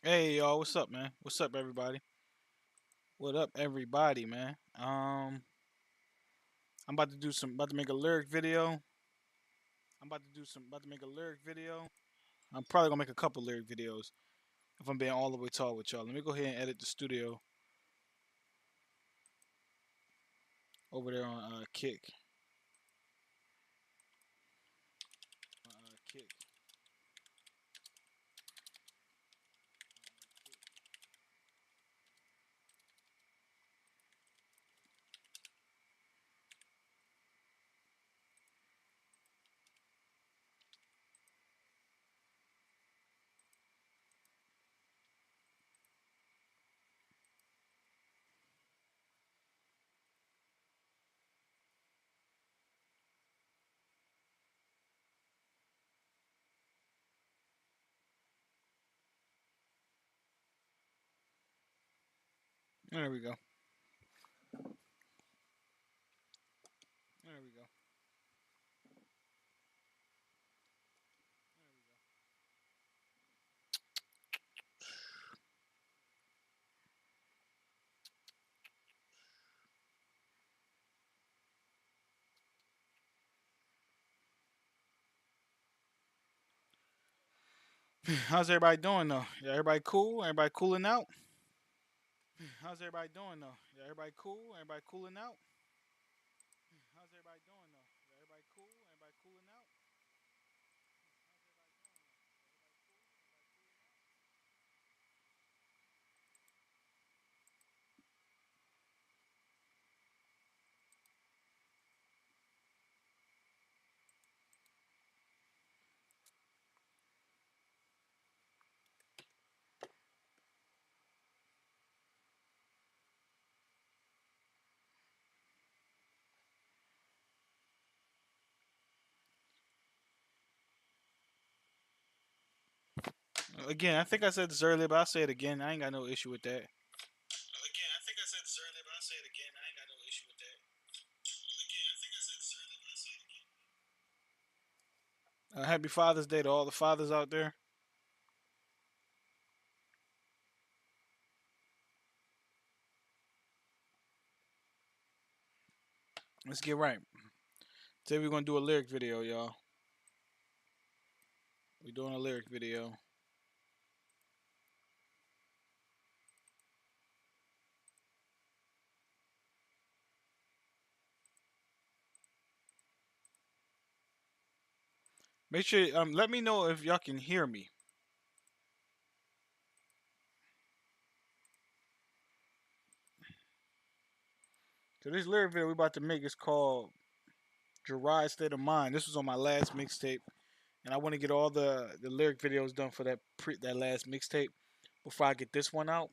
Hey y'all, what's up, man? What's up, everybody? What up, everybody, man? I'm about to make a lyric video. About to make a lyric video. I'm probably gonna make a couple lyric videos if I'm being all the way tall with y'all. Let me go ahead and edit the studio over there on Kick. Kick. There we go. There we go. How's everybody doing though? Yeah, everybody cool? Everybody cooling out? How's everybody doing though? Yeah, everybody cool? Everybody cooling out? How's everybody doing though? Yeah, everybody cool? Everybody cooling out? Again, I think I said this earlier, but I'll say it again. I ain't got no issue with that. Again, I think I said this earlier, but I'll say it again. I ain't got no issue with that. Again, I think I said this earlier, but I'll say it again. Happy Father's Day to all the fathers out there. Let's get right. Today we're gonna do a lyric video, y'all. We're doing a lyric video. Make sure let me know if y'all can hear me. So this lyric video we about to make is called Gerard State of Mind. This was on my last mixtape, and I want to get all the lyric videos done for that last mixtape before I get this one out.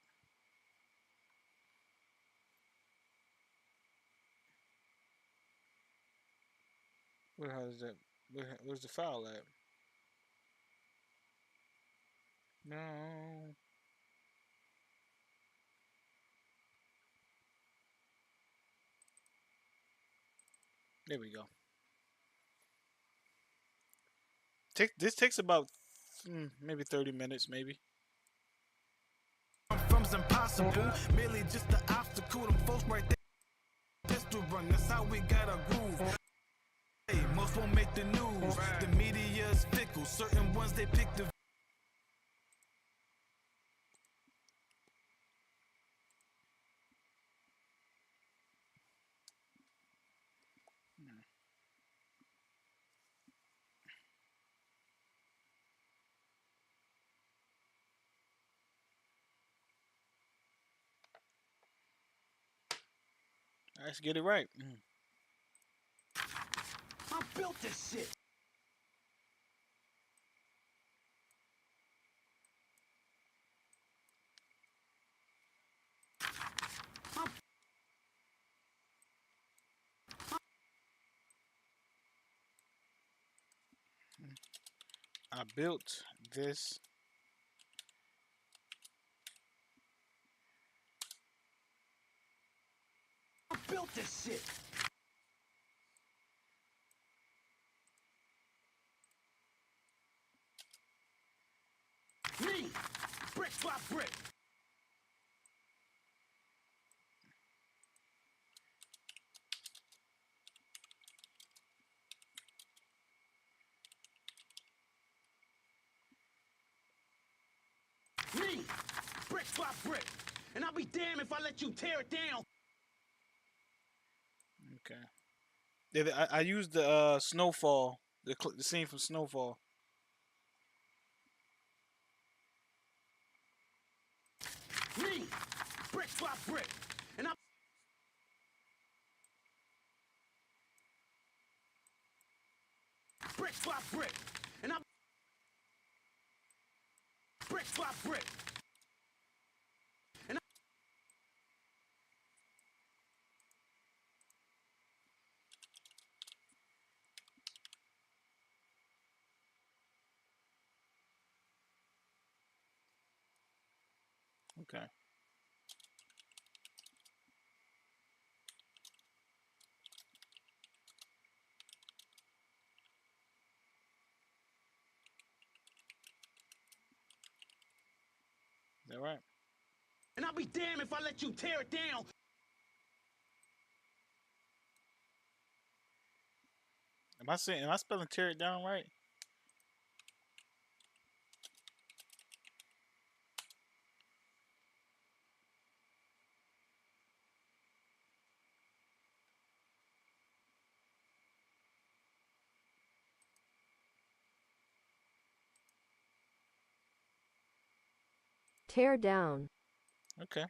Where is that? Where's the file at? No. There we go. This takes about maybe 30 minutes, maybe. From's impossible, merely just the obstacle. Them folks right there, pistol run. That's how we gotta groove. Hey, most won't make the news. The media's fickle. Certain ones they pick the. Let's get it right. I built this shit. I built this. I built this shit. Me. brick by brick. Me, brick by brick. And I'll be damned if I let you tear it down. Okay. Yeah, I used the Snowfall, the scene from Snowfall. Me, brick by brick. And I'll brick by brick. And I'll brick by brick. And Okay. Is that right? And I'll be damned if I let you tear it down. Am I spelling tear it down right? Tear down. Okay.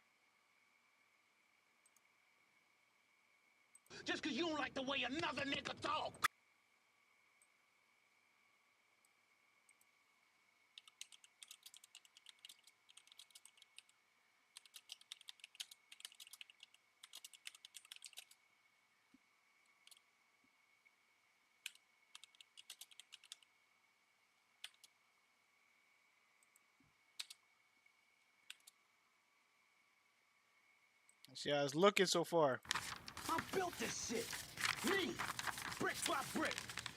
Just cause you don't like the way another nigga talk. See how it's looking so far. I built this shit. Me, brick by brick.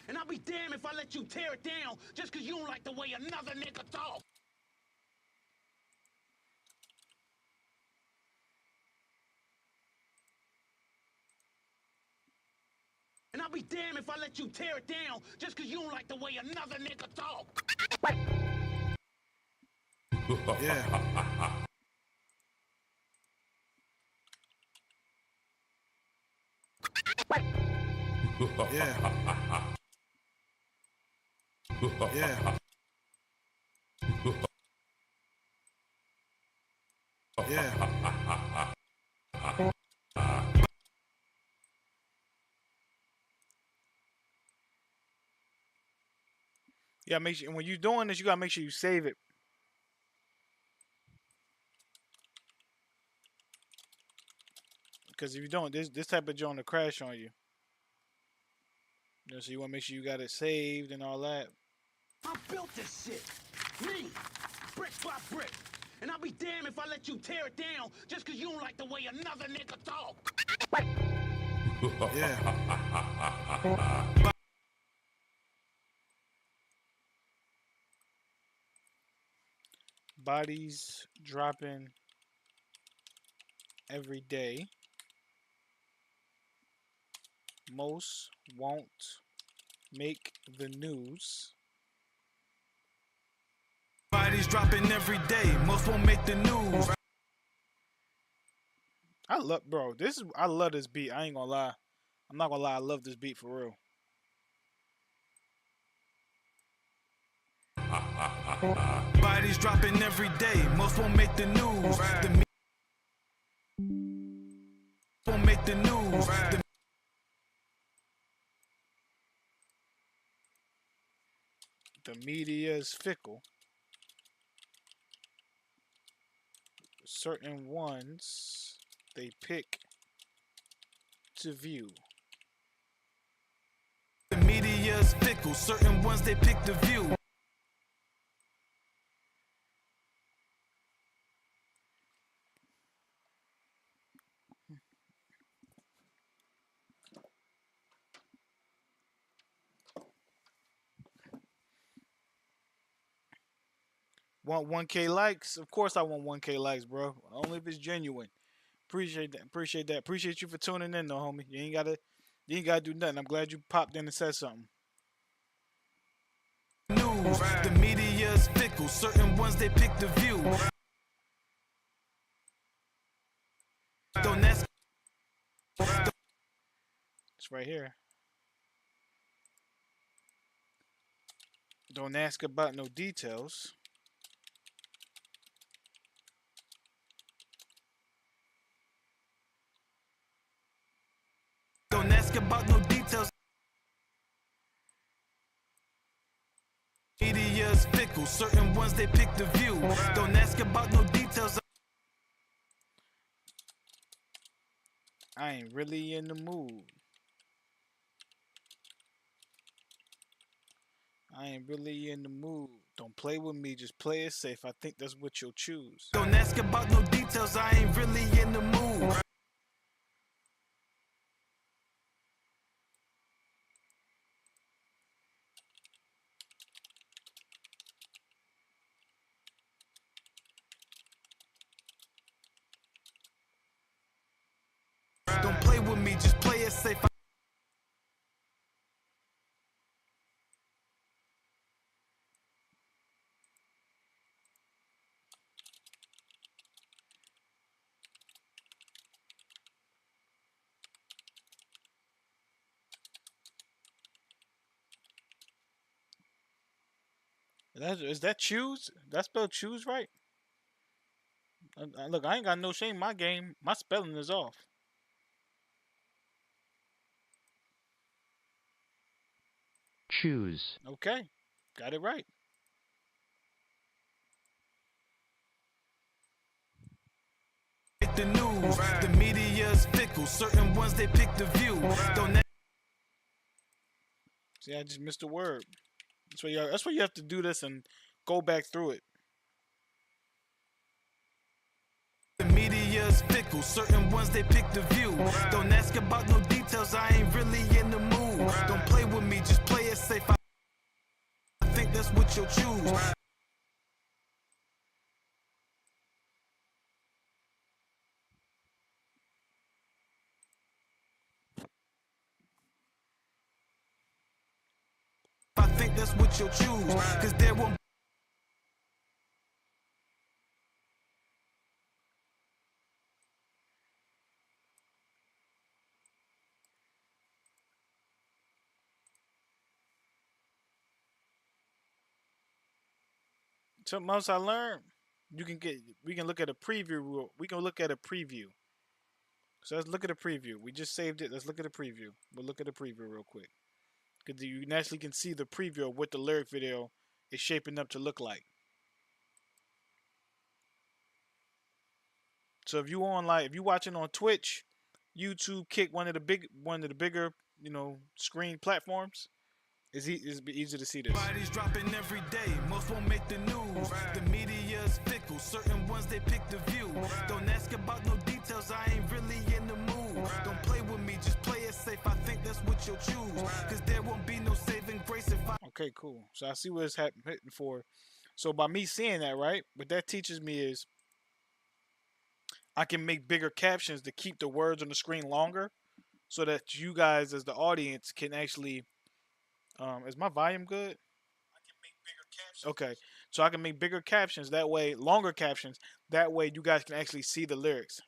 And I'll be damned if I let you tear it down just cause you don't like the way another nigga talk. And I'll be damned if I let you tear it down just cause you don't like the way another nigga talk. Yeah. Yeah. Yeah. Yeah. Yeah, make sure when you're doing this, you gotta make sure you save it. Because if you don't, this type of joint will crash on you. You know, so you wanna make sure you got it saved and all that. I built this shit. Me, brick by brick. And I'll be damned if I let you tear it down just cause you don't like the way another nigga talk. Yeah. Bodies dropping every day. Most won't make the news. Bodies dropping every day. Most won't make the news. I love this beat. I ain't gonna lie. I'm not gonna lie. I love this beat for real. Bodies dropping every day. Most won't make the news. The won't make the news. The media is fickle. Certain ones they pick to view. The media is fickle. Certain ones they pick the view. Want 1K likes? Of course I want 1K likes, bro. Only if it's genuine. Appreciate that. Appreciate that. Appreciate you for tuning in, though, homie. You ain't gotta do nothing. I'm glad you popped in and said something. News. The media's fickle. Certain ones they pick the view. Don't ask. It's right here. Don't ask about no details. Don't ask about no details. Media's fickle. Certain ones they pick the view. Don't ask about no details. I ain't really in the mood. I ain't really in the mood. Don't play with me, just play it safe. I think that's what you'll choose. Don't ask about no details. I ain't really in the mood. Don't play with me, just play it safe. Is that choose? That spelled choose right? Look, I ain't got no shame in my game. My spelling is off. Choose. Okay, got it right. The news, the media's fickle. Certain ones they pick the view. Don't ask. See, I just missed a word. That's why you have to do this and go back through it. The media's fickle. Certain ones they pick the view. Don't ask about no details. I ain't really in the mood. Don't play with me, just play it safe. I think that's what you'll choose. I think that's what you'll choose. Cause there won't. Something else I learned. We can look at a preview. We can look at a preview. So let's look at a preview. We just saved it. Let's look at a preview. We'll look at a preview real quick. Because you naturally can see the preview of what the lyric video is shaping up to look like. So if you watching on Twitch, YouTube, Kick, one of the bigger, screen platforms, it's easy to see this. Bodies dropping every day. Most won't make the news. The media's fickle. Certain ones they pick the view. Don't ask about no details. I ain't really in the mood. Don't play with me, just play it safe. I think that's what you'll choose. Cause there won't be no saving grace if I. Okay, cool. So I see what it's hitting for. So by me seeing that, right, what that teaches me is I can make bigger captions to keep the words on the screen longer, so that you guys as the audience can actually. Is my volume good? I can make bigger captions. Okay, so I can make bigger captions that way, longer captions. That way, you guys can actually see the lyrics.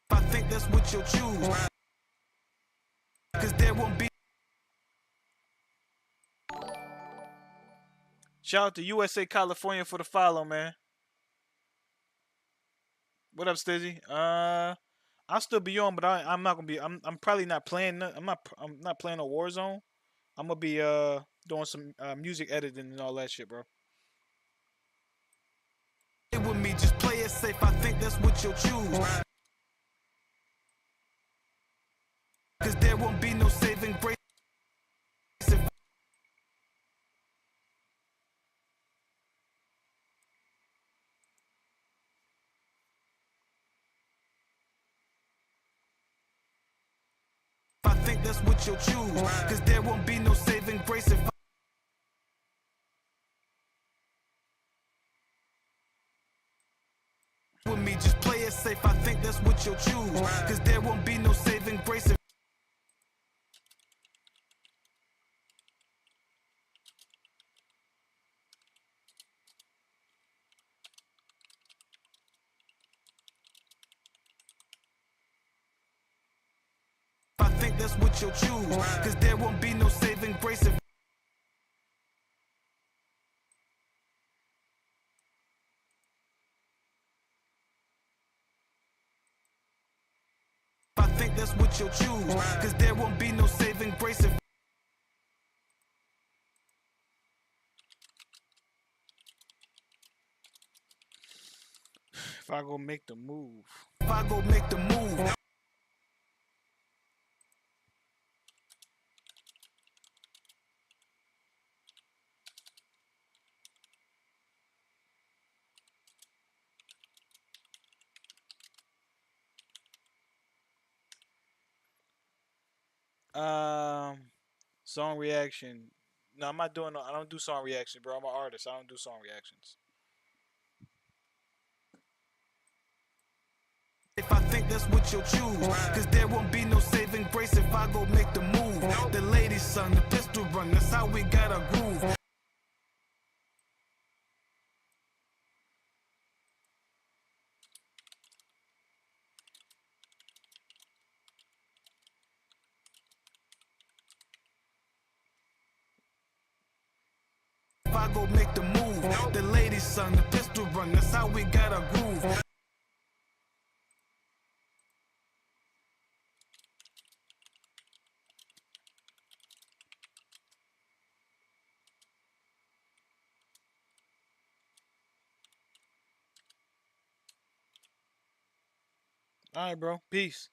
I think that's what you'll choose. Cause there won't be. Shout out to USA California for the follow, man. What up, Stizzy? I'll still be on, but I'm not gonna be. I'm probably not playing. I'm not playing a Warzone. I'm gonna be doing some music editing and all that shit, bro. With me, just play it safe. I think that's what you'll choose. Cause there won't be no saving grace. I think that's what you'll choose. Cause there won't be no saving grace if with me, just play it safe. I think that's what you'll choose. Cause there won't be no saving grace if I think that's what you'll choose. Cause there won't be no saving grace if I think that's what you'll choose. Cause there won't be no saving grace If I go make the move. if I go make the move. Song reaction. No, I'm not doing. I don't do song reaction, bro. I'm an artist. I don't do song reactions. If I think that's what you'll choose. Cause there won't be no saving grace if I go make the move. The ladies sung the pistol run, that's how we got a groove. If I go make the move, the ladies sung the pistol run, that's how we got a groove. All right, bro. Peace.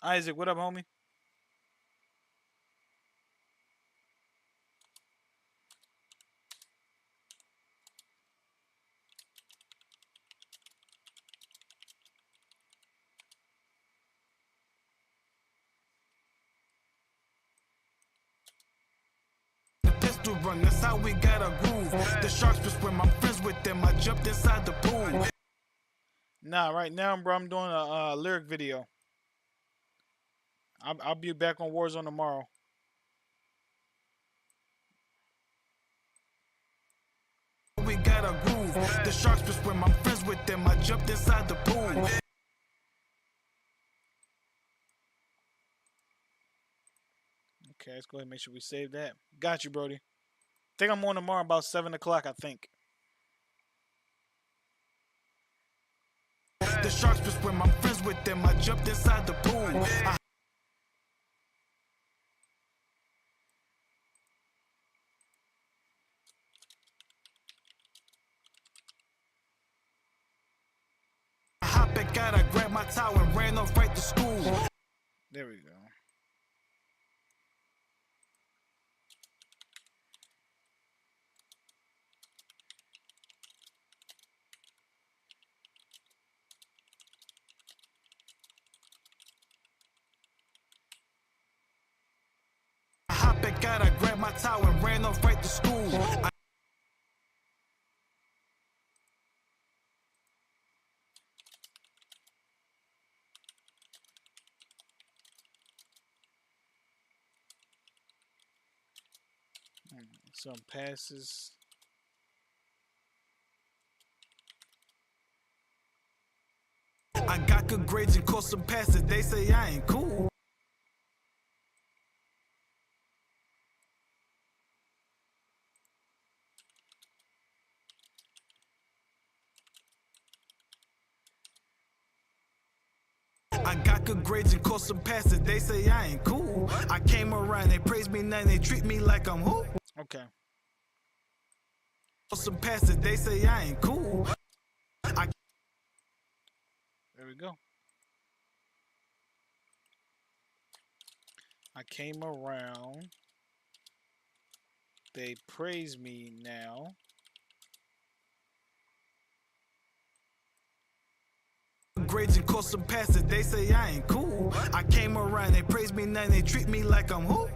Isaac, what up, homie? The pistol run, that's how we got a groove. The sharks will swim, I'm friends with them, I jumped inside the pool. Nah, right now, bro, I'm doing a lyric video. I'll be back on Warzone tomorrow. We got a groove. The sharks will swim, I'm friends with them, I jumped inside the pool. Okay, let's go ahead and make sure we save that. Got you, Brody. Think I'm on tomorrow about 7 o'clock, I think. The sharks will swim, I'm friends with them, I jumped inside the pool. I hop back out, I grabbed my towel and ran off right to school. There we go. I hop back out, I grabbed my towel and ran off right to school. Some passes. I got good grades and caught some passes, they say I ain't cool. I got good grades and caught some passes, they say I ain't cool. I came around, they praise me now, they treat me like I'm who? Okay. Caught some passes, they say I ain't cool. There we go. I came around. They praise me now. grades and course some passes. They say I ain't cool. I came around, they praise me now, they treat me like I'm who?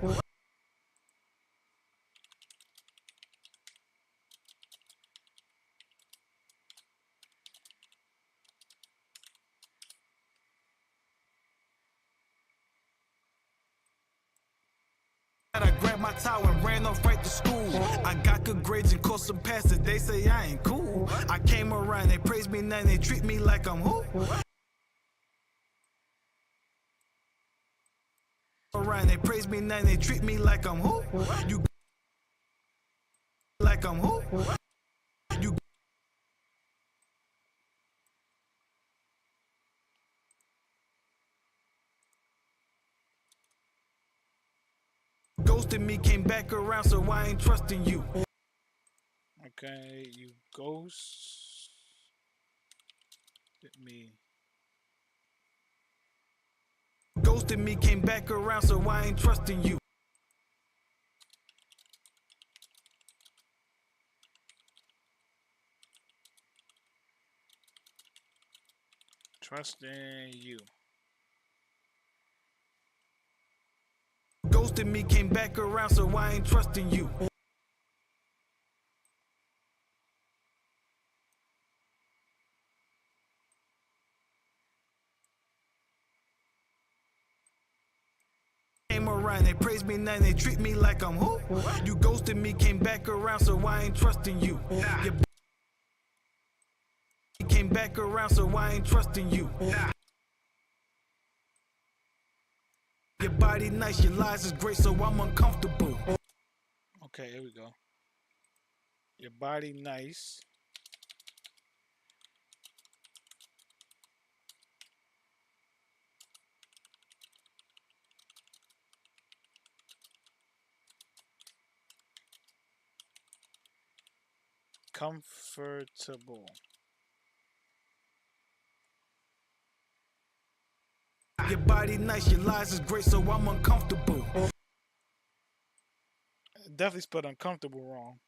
I grabbed my towel and ran off right to school. I got good grades and course some passes. They say I ain't cool. I came around, they praise me now, they treat me like I'm who? Around, they praise me now, they treat me like I'm who? You like I'm who? You ghosted me, came back around, so I ain't trusting you. Okay, you ghost me. Ghosted me, came back around, so I ain't trusting you. Trusting you. Ghosted me, came back around, so I ain't trusting you. Came around, they praise me now, they treat me like I'm who? You ghosted me, came back around, so I ain't trusting you. Your came back around, so I ain't trusting you. Your body nice, your lies is great, so I'm uncomfortable. Okay, here we go. Your body nice. Comfortable. Your body nice, your lies is great, so I'm uncomfortable. Definitely spelled uncomfortable wrong.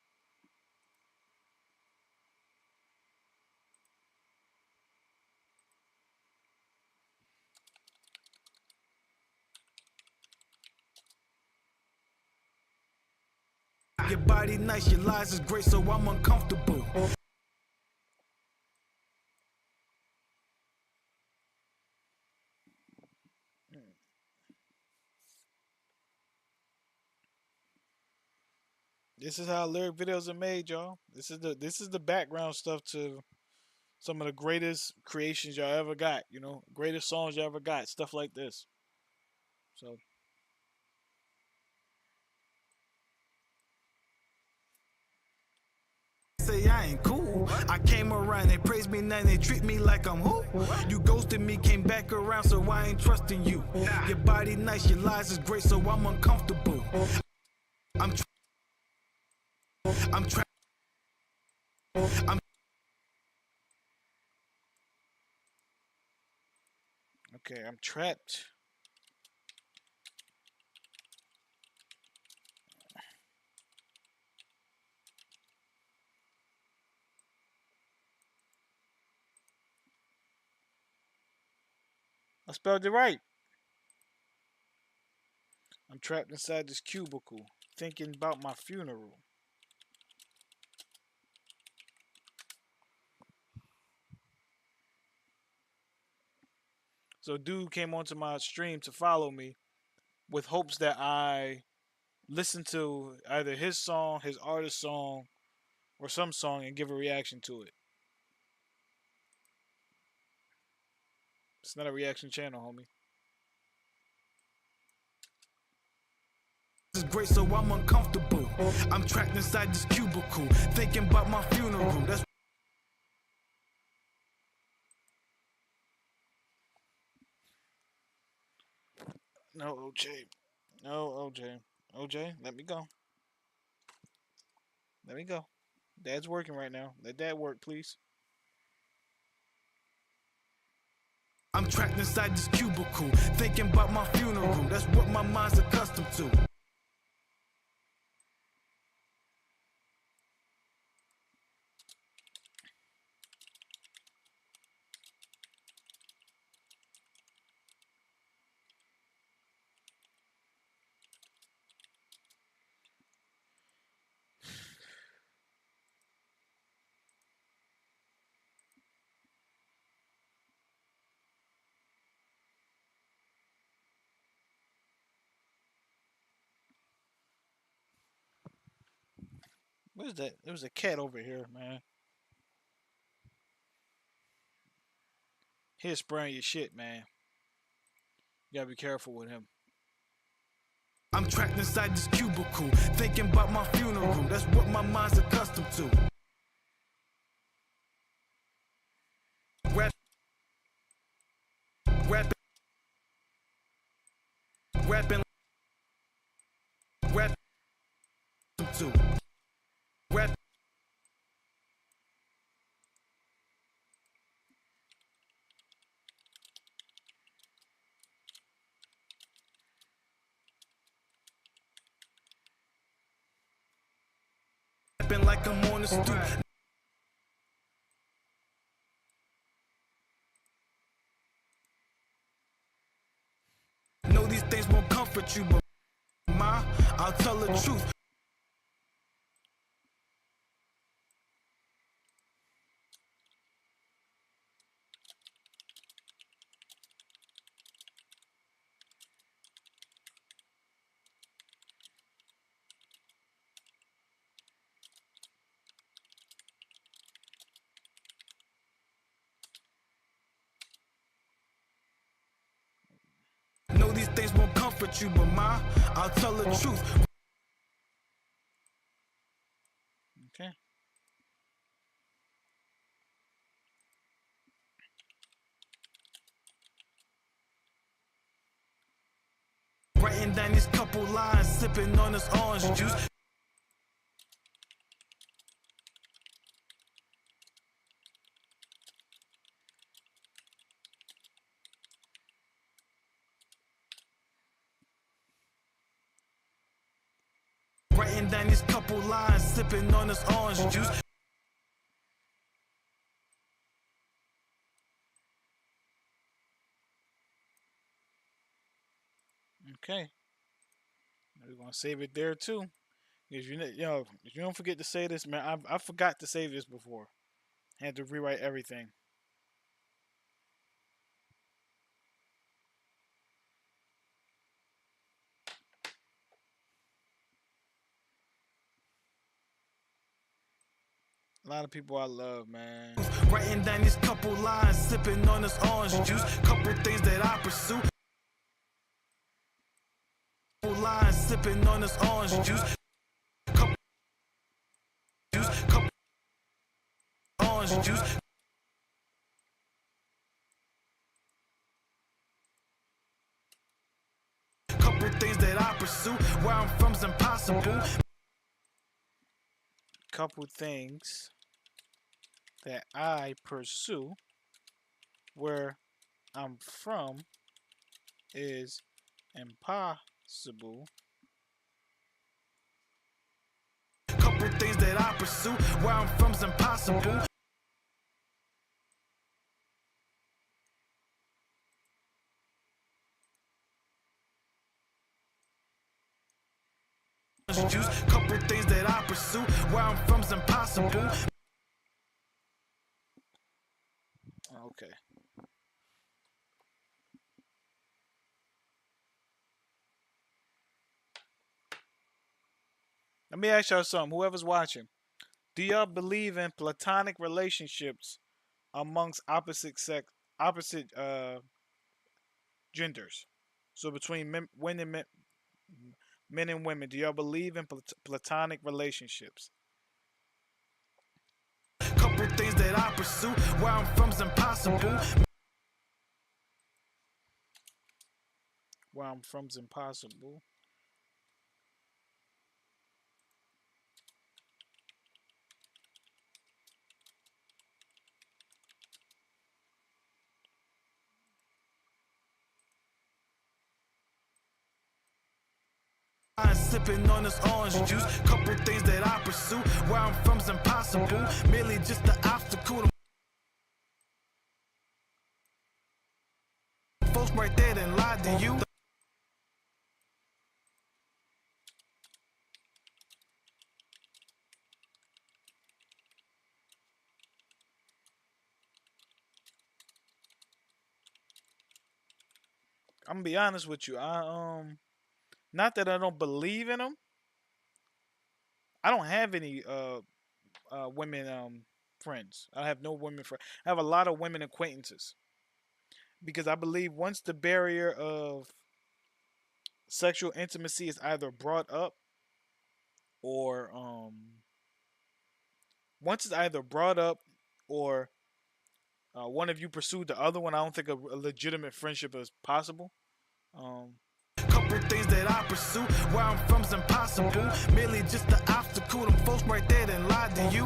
Your body nice, your lies is great, so I'm uncomfortable. This is how lyric videos are made, y'all. This is the background stuff to some of the greatest creations y'all ever got. You know, greatest songs y'all ever got. Stuff like this. So Say I ain't cool. I came around, they praise me now, they treat me like I'm who? You ghosted me, came back around, so I ain't trusting you. Your body nice, your lies is great, so I'm uncomfortable. I'm trapped. okay, I'm trapped. I spelled it right. I'm trapped inside this cubicle, thinking about my funeral. So dude came onto my stream to follow me with hopes that I listen to either his song, his artist song, or some song and give a reaction to it. It's not a reaction channel, homie. Is great, so I'm uncomfortable. I'm trapped inside this cubicle, thinking about my funeral. That's No, OJ. No, OJ. OJ, let me go. Let me go. Dad's working right now. Let dad work, please. I'm trapped inside this cubicle, thinking about my funeral. That's what my mind's accustomed to. What is that? There was a cat over here, man. He's spraying your shit, man. You gotta be careful with him. I'm trapped inside this cubicle, thinking about my funeral. That's what my mind's accustomed to. Rap, rapping, rapping, rap, to rap. Rapping like I'm on the stoop. Know these things won't comfort you, but I'll tell the truth. Know these things won't comfort you, but I'll tell the truth. Okay. Writing down these couple lines, sipping on this orange juice. Writing down these couple lines, sipping on this orange juice. Okay. We're gonna save it there too. If if you don't forget to say this, man, I forgot to save this before. I had to rewrite everything. A lot of people I love, man. Writing down these couple lines, sipping on this orange juice. Couple things that I pursue. Couple lines, sipping on this orange juice. Couple orange juice. Couple things that I pursue. Where I'm from's impossible. Couple things that I pursue. Where I'm from is impossible. Couple things that I pursue. Where I'm from's impossible. Juice. Couple things that I pursue. Where I'm from's impossible. Okay. Let me ask y'all something. Whoever's watching, do y'all believe in platonic relationships amongst opposite genders? So between men and women, do y'all believe in platonic relationships? Couple things that I pursue. Where I'm from's impossible. Where I'm from's impossible. I'm sipping on this orange juice. Couple things that I pursue. Where I'm from's impossible. Merely just the obstacle. Folks right there that lied to you. I'm gonna be honest with you. Not that I don't believe in them. I don't have any women friends. I have no women friends. I have a lot of women acquaintances because I believe once the barrier of sexual intimacy is either brought up or once it's either brought up or one of you pursued the other one, I don't think a legitimate friendship is possible. Um, Couple things that I pursue. Where I'm from's impossible. Merely just the obstacle. Them folks right there that lied to you.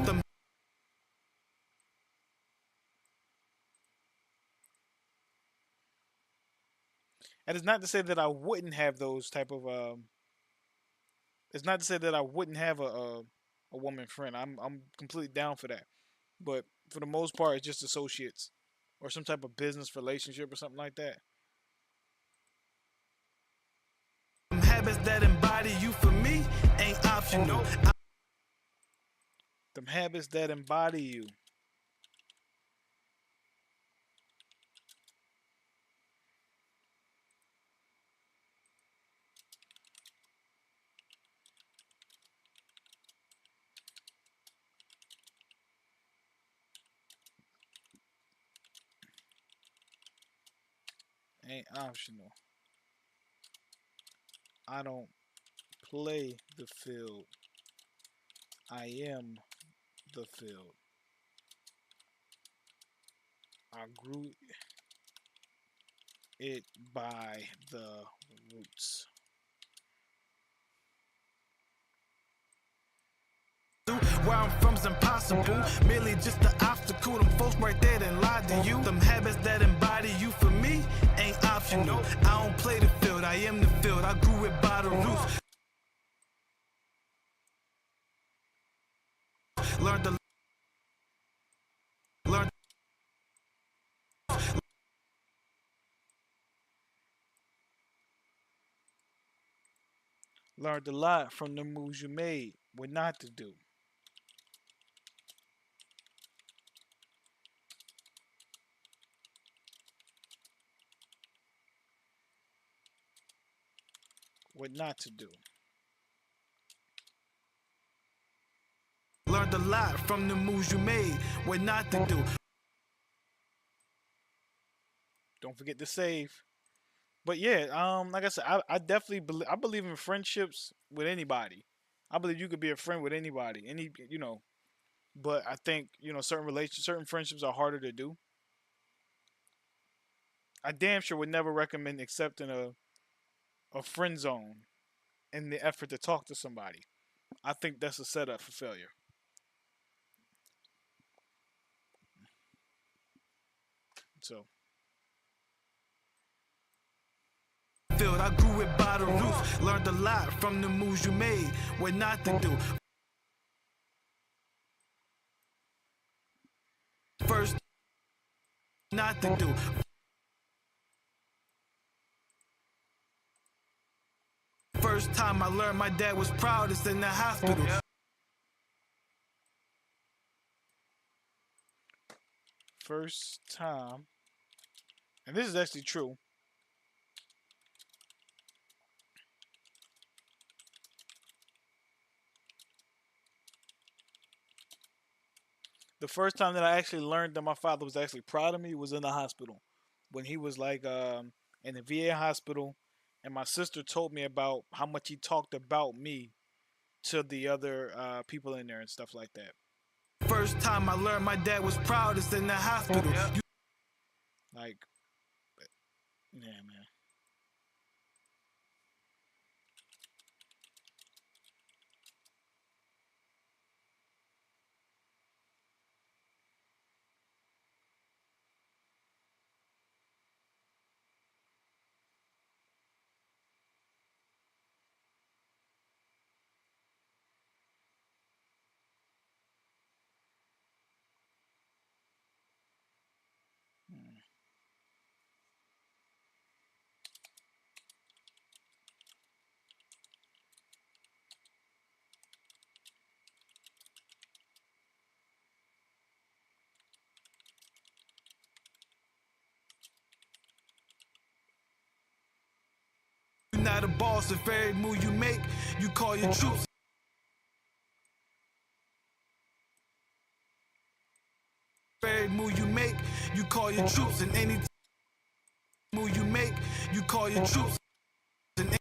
and it's not to say that I wouldn't have those type of. It's not to say that I wouldn't have a woman friend. I'm completely down for that. But for the most part, it's just associates or some type of business relationship or something like that. Habits that embody you for me ain't optional. Them habits that embody you. Ain't optional. I don't play the field. I am the field. I grew it by the roots. Where I'm from's impossible. Merely just the obstacle. Them folks right there that lied to you. Them habits that embody you for me ain't optional. I don't play the field. I am the field. I grew it by the roots. Learn to learn. Learned a lot from the moves you made. What not to do. What not to do. Learned a lot from the moves you made. What not to do. Don't forget to save. But yeah, like I said, I definitely I believe in friendships with anybody. I believe you could be a friend with anybody, But I think certain friendships are harder to do. I damn sure would never recommend accepting a friend zone in the effort to talk to somebody. I think that's a setup for failure. So Field. I grew it by the roots. Learned a lot from the moves you made. What not to do. First, not to do. First time I learned my dad was proudest in the hospital. first time, and this is actually true. The first time that I actually learned that my father was actually proud of me was in the hospital, when he was like in the VA hospital, and my sister told me about how much he talked about me to the other people in there and stuff like that. First time I learned my dad was proudest in the hospital. Like, yeah, man. Hmm. You're not a boss. If every move you make, you call your troops. call your troops, and any move you make, you call your troops. And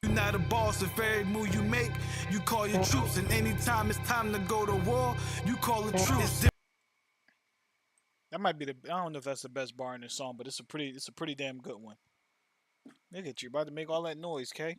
you're not a boss. If every move you make, you call your troops. And anytime it's time to go to war, you call the troops. That might be the. I don't know if that's the best bar in this song, but it's a pretty damn good one. Look at you, about to make all that noise, Kay.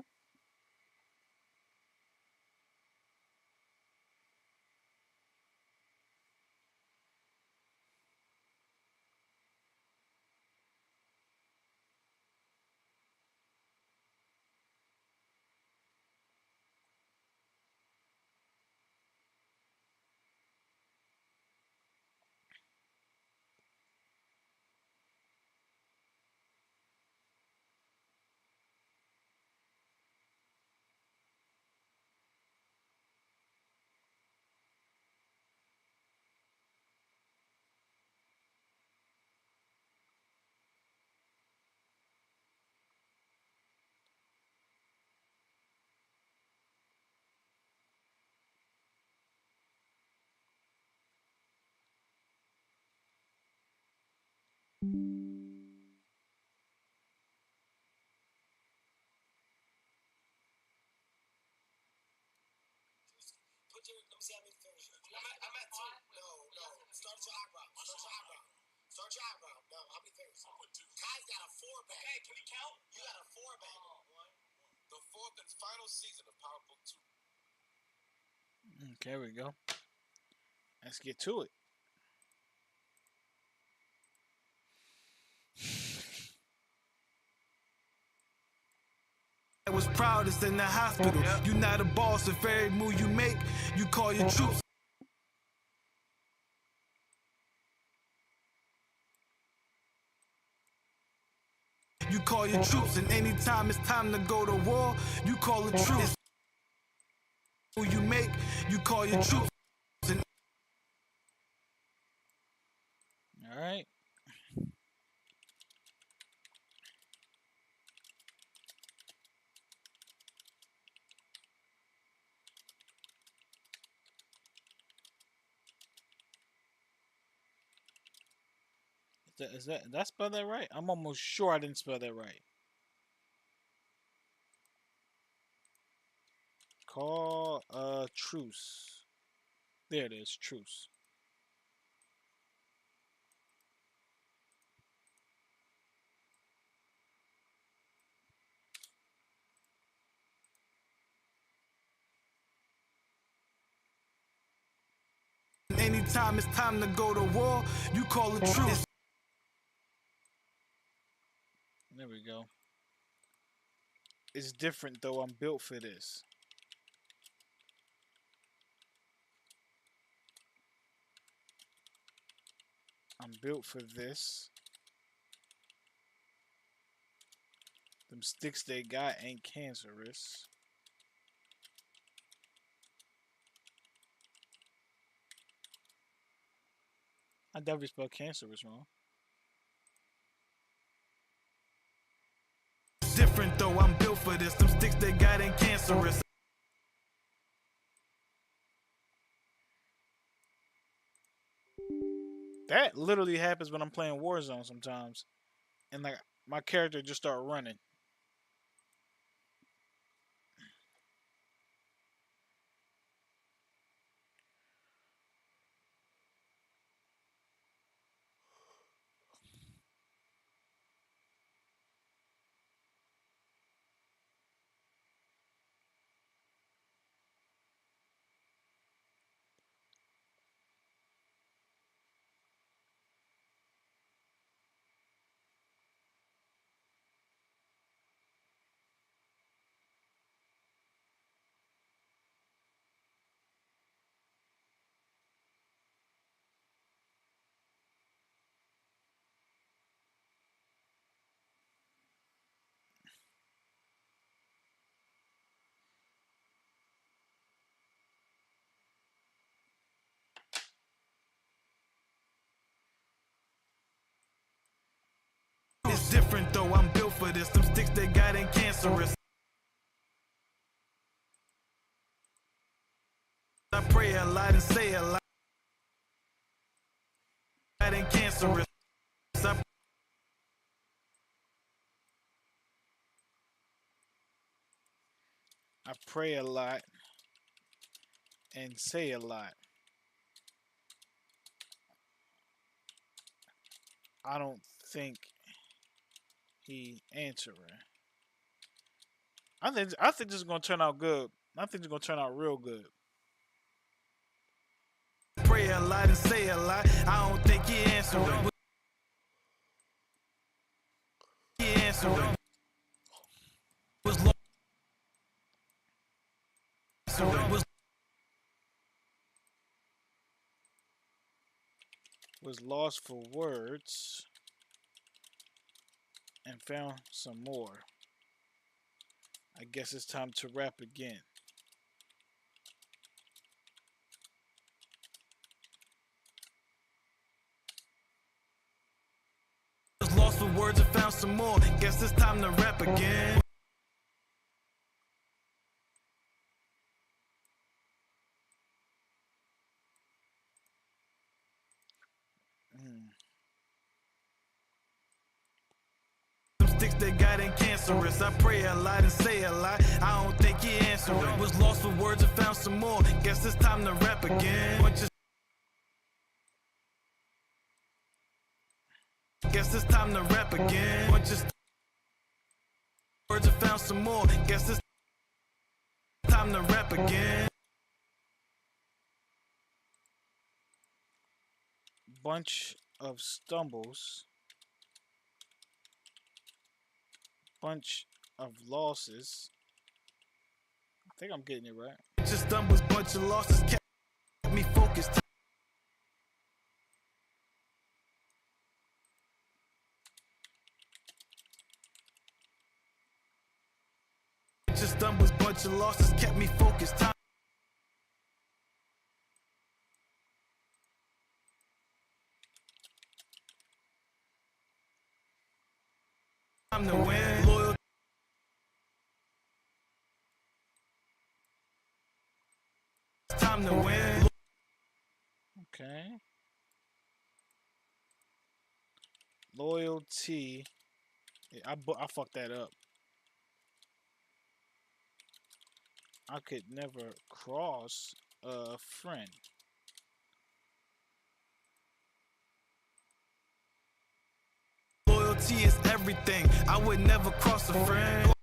Start your eyebrow. No, I'll be finished. Kai's got a 4-bag. Hey, can we count? You got a 4-bag. The fourth and final season of Power Book 2. Okay, we go. Let's get to it. I was proudest in the hospital. You're not a boss. If every move you make, you call your troops. You call your troops, and anytime it's time to go to war, you call the troops. Who you make, you call your troops. All right. Did I spell that right? I'm almost sure I didn't spell that right. Call a truce. There it is, truce. Anytime it's time to go to war, you call the troops. There we go. It's different though. I'm built for this. I'm built for this. Them sticks they got ain't cancerous. I definitely spelled cancerous wrong. Different though, I'm built for this. Them sticks they got ain't cancerous. That literally happens when I'm playing Warzone sometimes. And like my character just start running. It's different though, I'm built for this. Them sticks they got ain't cancerous. say a lot and cancerous. I pray a lot and say a lot. I don't think he answering. I think this is gonna turn out good. I think it's gonna turn out real good. Pray a lot and say a lot. I don't think he answering. He answering. Was lost. Was lost for words and found some more. I guess it's time to rap again. Was lost for words and found some more. Guess it's time to rap again. Sticks they got in cancerous. I pray a lot and say a lot. I don't think he answering. Was lost for words and found some more. Guess it's time to rap again. Guess it's time to rap again. Words and found some more. Guess it's time to rap again. Bunch of stumbles. Bunch of losses. I think I'm getting it right. Just stumbles, bunch of losses kept me focused. Just stumbles, bunch of losses kept me focused. Time to win. Loyal. Time to win. Okay. Loyalty. Yeah, I fucked that up. I could never cross a friend. Loyalty is everything. I would never cross a friend.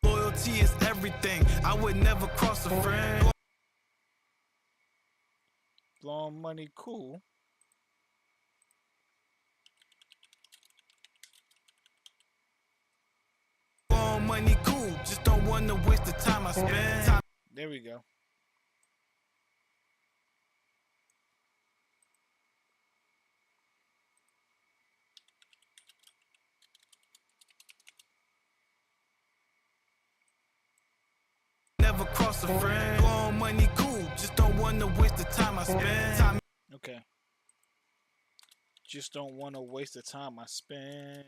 Loyalty is everything. I would never cross a friend. Blowing money cool. Blowing money cool. Just don't want to waste the time I spend. There we go. Never cross a friend. Blowing money cool. Just don't want to waste the time I spend. Okay. Just don't want to waste the time I spend.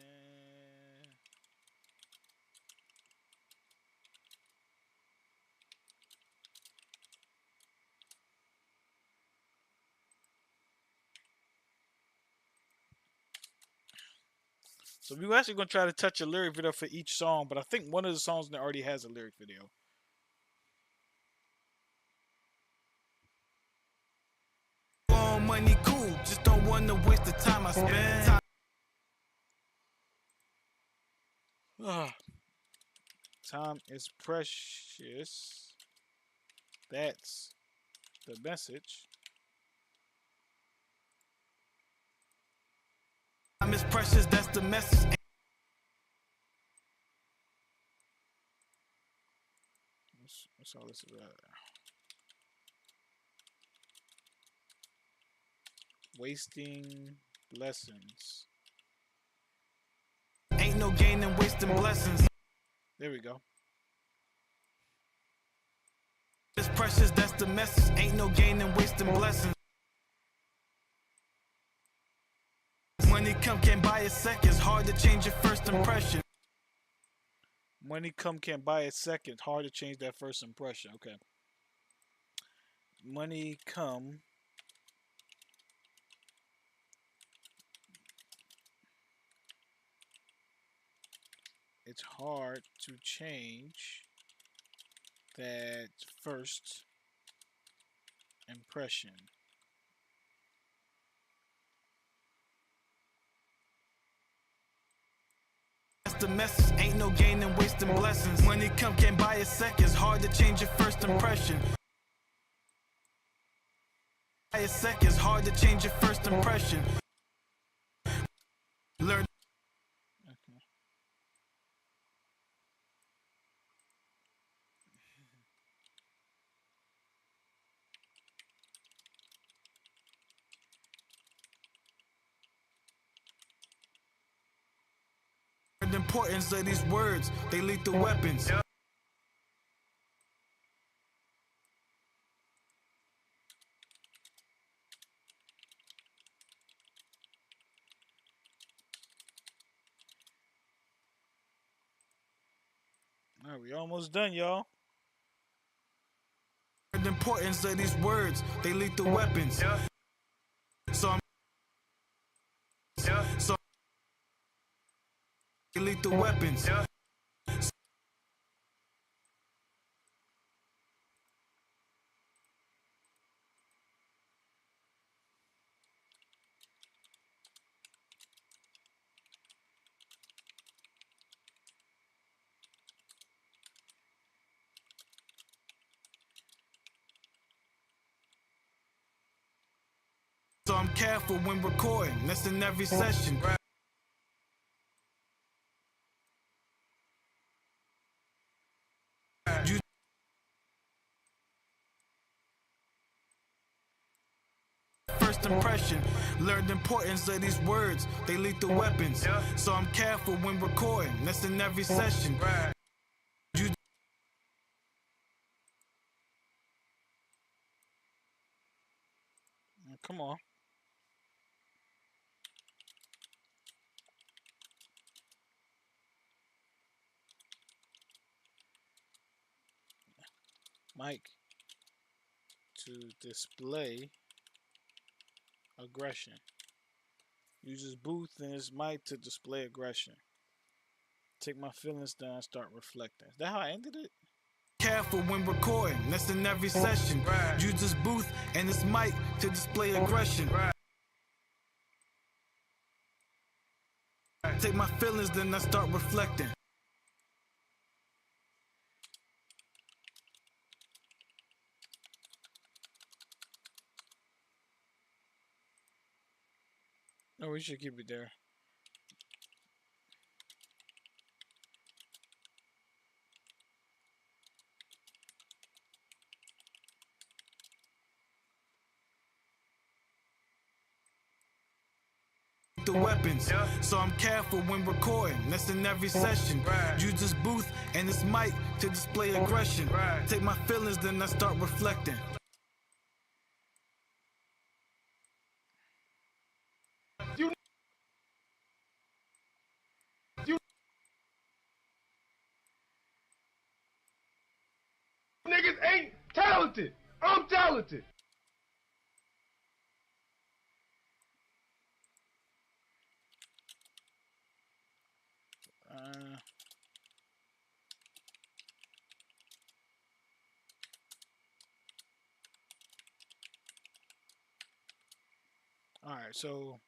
So we were actually going to try to touch a lyric video for each song, but I think one of the songs already has a lyric video. Money cool, just don't want to waste the time I spend. Time is precious. That's the message. Time is precious, that's the message. What's all this about? Wasting blessings. Ain't no gain in wasting blessings. There we go. It's precious, that's the message. Ain't no gain in wasting blessings. Money come, can't buy a second. It's hard to change your first impression. Money come, can't buy a second. Hard to change that first impression. Okay. Money come. It's hard to change that first impression. That's the message. Ain't no gain in wasting blessings. Money come, can't buy a second. It's hard to change your first impression. Buy a second. It's hard to change your first impression. Learn. Okay. The importance of these words, they lethal weapons. All right, we almost done, y'all. The importance of these words, they lethal weapons. So I'm lethal weapons. So I'm careful when recording, that's in every session. You first impression, learn the importance of these words, they lethal weapons. So I'm careful when recording, that's in every session. You Come on. Mike, to display aggression. Uses booth and his mic to display aggression. Take my feelings down, start reflecting. Is that how I ended it? careful when recording, that's in every session. Use this booth and this mic to display aggression. Take my feelings, then I start reflecting. No, we should keep it there. The weapons, so I'm careful when recording, that's in every session. Use this booth and this mic to display aggression. Take my feelings, then I start reflecting. Niggas ain't talented. I'm talented. All right, so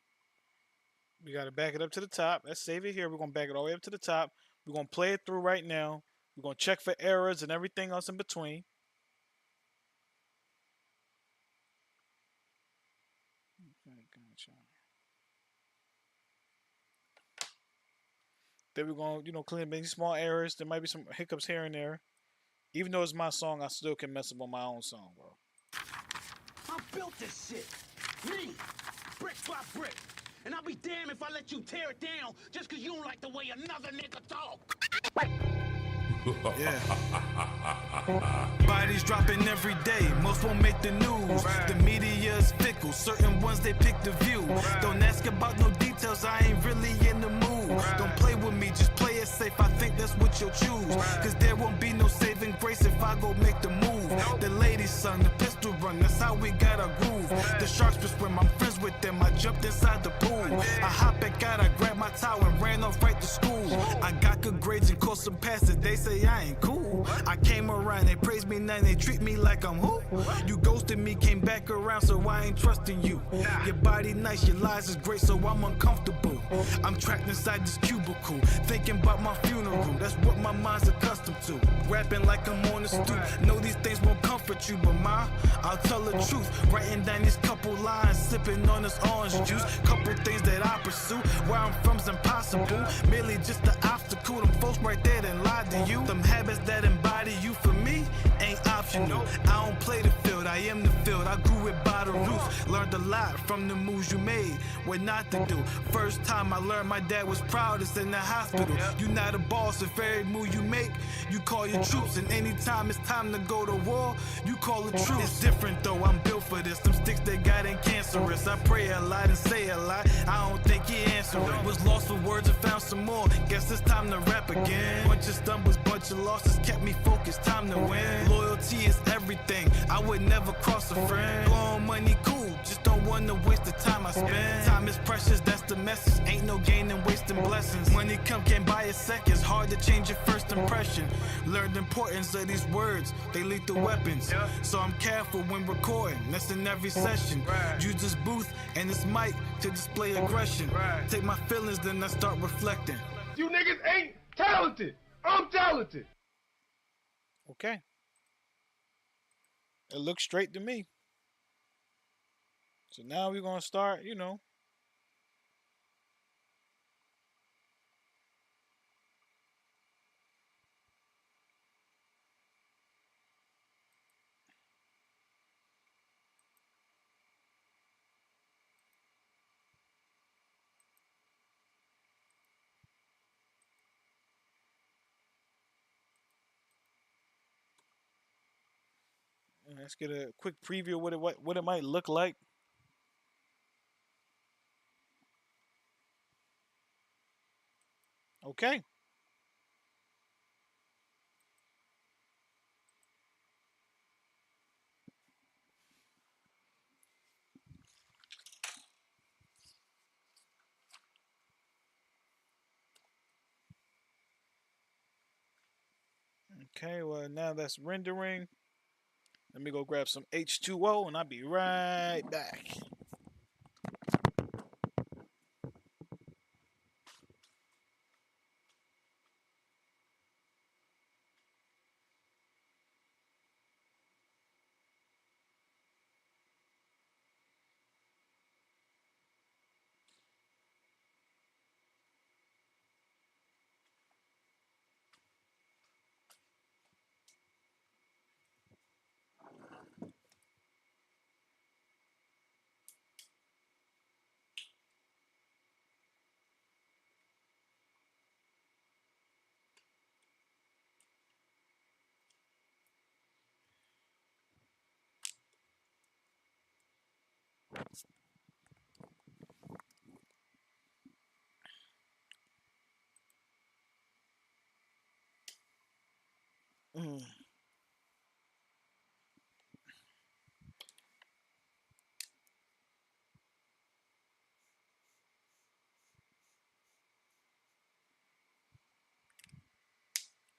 we got to back it up to the top. Let's save it here. We're going to back it all the way up to the top. We're going to play it through right now. We're going to check for errors and everything else in between. Okay, gotcha. Then we're going to, clean any small errors. There might be some hiccups here and there. Even though it's my song, I still can mess up on my own song, bro. I built this shit. Me. Brick by brick. And I'll be damned if I let you tear it down just because you don't like the way another nigga talk. Yeah. Bodies dropping every day, most won't make the news. The media's fickle, certain ones they pick the view. Don't ask about no details, I ain't really in the mood. Don't play with me, just play it safe, I think that's what you'll choose. Cause there won't be no saving grace if I go make the move. The ladies son, the pistol run, that's how we got our groove. The sharks will swim, I'm friends with them, I jumped inside the pool. I hop back out, I grabbed my towel and ran off right to school. I got good grades and caught some passes, they say I ain't cool. I came around, they praise me now, they treat me like I'm who? You ghosted me, came back around, so I ain't trusting you. Your body nice, your lies is great, so I'm uncomfortable. I'm trapped inside this cubicle, thinking about my funeral. That's what my mind's accustomed to. Rapping like I'm on the stoop. Know these things won't comfort you, but ma, I'll tell the truth. Writing down these couple lines, sipping on this orange juice. Couple things that I pursue. Where I'm from's impossible, merely just the obstacle. Them folks right there that lied to you. Them habits that embody you for me ain't optional. I don't play the field, I am the field. I grew it by the roots. Learned a lot from the moves you made, what not to do. First time I learned my dad was proudest in the hospital. You not a boss, if every move you make, you call your troops. And anytime it's time to go to war, you call the troops. It's different though, I'm built for this. Them sticks they got ain't cancerous. I pray a lot and say a lot, I don't think he answered it. Was lost for words and found some more. Guess it's time to rap again. Bunch of stumbles, bunch of losses kept me focused, time to win. Loyalty is everything, I would never cross a friend. Blowing money cool, just don't wanna waste the time I spend. Time is precious, that's the message. Ain't no gain in wasting blessings. Money come, can't buy a second. It's hard to change your first impression. Learn the importance of these words, they lethal weapons. So I'm careful when recording, that's in every session. Use this booth and this mic to display aggression. Take my feelings, then I start reflecting. You niggas ain't talented. I'm talented. Okay. It looks straight to me. So now we're gonna start, you know. Let's get a quick preview of what it might look like. Okay. Okay, well now that's rendering. Let me go grab some H2O and I'll be right back.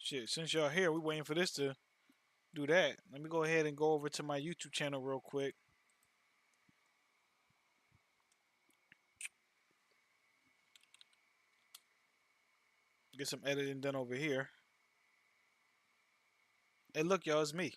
Shit, since y'all here, we waiting for this to do that. Let me go ahead and go over to my YouTube channel real quick. Get some editing done over here. Hey, look, y'all, it's me.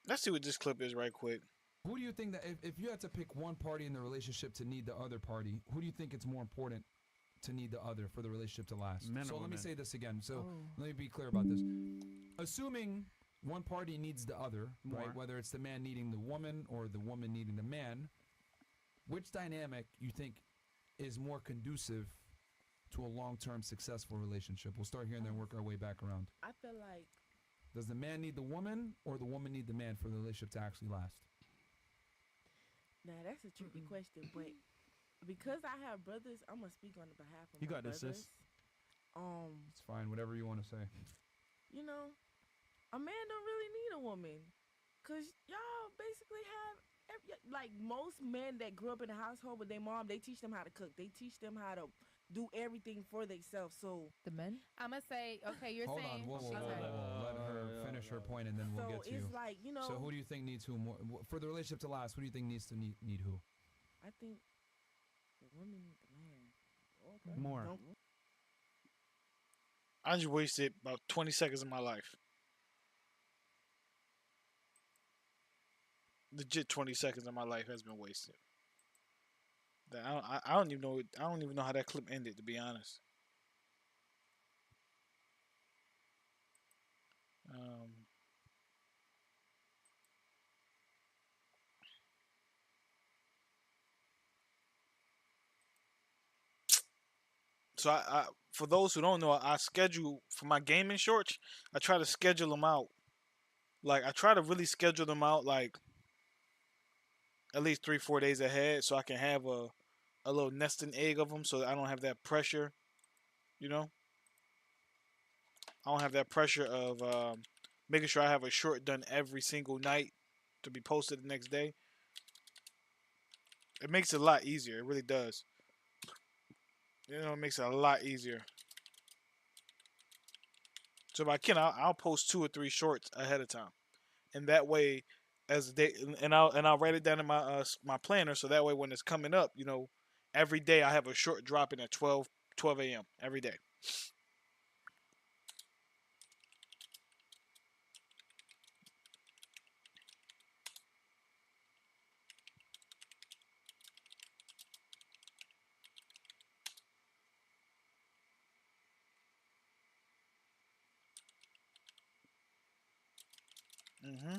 Let's see what this clip is right quick. Who do you think that if you had to pick one party in the relationship to need the other party, who do you think it's more important to need the other for the relationship to last? Men or so let me women? say this again. So let me be clear about this. Assuming one party needs the other, More. right? Whether it's the man needing the woman or the woman needing the man. Which dynamic you think is more conducive to a long-term successful relationship? We'll start here and then work our way back around. I feel like Does the man need the woman or the woman need the man for the relationship to actually last? now that's a tricky question, but because I have brothers, I'm gonna speak on the behalf of You my got this, brothers. sis. It's fine, whatever you want to say. You know, a man don't really need a woman, cause y'all basically have like most men that grew up in a household with their mom. They teach them how to cook. They teach them how to do everything for themselves. So The men? I'm gonna say, okay, you're Hold saying. on, whoa, Okay. Let her finish her point and then we'll so get to it's you. like, you know, So who do you think needs who more? For the relationship to last, who do you think needs to need who? I think the woman need the man. Okay. More. Don't- I just wasted about 20 seconds of my life. Legit 20 seconds of my life has been wasted. That I don't even know. I don't even know how that clip ended, to be honest. So for those who don't know, I schedule for my gaming shorts. I try to schedule them out. Like I try to really schedule them out like at least 3-4 days ahead, so I can have a little nesting egg of them, so that I don't have that pressure. You know, I don't have that pressure of making sure I have a short done every single night to be posted the next day. It makes it a lot easier. It really does. You know, it makes it a lot easier. So if I can, I'll post 2 or 3 shorts ahead of time, and that way, as the day, and I'll write it down in my my planner, so that way when it's coming up, you know, every day I have a short dropping at 12 a.m. every day. Mm-hmm.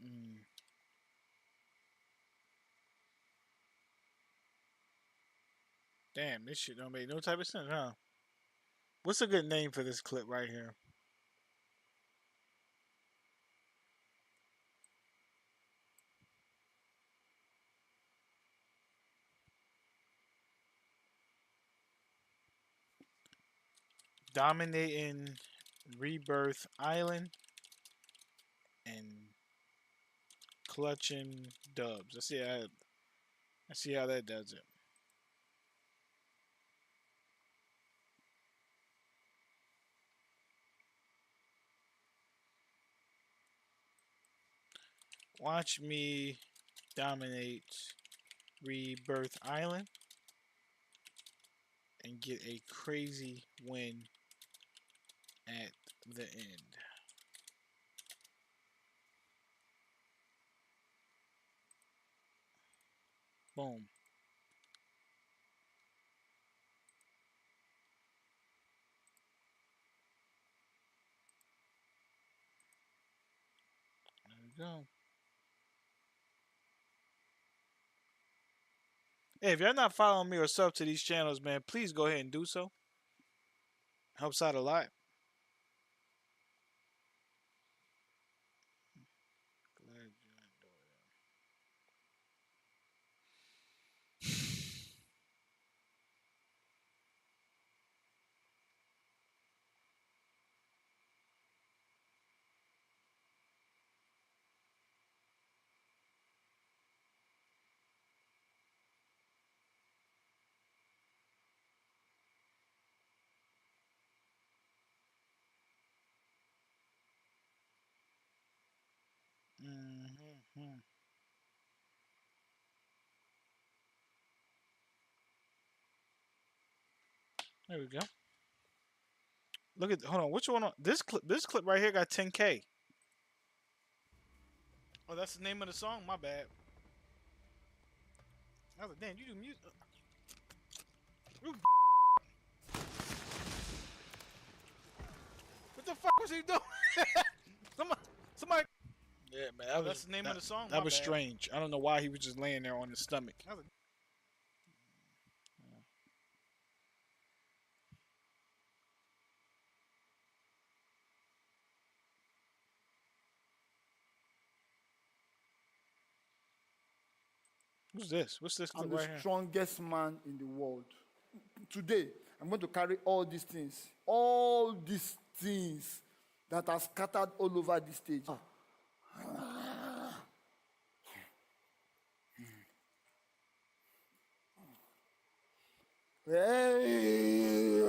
Mm. Damn, this shit don't make no type of sense, huh? What's a good name for this clip right here? Dominating Rebirth Island and clutching dubs. Let's see how that does it. Watch me dominate Rebirth Island and get a crazy win at the end. Boom. There we go. Hey, if you're not following me or sub to these channels, man, please go ahead and do so. Helps out a lot. Glad you enjoyed it. Mm-hmm. There we go. Look at, hold on, which one? This clip right here got 10K. Oh, that's the name of the song? My bad. I was like, damn, you do music. What the fuck was he doing? somebody. Yeah, man. That's the name of the song. That was strange. I don't know why he was just laying there on his stomach. Who's this? What's this I'm clip the right here? strongest man in the world. Today, I'm going to carry all these things that are scattered all over the stage. Hey!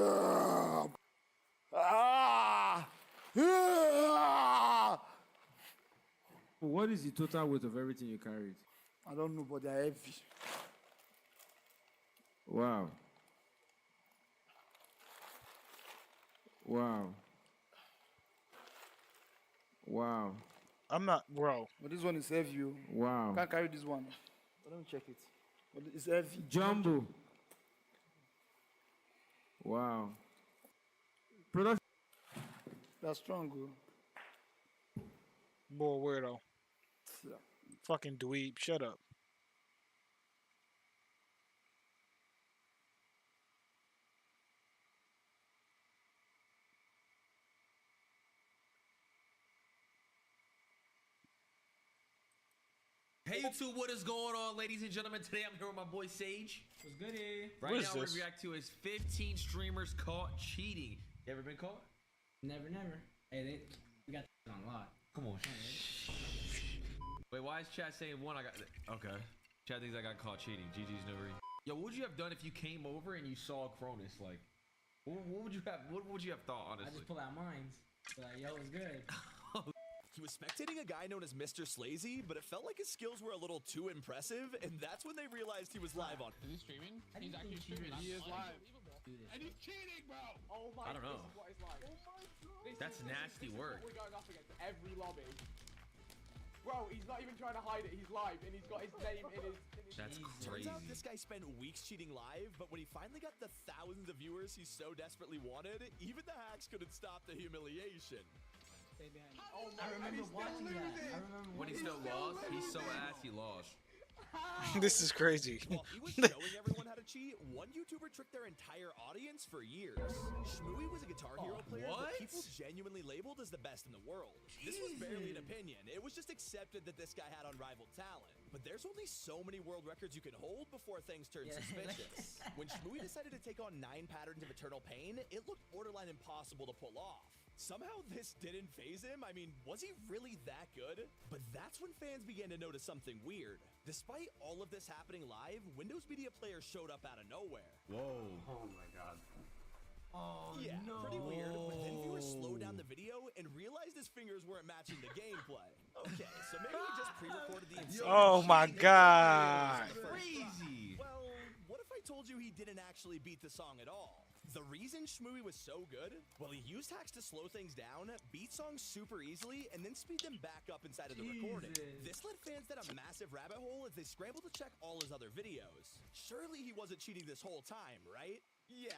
What is the total weight of everything you carried? I don't know, but they're heavy. Wow. Wow. Wow. I'm not, bro. But this one is heavy. You Wow. can't carry this one. But let me check it. But it's heavy. Jumbo. Wow. Production. That's strong, bro. Boy, weirdo. Yeah. Fucking dweeb. Shut up. Hey YouTube, what is going on, ladies and gentlemen? Today I'm here with my boy Sage. What's good, eh? Right What now is we're this? gonna react to his 15 streamers caught cheating. You ever been caught? Never. Hey, we got on lock. Come on. Wait, why is chat saying one? I got. Okay. Chat thinks I got caught cheating. GG's no read. Yo, what would you have done if you came over and you saw Cronus? Like, what would you have? What would you have thought? I Honestly. just pull out mines. Like, yo, it's good. He was spectating a guy known as Mr. Slazy, but it felt like his skills were a little too impressive, and that's when they realized he was live on. Is he streaming? He's actually streaming. He is live. And he's cheating, bro. Oh my. I don't know. This is what it's like. Oh my God. That's nasty work. We're going up against every lobby. Bro, he's not even trying to hide it. He's live, and he's got his name in his. That's Turns crazy. out this guy spent weeks cheating live, but when he finally got the thousands of viewers he so desperately wanted, even the hacks couldn't stop the humiliation. Stay behind. Oh my I remember God, watching that. I remember When he still lost, he's so ass he lost. This is crazy. While he was showing everyone how to cheat, one YouTuber tricked their entire audience for years. Shmooey was a Guitar Hero player that people genuinely labeled as the best in the world. This was barely an opinion. It was just accepted that this guy had unrivaled talent. But there's only so many world records you can hold before things turn suspicious. When Shmooey decided to take on 9 patterns of eternal pain, it looked borderline impossible to pull off. Somehow this didn't faze him. I mean, was he really that good? But that's when fans began to notice something weird. Despite all of this happening live, Windows Media Player showed up out of nowhere. Whoa. Oh my God. Oh, yeah, no. Pretty weird. But then viewers slowed down the video and realized his fingers weren't matching the gameplay. Okay, so maybe he just pre-recorded the insane. Oh my God. Crazy. Well, what if I told you he didn't actually beat the song at all? The reason Shmooey was so good? Well, he used hacks to slow things down, beat songs super easily, and then speed them back up inside of the recording. This led fans down a massive rabbit hole as they scrambled to check all his other videos. Surely he wasn't cheating this whole time, right? Yeah,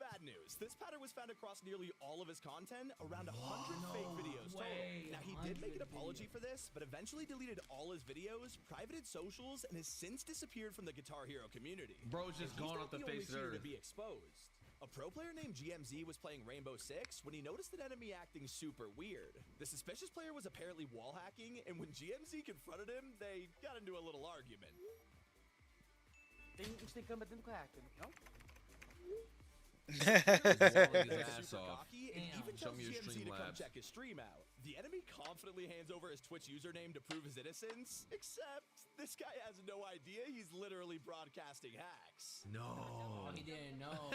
bad news. This pattern was found across nearly all of his content, around 100 fake videos total. Now, he did make an apology for this, but eventually deleted all his videos, privated socials, and has since disappeared from the Guitar Hero community. Bro's just And he's gone not off the face of the only cheater earth. to be exposed. A pro player named GMZ was playing Rainbow Six when he noticed an enemy acting super weird. The suspicious player was apparently wall hacking, and when GMZ confronted him, they got into a little argument. Tem câmera dentro do hacker, não? Walling his ass Super off. cocky and even Show tells me your GMZ to come Streamlabs. check his stream out. The enemy confidently hands over his Twitch username to prove his innocence, except this guy has no idea he's literally broadcasting hacks. No. He didn't know.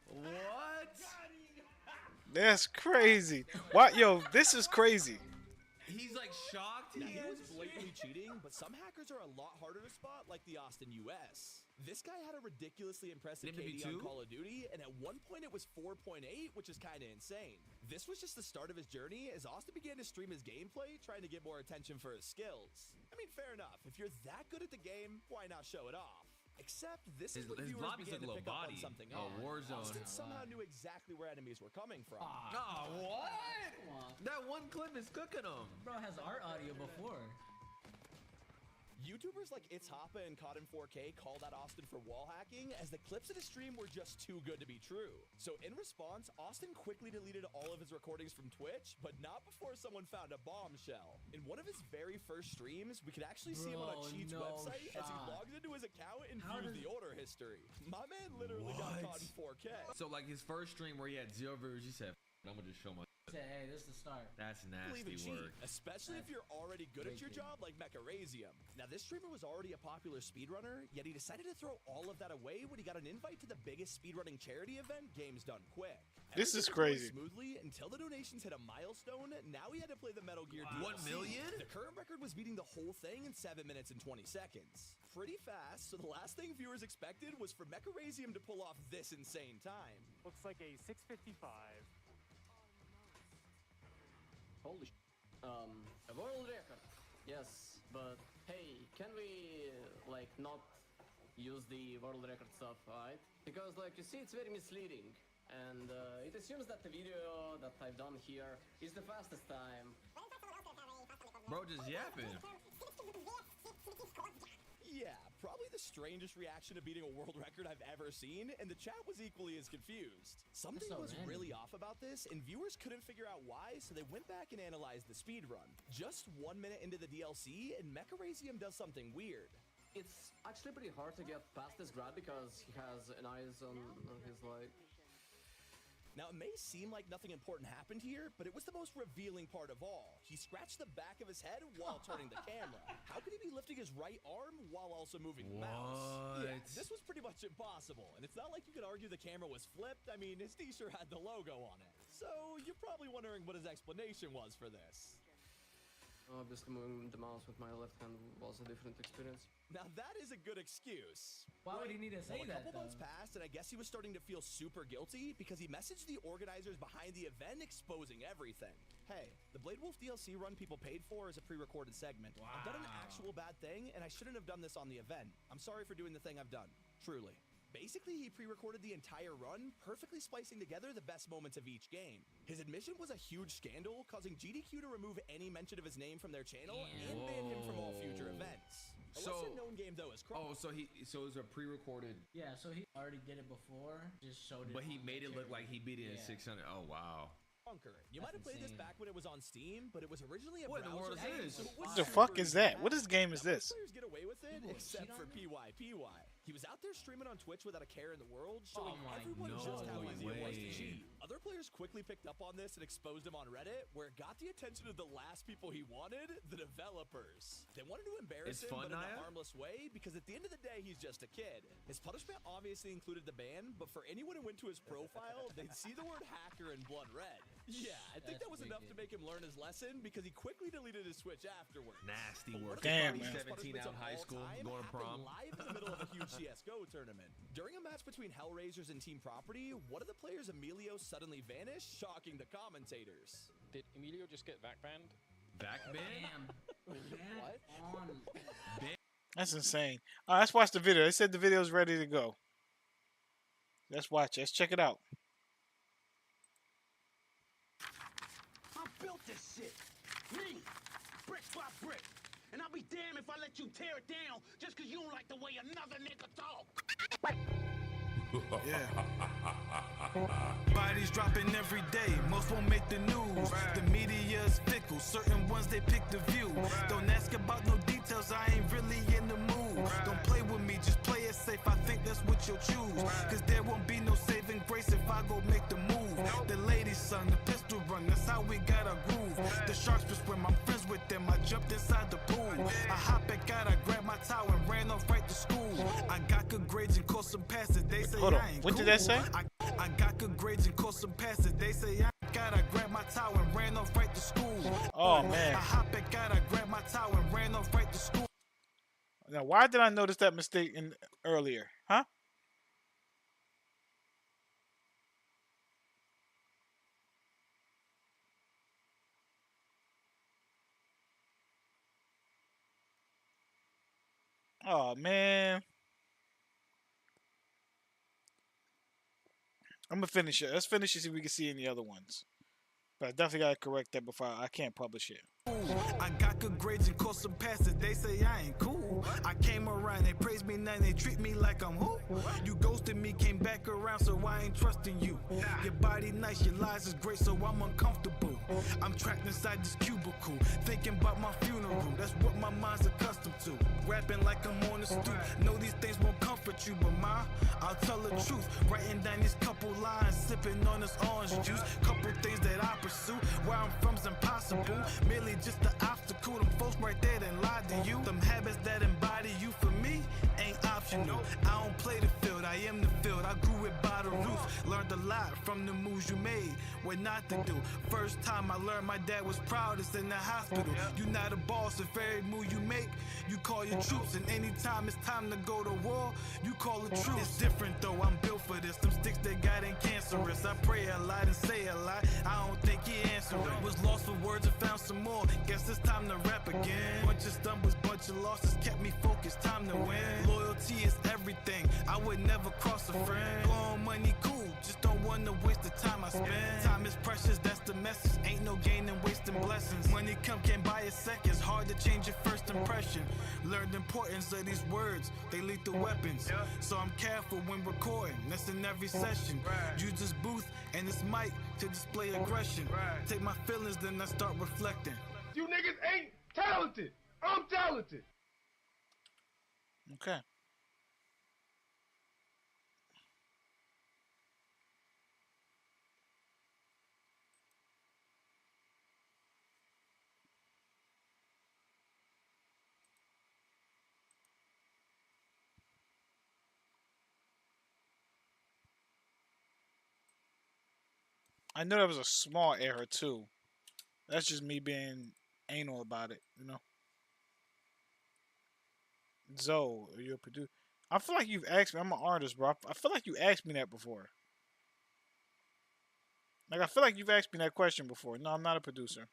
What? That's crazy. What? Yo, this is crazy. He's like shocked. Now, he was blatantly cheating, but some hackers are a lot harder to spot, like the Austin US. This guy had a ridiculously impressive Named to be KD on two? Call of Duty, and at one point it was 4.8, which is kind of insane. This was just the start of his journey as Austin began to stream his gameplay, trying to get more attention for his skills. I mean, fair enough. If you're that good at the game, why not show it off? Except this is His when viewers lobby's began like to low pick up on body. something Oh, odd. Warzone. Austin somehow knew exactly where enemies were coming from. Oh, what? That one clip is cooking him. Bro has our audio before. YouTubers like It's Hoppa and Caught in 4K called out Austin for wall hacking as the clips of his stream were just too good to be true. So in response, Austin quickly deleted all of his recordings from Twitch, but not before someone found a bombshell. In one of his very first streams, we could actually see him on a Cheats website as he logged into his account and viewed the order history. My man literally got caught in 4K. So like his first stream where he had 0 viewers, he said, "I'm gonna just show my." Say, hey, this is the start. That's Leave nasty it cheat, work. especially if you're already good at your job like Mecharazium. Now, this streamer was already a popular speedrunner, yet he decided to throw all of that away when he got an invite to the biggest speedrunning charity event, Games Done Quick. This is Everything was crazy. going Smoothly until the donations hit a milestone. Now he had to play the Metal Gear DLC. 1 million? The current record was beating the whole thing in 7 minutes and 20 seconds. Pretty fast, so the last thing viewers expected was for Mecharazium to pull off this insane time. Looks like a 6:55. Holy sh**. A world record. Yes, but hey, can we, like, not use the world record stuff, right? Because, like, you see, it's very misleading. And it assumes that the video that I've done here is the fastest time. Bro, just yapping. Yeah, probably the strangest reaction to beating a world record I've ever seen, and the chat was equally as confused. Something so was random. really off about this, and viewers couldn't figure out why, so they went back and analyzed the speedrun. Just 1 minute into the DLC, and Mecharazium does something weird. It's actually pretty hard to get past this grab because he has an eyes on his, like... Now, it may seem like nothing important happened here, but it was the most revealing part of all. He scratched the back of his head while turning the camera. How could he be lifting his right arm while also moving the mouse? Yeah, this was pretty much impossible, and it's not like you could argue the camera was flipped. I mean, his t-shirt had the logo on it. So, you're probably wondering what his explanation was for this. Obviously, moving the mouse with my left hand was a different experience. Now that is a good excuse. Why would he need to say Well, a that, couple months though? passed, and I guess he was starting to feel super guilty because he messaged the organizers behind the event exposing everything. Hey, the Blade Wolf DLC run people paid for is a pre-recorded segment. I've done an actual bad thing, and I shouldn't have done this on the event. I'm sorry for doing the thing I've done. Truly. Basically, he pre-recorded the entire run, perfectly splicing together the best moments of each game. His admission was a huge scandal, causing GDQ to remove any mention of his name from their channel and ban him from all future events. A lesser-known game, though, is Oh, so it was a pre-recorded. Yeah, so he already did it before, just showed it. But he on made the it look like he beat it in Yeah. 600. Oh wow. Bunker. You might That's have played this insane. back when it was on Steam, but it was originally a What in the world browser is game, this? so it was What the super fuck is easy that? to What hack. this game is Now, this? most players get away with it, People except cheat for on you? PYPY. He was out there streaming on Twitch without a care in the world, showing my everyone just how no easy it was to way. cheat. Other players quickly picked up on this and exposed him on Reddit, where it got the attention of the last people he wanted, the developers. They wanted to embarrass It's him, fun, but in a Naya? harmless way, because at the end of the day, he's just a kid. His punishment obviously included the ban, but for anyone who went to his profile, they'd see the word hacker in blood red. Yeah, I think that was enough to make him learn his lesson, because he quickly deleted his Twitch afterwards. Nasty But one work. of the Damn, funniest man. 17 punishments out of of high all school, time going to happened prom. live in the middle of a huge CSGO tournament. During a match between Hellraisers and Team Property, one of the players, Emilio, suddenly vanished, shocking the commentators. Did Emilio just get back banned? Back ban? What? On. That's insane. All right, let's watch the video. They said the video's ready to go. Let's watch it. Let's check it out. I built this shit. Me. Brick by brick. And I'll be damned if I let you tear it down just because you don't like the way another nigga talk. Bodies dropping every day, most won't make the news. The media's fickle, certain ones they pick the view. Don't ask about no details, I ain't really in the mood. Don't play with me, just play it safe, I think that's what you'll choose. Cause there won't be no saving grace if I go make the move. The ladies son, the pistol run, that's how we got a groove. The sharks will swim, I'm friends with them, I jumped inside the pool. I hop back out, I grabbed my towel and ran off right to school. I got good grades and caught some passes, they say Hold on, I ain't what cool. did that say? I got good grades and caught some passes. They say I gotta grab my towel and ran off right to school. Oh, man. I hop back out, I grab my towel and ran off right to school. Now, why did I notice that mistake? And earlier, huh? Oh man, I'm gonna finish it. Let's finish it, see if we can see any other ones. But I definitely gotta correct that before I can't publish it. I got good grades and caught some passes. They say I ain't cool. I came around, they praise me now, they treat me like I'm who? You ghosted me, came back around, so I ain't trusting you. Your body nice, your lies is great, so I'm uncomfortable. I'm trapped inside this cubicle, thinking about my funeral. That's what my mind's accustomed to. Rapping like I'm on the stoop. Know these things won't comfort you, but ma, I'll tell the truth. Writing down these couple lines, sipping on this orange juice. Couple things that I pursue. Where I'm from's impossible. Merely just the obstacle. Them folks right there that lied to you. Them habits that embody you for me ain't optional. I don't play the field, I am the field. I grew it by the roots. Learned a lot from the moves you made. What not to do. First time I learned my dad was proudest in the hospital. You not a boss. If every move you make, you call your troops. And anytime it's time to go to war, you call the troops. It's different though, I'm built for this. Them sticks they got ain't cancerous. I pray a lot and say a lot. I don't think he answered. Was lost for words and found some more. Guess it's time to rap again. Bunch of stumbles, bunch of losses kept me focused. Time to win. Loyalty is everything. I would never cross a friend. Blowing money cool, just don't wanna waste the time I spend. Time is precious, that's the message. Ain't no gain in wasting blessings. Money come can't buy a second. It's hard to change your first impression. Learn the importance of these words. They lethal weapons. So I'm careful when recording. That's in every session. Use this booth and this mic to display aggression. Take my feelings, then I start reflecting. You niggas ain't talented. I'm talented. Okay. I know that was a small error too. That's just me being anal about it, you know. Zoe, are you a producer? I feel like you've asked me. I'm an artist, bro. I feel like you asked me that before. Like, I feel like you've asked me that question before. No, I'm not a producer.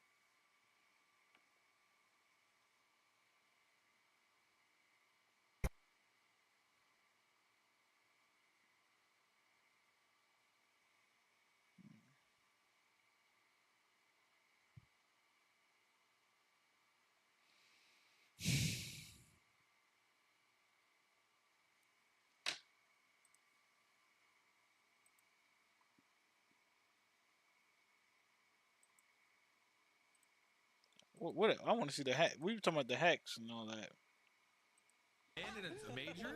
What I want to see the hack. We were talking about the hacks and all that. And it's a major?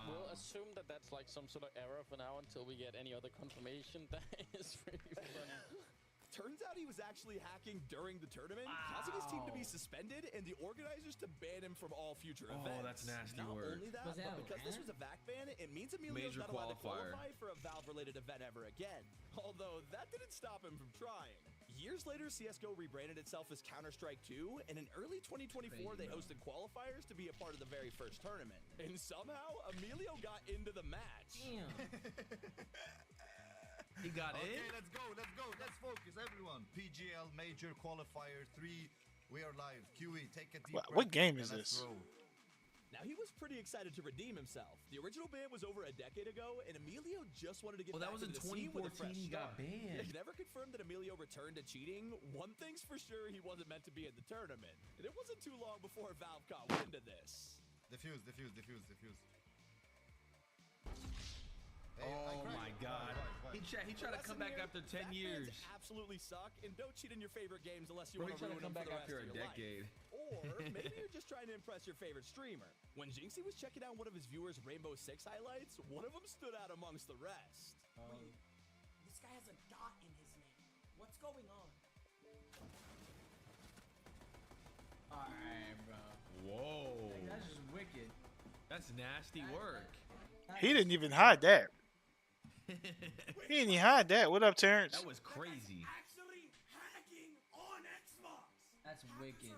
We'll assume that that's like some sort of error for now until we get any other confirmation. That is pretty funny. Turns out he was actually hacking during the tournament, causing his team to be suspended and the organizers to ban him from all future events. Oh, that's nasty Not work. only that, but because this was a VAC ban, it means Emilio's Major not allowed to qualifier. qualify for a Valve-related event ever again. Although, that didn't stop him from trying. Years later, CSGO rebranded itself as Counter-Strike 2, and in early 2024, they hosted qualifiers to be a part of the very first tournament. And somehow, Emilio got into the match. He got okay, in? let's go, let's focus, everyone. PGL Major Qualifier 3, we are live. QE, take a deep breath. What game is and let's this? roll. Now, he was pretty excited to redeem himself. The original ban was over a decade ago, and Emilio just wanted to get Well, that back was in into the scene with a 2014 fresh he got start. banned. They never confirmed that Emilio returned to cheating. One thing's for sure, he wasn't meant to be in the tournament. And it wasn't too long before Valve caught wind of this. Defuse. Oh my god. He tried to come back after 10 years. Absolutely suck, and don't cheat in your favorite games unless you Bro, want he to tried to ruin come them for back the rest after of a your decade. life. Or maybe you're just trying to impress your favorite streamer. When Jinxie was checking out one of his viewers' Rainbow Six highlights, one of them stood out amongst the rest. Wait, this guy has a dot in his name. What's going on? Alright, bro. Whoa. Like, that's just wicked. That's nasty work. He didn't even hide that. He didn't even hide that. What up, Terrence? That was crazy. Actually hacking on Xbox. That's wicked.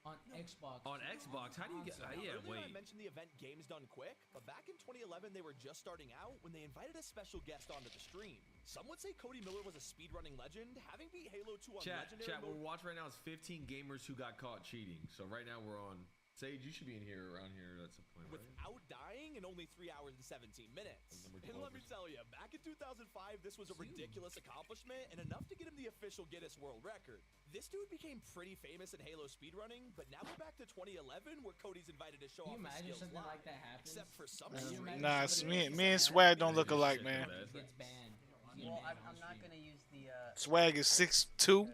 On Xbox. On Xbox, how do you get? Yeah, Earlier I wait. mentioned the event Games Done Quick, but back in 2011 they were just starting out when they invited a special guest onto the stream. Some would say Cody Miller was a speedrunning legend, having beat Halo 2 on Legendary Chat. What mode. we're watching right now is 15 gamers who got caught cheating. So right now we're on. Sage, you should be in here, around here at some point, right? Without dying in only 3 hours and 17 minutes. And let me tell you, back in 2005, this was a ridiculous accomplishment and enough to get him the official Guinness World Record. This dude became pretty famous in Halo speedrunning, but now we're back to 2011 where Cody's invited to show off his skills something live. like that happens? Except for some Nah, me and Swag don't look alike, man. Gets banned. Well, I'm not gonna use the. Swag is 6'2",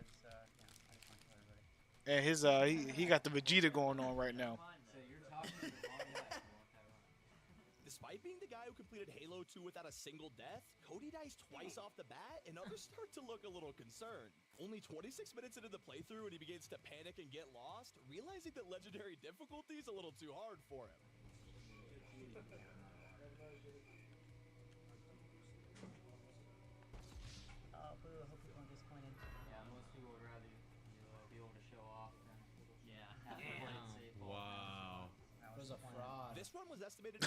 and his he got the Vegeta going on right now. Despite being the guy who completed Halo 2 without a single death, Cody dies twice off the bat, and others start to look a little concerned. Only 26 minutes into the playthrough, and he begins to panic and get lost, realizing that legendary difficulty is a little too hard for him. Boo, I hope people aren't disappointed. Yeah, most people would rather be able to show off than have to play it safe. Wow. It was a fraud. This one was estimated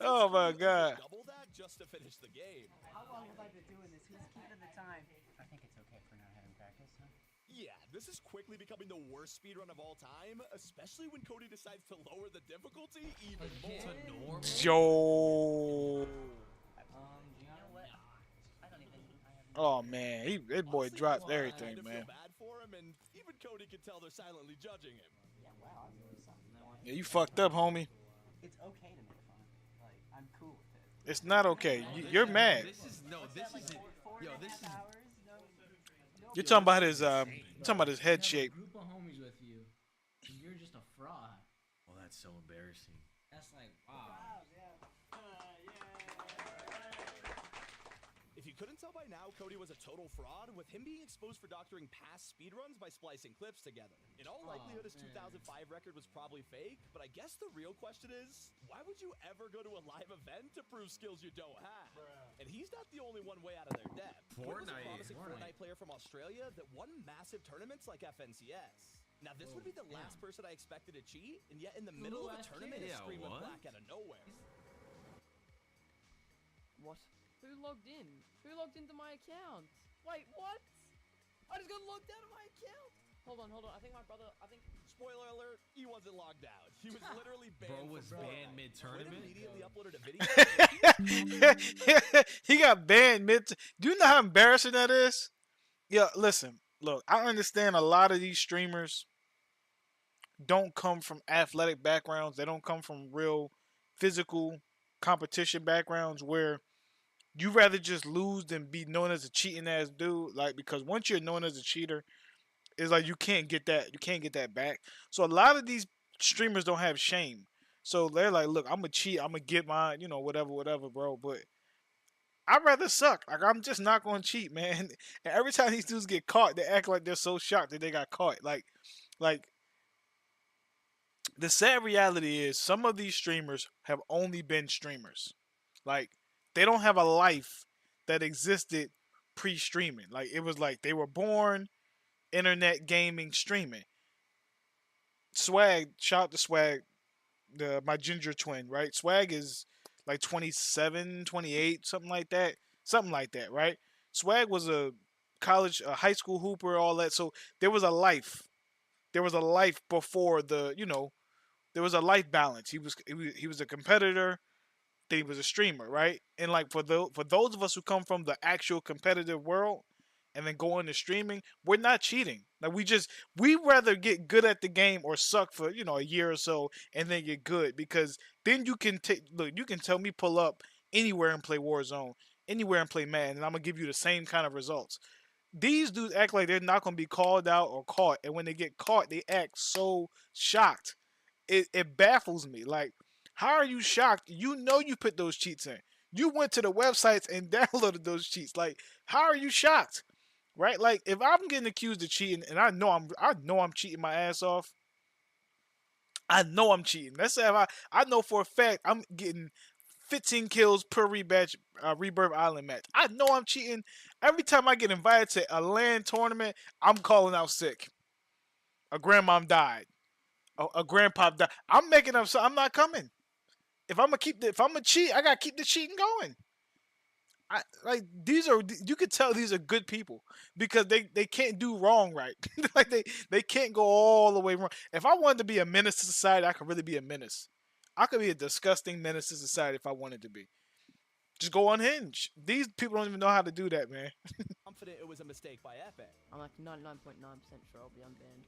Oh my God. double that just to finish the game. How long have I been doing this? Who's keeping the time? I think it's okay for not having practice, huh? Yeah, this is quickly becoming the worst speedrun of all time, especially when Cody decides to lower the difficulty even more. To normal. Yo. You know what? I don't even. Oh man, that boy dropped everything, I man. feel bad for him, and even Cody can tell they're silently judging him. Yeah, wow, I'm doing something. Yeah, you fucked up, homie. It's okay to make fun. Like, I'm cool with it. It's not okay. You're mad. This isn't. Yo, this is. You're talking about his head shape. Group of homies with you, and you're just a fraud. Well, that's so embarrassing. That's like, wow. If you couldn't tell by now, Cody was a total fraud, with him being exposed for doctoring past speedruns by splicing clips together. In all likelihood, his 2005 record was probably fake, but I guess the real question is, why would you ever go to a live event to prove skills you don't have? And he's not the only one way out of their depth. Quinn was a promising Fortnite player from Australia that won massive tournaments like FNCS. Now, this would be the last person I expected to cheat, and yet in the middle of a tournament, his screen went black out of nowhere. What? Who logged in? Who logged into my account? Wait, what? I just got logged out of my account. Hold on. I think my brother. Spoiler alert: he wasn't logged out. He was literally banned. Bro was banned mid-tournament. Immediately uploaded a video. He got banned mid. Do you know how embarrassing that is? Yeah, listen. Look, I understand a lot of these streamers don't come from athletic backgrounds. They don't come from real physical competition backgrounds where you rather just lose than be known as a cheating ass dude. Like, because once you're known as a cheater, it's like you can't get that back. So a lot of these streamers don't have shame. So they're like, look, I'm gonna cheat, I'm gonna get mine, whatever, bro. But I'd rather suck. Like, I'm just not gonna cheat, man. And every time these dudes get caught, they act like they're so shocked that they got caught. Like the sad reality is some of these streamers have only been streamers. Like, they don't have a life that existed pre-streaming. Like, it was like they were born internet gaming streaming. Swag, shout out to Swag, my ginger twin, right? Swag is like 27, 28, something like that, right? Swag was a high school hooper, all that. So there was a life. There was a life before there was a life balance. He was a competitor. Then he was a streamer, right? And like for those of us who come from the actual competitive world and then go into streaming, we're not cheating. Like, we rather get good at the game or suck for a year or so and then get good, because then you can tell me pull up anywhere and play Warzone, anywhere and play Madden, and I'm gonna give you the same kind of results. These dudes act like they're not gonna be called out or caught, and when they get caught, they act so shocked. It baffles me. Like, how are you shocked? You put those cheats in. You went to the websites and downloaded those cheats. Like, how are you shocked? Right? Like, if I'm getting accused of cheating and I know I'm cheating my ass off, I know I'm cheating. Let's say if I know for a fact I'm getting 15 kills per Rebirth Island match. I know I'm cheating. Every time I get invited to a LAN tournament, I'm calling out sick. A grandmom died. A grandpop died. I'm making up. So I'm not coming. If I'm gonna cheat, I gotta keep the cheating going. These are, you could tell these are good people because they can't do wrong right. Like they can't go all the way wrong. If I wanted to be a menace to society, I could really be a menace. I could be a disgusting menace to society if I wanted to be. Just go unhinged. These people don't even know how to do that, man. Confident it was a mistake by Epic. I'm like 99.9% sure I'll be unbanned.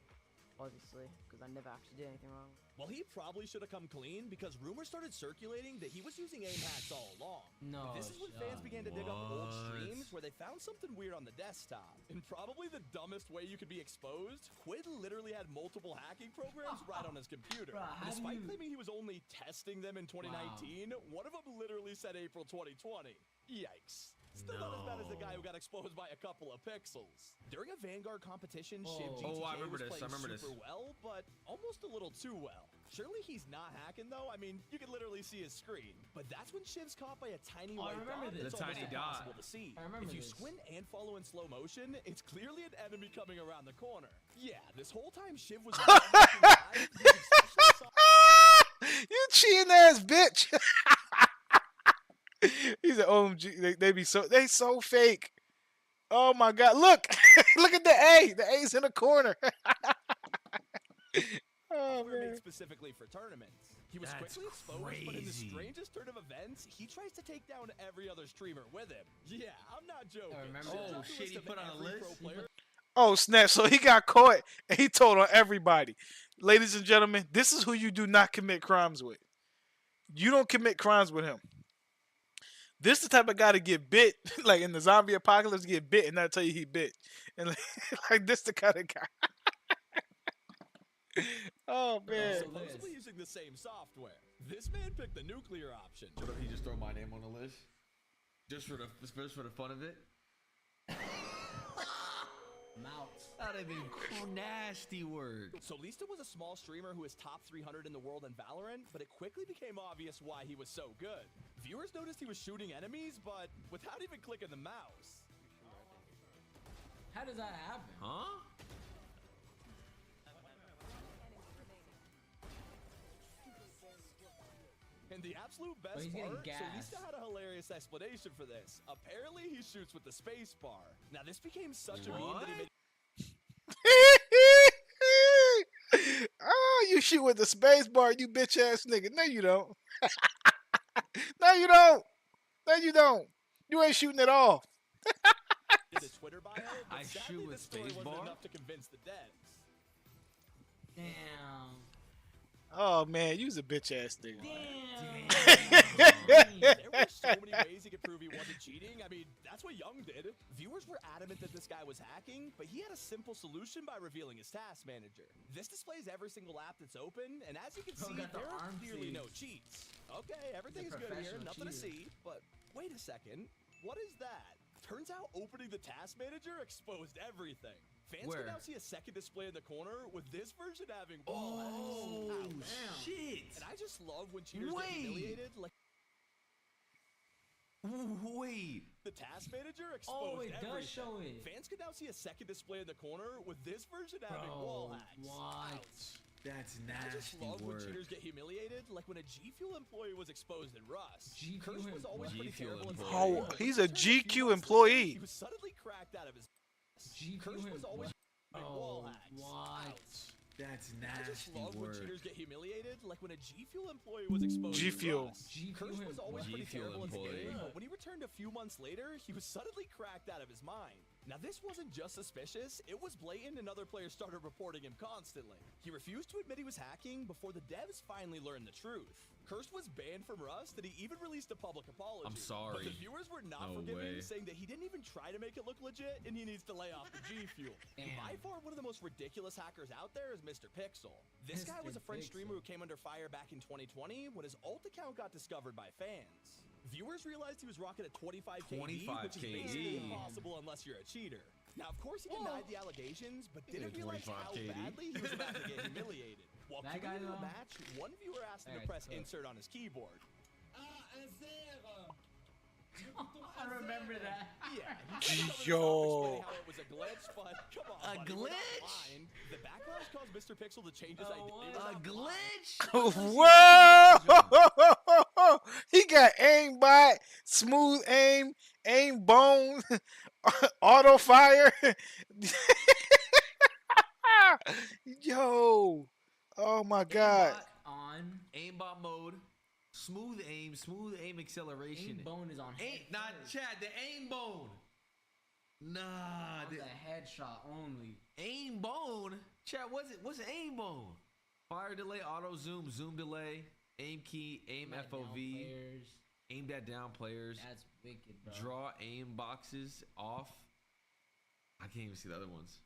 Obviously, because I never actually did anything wrong. Well, he probably should have come clean because rumors started circulating that he was using aim hacks all along. No, This is when fans began to dig up old streams where they found something weird on the desktop. And probably the dumbest way you could be exposed, Quid literally had multiple hacking programs right on his computer. Bruh, how do Despite you- claiming he was only testing them in 2019, one of them literally said April 2020. Yikes. Still not as bad as the guy who got exposed by a couple of pixels. During a Vanguard competition, Shiv GTK Oh, I remember was this, I playing remember super this. well, but almost a little too well. Surely he's not hacking though. I mean, you can literally see his screen. But that's when Shiv's caught by a tiny Oh, I white remember dot. this. It's The almost tiny dot. impossible to see. I remember If you this. squint and follow in slow motion, it's clearly an enemy coming around the corner. Yeah, this whole time Shiv was hacking live, using special sauce. You cheating ass bitch. He's an OMG. They so fake. Oh my god. Look. Look at the A. The A's in the corner. Oh Software man. made specifically for tournaments. He was That's quickly exposed, but in the crazy. strangest turn of events, he tries to take down every other streamer with him. Yeah, I'm not joking. I remember Shiv that. dropped a shit, list he of put on a every list? pro player Oh snap. So he got caught and he told on everybody. Ladies and gentlemen, this is who you do not commit crimes with. You don't commit crimes with him. This the type of guy to get bit, like in the zombie apocalypse, get bit and not tell you he bit. And like this the kind of guy. Oh man. supposedly using the same software. This man picked the nuclear option. What if he just throw my name on the list? Just for the fun of it? Mouth. That'd be nasty word. So Lista was a small streamer who is top 300 in the world in Valorant, but it quickly became obvious why he was so good. Viewers noticed he was shooting enemies, but without even clicking the mouse. How does that happen? Huh? And the absolute But best he's getting part, so gassed. Lista had a hilarious explanation for this. Apparently, he shoots with the space bar. Now, this became such a meme that he made Oh, you shoot with the space bar, you bitch ass nigga. No, you don't. No, you don't. No, you don't. You ain't shooting at all. a Twitter bio, but I sadly, shoot with this story space wasn't bar? enough to convince the devs. Damn. Oh man, you was a bitch ass nigga. There were so many ways he could prove he wasn't cheating. I mean, that's what Young did. Viewers were adamant that this guy was hacking, but he had a simple solution by revealing his task manager. This displays every single app that's open, and as you can see, got the there are arm clearly no sleeves. cheats. Okay, everything's good here, professional nothing to cheater. see, but wait a second. What is that? Turns out opening the task manager exposed everything. Fans Where? can now see a second display in the corner, with this version having wall hacks. Ouch. Shit. And I just love when cheaters Wait. get humiliated, like Wait. the task manager exposed Oh, it does everything. show it. Fans can now see a second display in the corner, with this version having wall hacks. What? That's I just nasty love when word. cheaters get humiliated, like when a G Fuel employee was exposed in Rust. G Kirsch Fuel was always pretty G Fuel terrible. in employee. Oh, Valorant, he's but a turned few GQ months later, employee. He was suddenly cracked out of his. GQ Kirsch was always having wall Oh, hacks. what? That's I just nasty love when word. cheaters get humiliated, like when a G Fuel employee was exposed. G to Fuel. Rust. G Kirsch Fuel was always pretty G Fuel terrible in the employee. game, but when he returned a few months later, he was suddenly cracked out of his mind. Now, this wasn't just suspicious, it was blatant, and other players started reporting him constantly. He refused to admit he was hacking before the devs finally learned the truth. Kirst was banned from Rust, and he even released a public apology. I'm sorry. But the viewers were not No forgiving, way. saying that he didn't even try to make it look legit, and he needs to lay off the G Fuel. Damn. By far, one of the most ridiculous hackers out there is Mr. Pixel. This guy was a Mr. French streamer who Pixel. came under fire back in 2020 when his alt account got discovered by fans. Viewers realized he was rocking a 25 KD, which is 25 basically KD. impossible unless you're a cheater. Now, of course, he denied the allegations, but didn't realize 25 how KD. badly he was about to get humiliated. While That queuing guy, into the though? match, one viewer asked him to Alright, press so- insert on his keyboard. I remember that. Yo. How it was a glitch, but come on, A buddy, we're not glitch? lying. The backlash caused Mr. Pixel to change his identity. A glitch? Whoa! He got aimbot, smooth aim, aim bone, auto fire. Yo! Oh my god! On aimbot mode, smooth aim acceleration. aim bone is on. Not Chad, the aim bone. Nah, the headshot only. Aim bone. Chad, what's aim bone? Fire delay, auto zoom, zoom delay, aim key, aim FOV, aimed at down players. That's wicked, bro. Draw aim boxes off. I can't even see the other ones.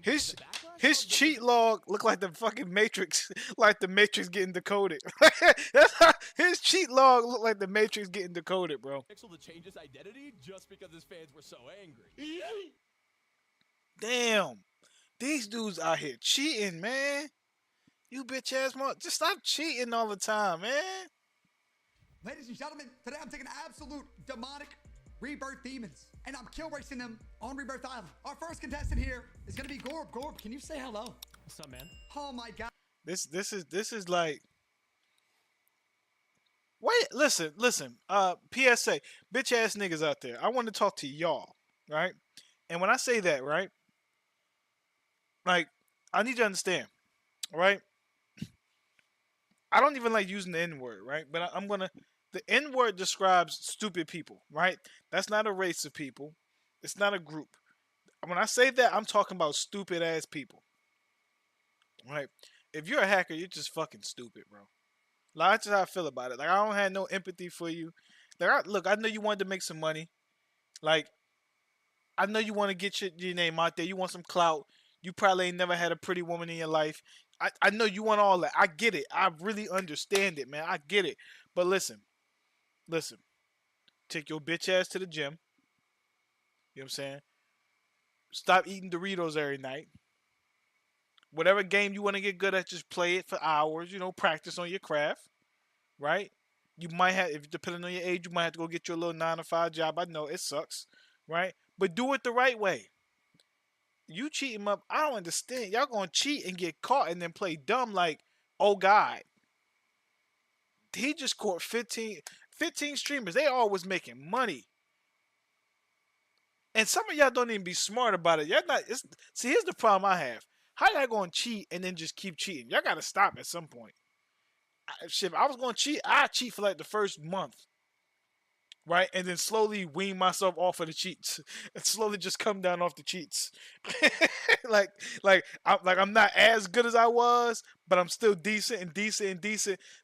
His cheat log looked like the fucking Matrix, like the Matrix getting decoded. That's how, his cheat log looked like the Matrix getting decoded, bro. Pixel to change his identity just because his fans were so angry. Damn, these dudes out here cheating, man. You bitch ass mother, just stop cheating all the time, man. Ladies and gentlemen, today I'm taking absolute demonic rebirth demons, and I'm kill racing them on Rebirth Island. Our first contestant here is gonna be Gorb. Gorb, can you say hello? What's up, man? Oh my god. This is like. Wait, listen. PSA, bitch ass niggas out there. I want to talk to y'all, right? And when I say that, right, like, I need you to understand, right? I don't even like using the N-word, right? But I'm gonna. The N-word describes stupid people, right? That's not a race of people. It's not a group. When I say that, I'm talking about stupid ass people, right? If you're a hacker, you're just fucking stupid, bro. Like, that's just how I feel about it. Like, I don't have no empathy for you. Like, look, I know you wanted to make some money. Like, I know you want to get your name out there. You want some clout. You probably ain't never had a pretty woman in your life. I know you want all that. I get it. I really understand it, man. I get it. But listen. Take your bitch ass to the gym. You know what I'm saying? Stop eating Doritos every night. Whatever game you want to get good at, just play it for hours. You know, practice on your craft. Right? You might have, if depending on your age, you might have to go get your little 9-to-5 job. I know it sucks. Right? But do it the right way. You cheat him up. I don't understand. Y'all gonna cheat and get caught and then play dumb like, oh God. He just caught 15 streamers. They always making money. And some of y'all don't even be smart about it. Y'all not. See, here's the problem I have. How y'all gonna cheat and then just keep cheating? Y'all gotta stop at some point. If I was gonna cheat, I'd cheat for like the first month. Right? And then slowly wean myself off of the cheats. And slowly just come down off the cheats. I'm not as good as I was, but I'm still decent.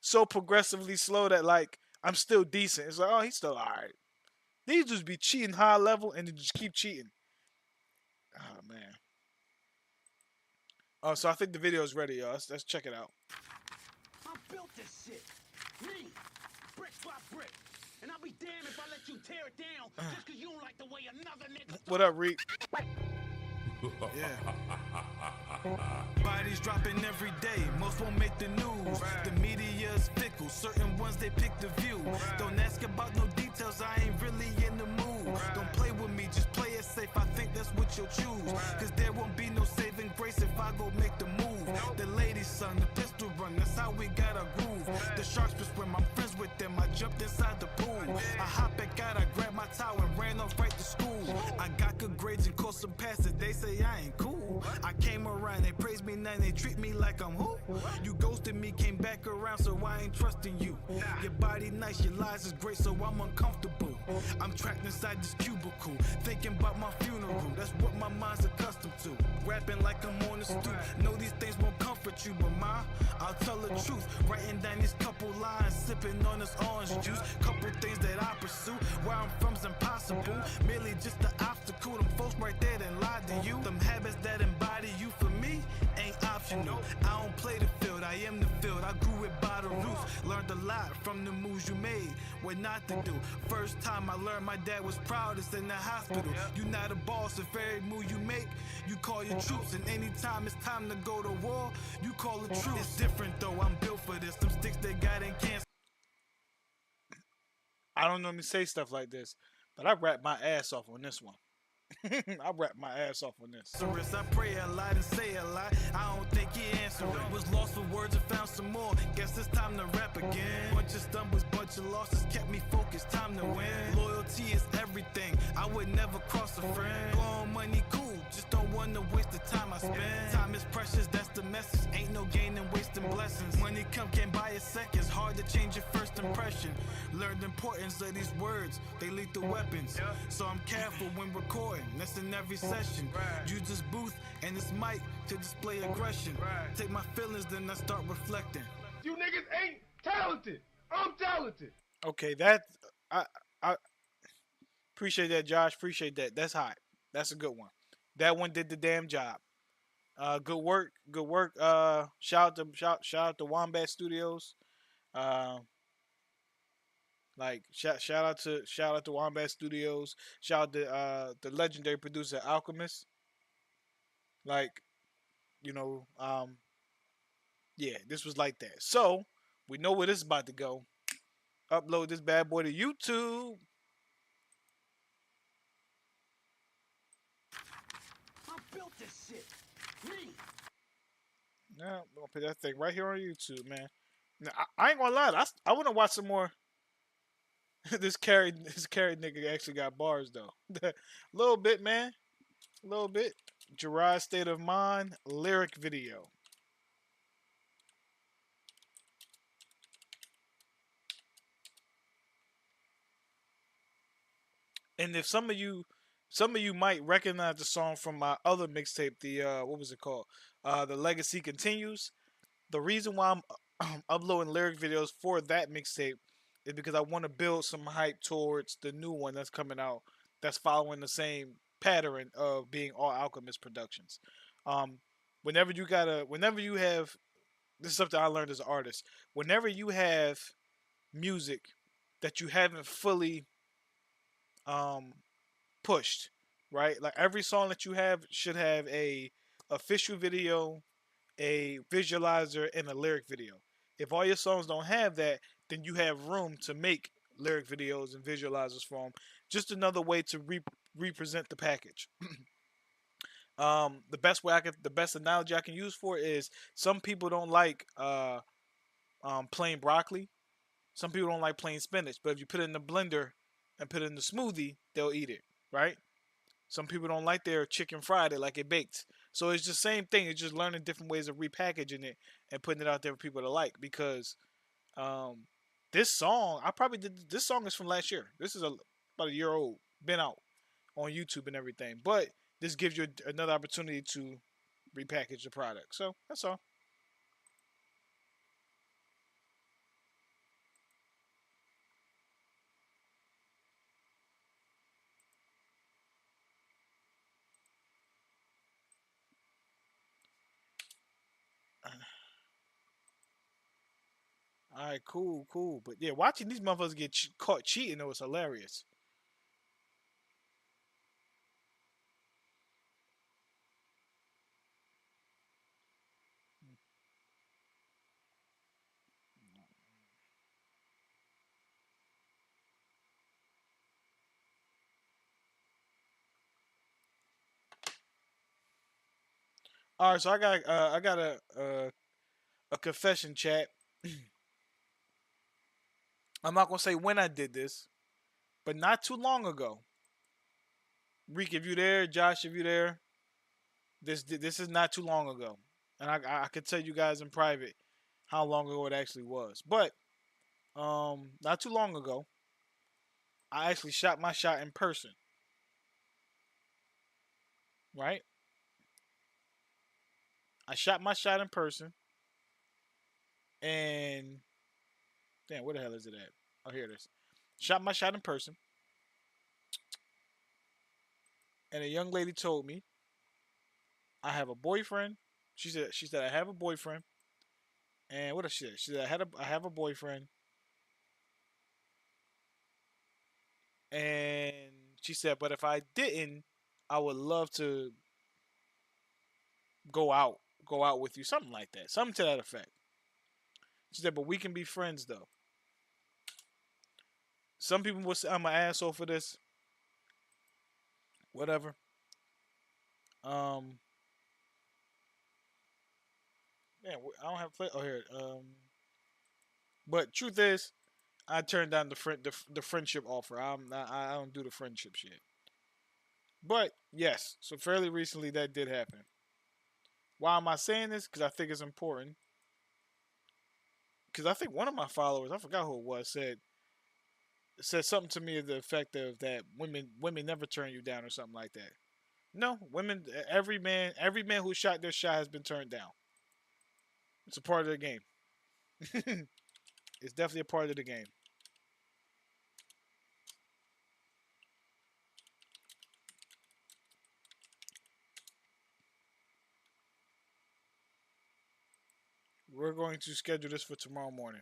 So progressively slow that like I'm still decent. It's like, oh, he's still alright. These just be cheating high level and then just keep cheating. Oh man. Oh, so I think the video is ready, y'all. Let's check it out. I built this shit. Me, brick by brick. And I'll be damned if I let you tear it down just because you don't like the way another nigga. What up, Reek? Bodies dropping every day, most won't make the news. The media's fickle, certain ones they pick the view. Don't ask about no details, I ain't really in the mood. Don't play with me, just play it safe, I think that's what you'll choose. Cause there won't be no saving grace if I go make the move. The ladies sung, the pistol run, that's how we got a groove. The sharks will swim, I'm friends with them, I jumped inside the pool. I hop back out, I grabbed my towel and ran off right to school. I got good grades and caught some passes, they say I ain't cool. I came around, they praise me now, they treat me like I'm who? You ghosted me, came back around, so I ain't trusting you. Your body nice, your lies is great, so I'm uncomfortable. I'm trapped inside this cubicle, thinking about my funeral. That's what my mind's accustomed to. Rapping like I'm on the stoop. Know these things won't comfort you, but ma, I'll tell the truth. Writing down these couple lines, sipping on this orange juice. Couple things that I pursue. Where I'm from's impossible, merely just the obstacle. Them folks right there that lied to you. Them habits that embody you for me ain't optional. I don't play the field, I am the field. I grew it by the roots. Learned a lot from the moves you made, what not to do. First time I learned my dad was proudest in the hospital. You not a boss, if every move you make, you call your troops. And anytime it's time to go to war, you call the troops. It's different though, I'm built for this. Them sticks they got in cancer. I don't normally say stuff like this, But I rapped my ass off on this one. I rapped my ass off on this. I pray a lot and say a lot. I don't think he answered. Was lost for words and found some more. Guess it's time to rap again. Bunch of stumbles, bunch of losses kept me focused. Time to win. Loyalty is everything. I would never cross a friend. Blowing money cool, just don't wanna waste the time I spend. Time is precious, that's the message. Ain't no gain in wasting blessings. Money come can't buy a second. It's hard to change your first impression. Learn the importance of these words. They lethal weapons. So I'm careful when recording. That's in every session. Use this booth and this mic to display aggression. Take my feelings, then I start reflecting. You niggas ain't talented. I'm talented. Okay, that I appreciate that, Josh. Appreciate that. That's hot. That's a good one. That one did the damn job. Good work. Good work. Shout out to Wombat Studios. Shout out to Wombat Studios. Shout out to the legendary producer Alchemist. Yeah, this was like that. So we know where this is about to go. Upload this bad boy to YouTube. I built this shit. Me. Now I'm gonna put that thing right here on YouTube, man. Now, I ain't gonna lie, I want to watch some more. This carried nigga actually got bars though. A little bit, man. A little bit. Gerard State of Mind lyric video. And if some of you might recognize the song from my other mixtape, the what was it called? The Legacy Continues. The reason why I'm uploading lyric videos for that mixtape is because I want to build some hype towards the new one that's coming out. That's following the same pattern of being all Alchemist Productions. Whenever you have, this is something I learned as an artist. Whenever you have music that you haven't fully pushed, right? Like every song that you have should have a official video, a visualizer, and a lyric video. If all your songs don't have that, then you have room to make lyric videos and visualizers for them. Just another way to represent the package. The best analogy I can use for it is some people don't like plain broccoli. Some people don't like plain spinach. But if you put it in the blender and put it in the smoothie, they'll eat it, right? Some people don't like their chicken fried, they like it baked. So it's just the same thing. It's just learning different ways of repackaging it and putting it out there for people to like. Because this song, this song is from last year. This is about a year old, been out on YouTube and everything. But this gives you another opportunity to repackage the product. So that's all. All right, cool. But yeah, watching these motherfuckers get caught cheating, though, was hilarious. All right, so I got a confession, chat. I'm not gonna say when I did this, but not too long ago. Reek, if you there, Josh, if you there, this is not too long ago, and I could tell you guys in private how long ago it actually was. But not too long ago, I actually shot my shot in person. Right? I shot my shot in person, and damn, where the hell is it at? Oh, here it is. Shot my shot in person, and a young lady told me, "I have a boyfriend." She said, "I have a boyfriend." And what else she said? She said, "I have a boyfriend." And she said, "But if I didn't, I would love to go out with you," something like that, something to that effect. She said, "But we can be friends, though." Some people will say I'm an asshole for this. whatever. Um, man, I don't have play. Oh here. But truth is, I turned down the friendship offer. I don't do the friendship shit. But yes, so fairly recently that did happen. Why am I saying this? Because I think it's important. Because I think one of my followers, I forgot who it was, said something to me to the effect of that women never turn you down or something like that. No, women. Every man who shot their shot has been turned down. It's a part of the game. It's definitely a part of the game. We're going to schedule this for tomorrow morning.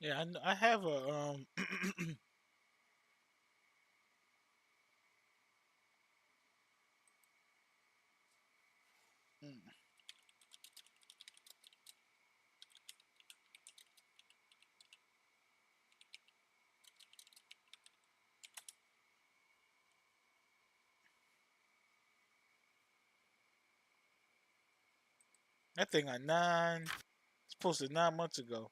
Yeah, I have a that thing on 9. It's posted 9 months ago.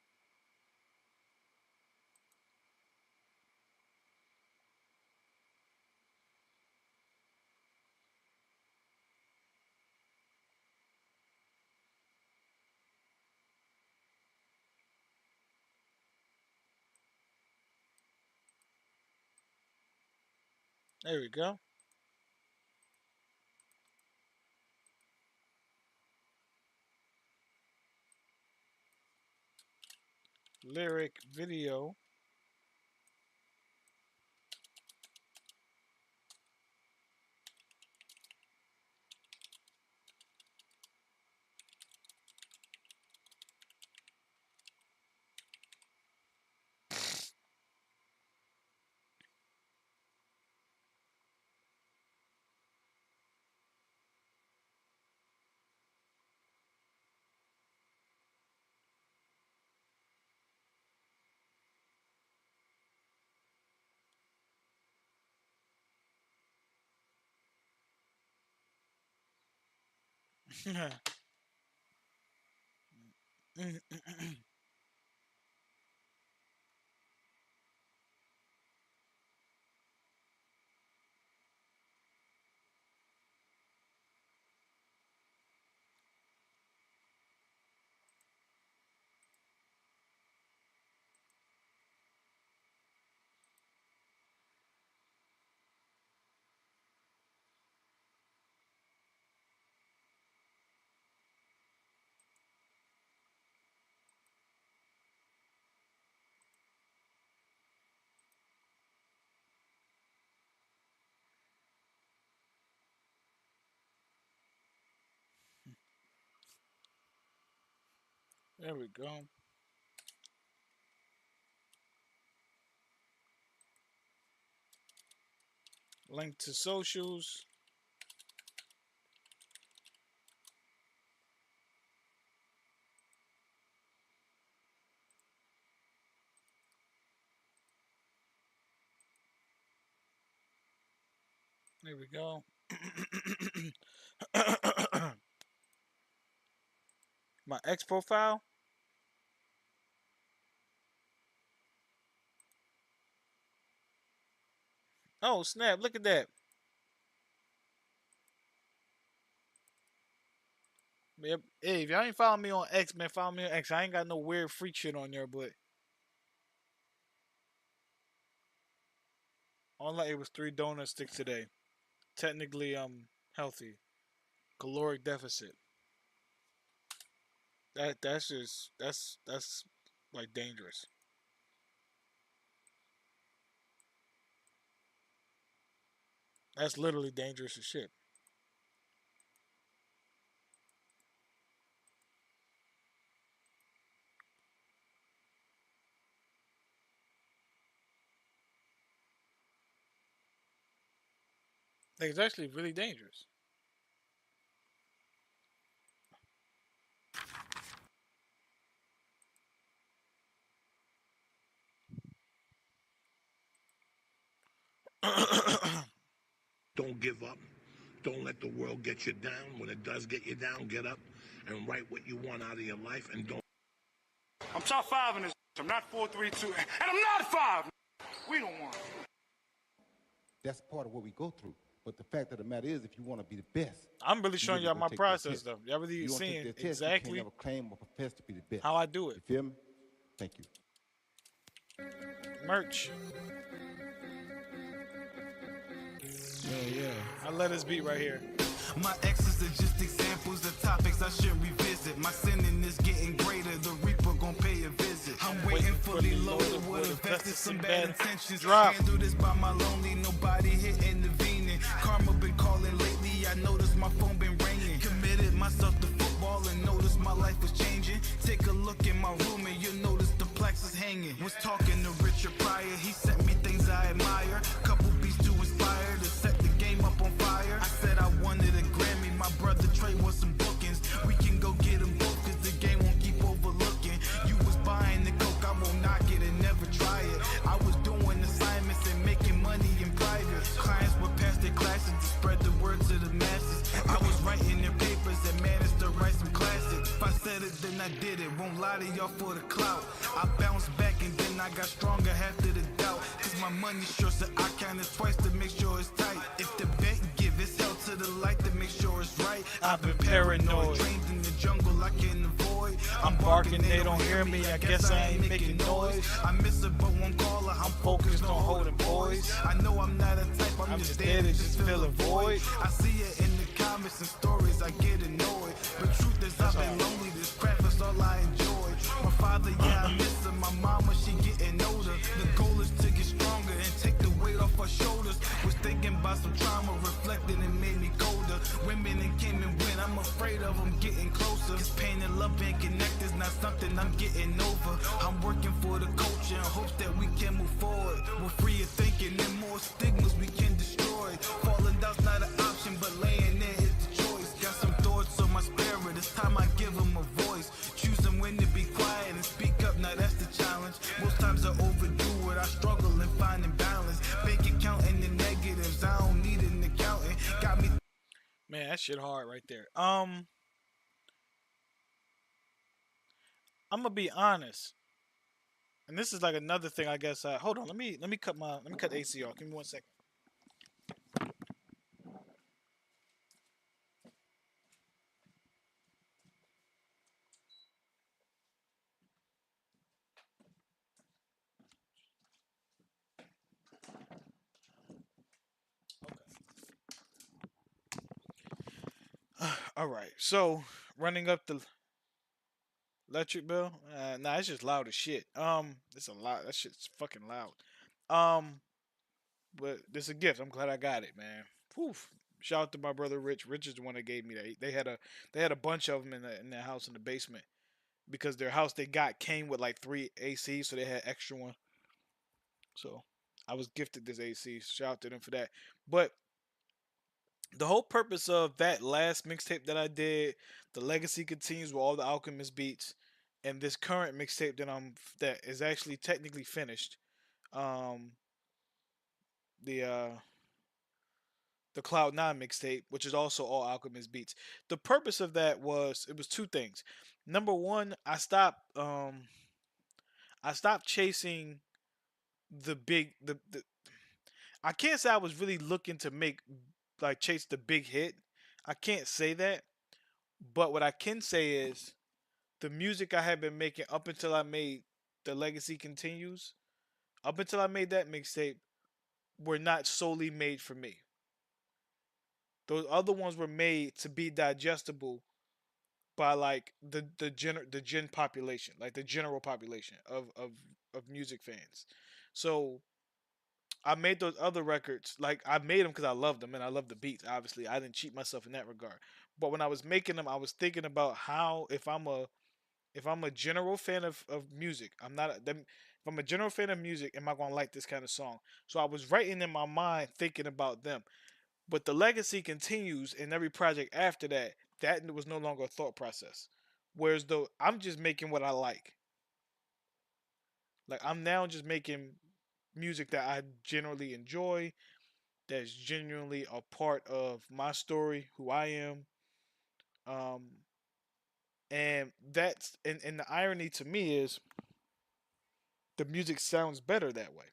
There we go. Lyric video. There we go. Link to socials. There we go. My X profile. Oh snap! Look at that. Yep. Hey, if y'all ain't follow me on X, man, follow me on X. I ain't got no weird freak shit on there, but all I ate was 3 donut sticks today. Technically, I'm healthy. Caloric deficit. That's just that's like dangerous. That's literally dangerous as shit. Like, it's actually really dangerous. Don't give up. Don't let the world get you down. When it does get you down, get up and write what you want out of your life and don't. I'm top 5 in this. I'm not 4, 3, 2, and I'm not 5. We don't want. That's part of what we go through. But the fact of the matter is, if you want to be the best, I'm really showing really y'all gonna my take that process, test. though. Y'all really You don't take seeing that test, exactly you can't never claim or profess to be the best. how I do it. You feel me? Thank you. Merch. Yeah. I let us beat right here. My exes are just examples of topics I should revisit. My sinning is getting greater. The Reaper gon' pay a visit. I'm waiting fully loaded with a vest and some bad intentions. Drop. Can't do this by my lonely. Nobody here intervening. Karma been calling lately. I noticed my phone been ringing. Committed myself to football and noticed my life was changing. Take a look in my room and you'll notice the plaques is hanging. Was talking to Richard Pryor. He sent me things I admire. Couple beats to inspire to set the game up on fire. I said I wanted a Grammy. My brother Trey wants some bookings. We can go get them both cause the game won't keep overlooking. You was buying the coke, I won't knock it and never try it. I was doing assignments and making money in private. Clients would pass their classes to spread the word to the masses. I was writing their papers and managed to write some classics. If I said it, then I did it. Won't lie to y'all for the clout. I bounced back and then I got stronger after the doubt. Cause my money's short, so I counted twice to make sure it's tight. If the bet give its hell to the light to make sure it's right. I've been paranoid. Trained in the jungle, I can't avoid. I'm barking, they don't hear me. I guess I ain't making noise. I miss her, but won't call her. I'm focused on holding boys. I know I'm not a type, I'm just there to just fill a void. I see it in the comments and stories, I get annoyed. But truth is, I've been lonely. This craft is all I enjoy. My father, yeah, I miss her. My mama, she getting older. The goal is to get stronger and take the weight off her shoulders. Was thinking about some trauma, reflected and made me colder. Women and came and went, I'm afraid of them getting closer. Cause pain and love and connect is not something I'm getting over. I'm working for the culture in hopes that we can move forward. We're freer thinking and more stigmas we can destroy. Falling down's not an option, but laying there is the choice. Got some thoughts on my spirit, it's time I give them a voice. Choosing when to be quiet and speak up, now that's the challenge. Most times I overdo it, I struggle in finding balance. Bank account in the negatives, I don't need an accountant. Got me. Man, that shit hard right there. I'm gonna be honest, and this is like another thing. I guess. Hold on. Let me cut the AC off. Give me 1 second. All right. So running up the electric bill. Nah, it's just loud as shit. It's a lot. That shit's fucking loud. But this is a gift. I'm glad I got it, man. Poof. Shout out to my brother Rich. Rich is the one that gave me that. They had a bunch of them in their house in the basement because their house they got came with like 3 ACs, so they had extra one. So I was gifted this AC. Shout out to them for that. But the whole purpose of that last mixtape that I did, the legacy continues with all the Alchemist beats, and this current mixtape that is actually technically finished. The the Cloud9 mixtape, which is also all Alchemist beats. The purpose of that was it was two things. Number one, I stopped chasing the big the I can't say I was really looking to make like chase the big hit. I can't say that. But what I can say is the music I had been making up until I made The Legacy Continues, up until I made that mixtape, were not solely made for me. Those other ones were made to be digestible by like the gen population, like the general population of music fans. So I made those other records, like I made them because I loved them and I love the beats. Obviously, I didn't cheat myself in that regard. But when I was making them, I was thinking about how if I'm a general fan of music, if I'm a general fan of music, am I gonna like this kind of song? So I was writing in my mind, thinking about them. But the legacy continues in every project after that. That was no longer a thought process. Whereas though I'm just making what I like. Like I'm now just making music that I generally enjoy, that's genuinely a part of my story, who I am. Um, and and the irony to me is the music sounds better that way.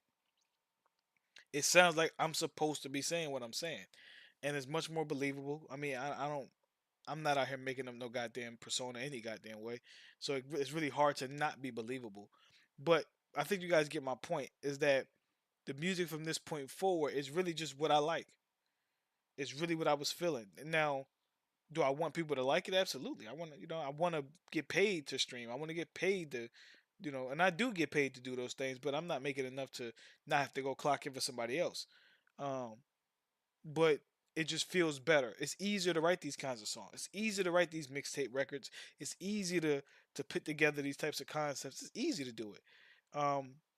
It sounds like I'm supposed to be saying what I'm saying, and it's much more believable. I mean, I don't. I'm not out here making up no goddamn persona any goddamn way, so it's really hard to not be believable. But I think you guys get my point. Is that the music from this point forward is really just what I like. It's really what I was feeling. And now, do I want people to like it? Absolutely. I want to, I want to get paid to stream. I want to get paid to, and I do get paid to do those things, but I'm not making enough to not have to go clock in for somebody else. Um, but it just feels better. It's easier to write these kinds of songs. It's easier to write these mixtape records. It's easy to put together these types of concepts. It's easy to do it.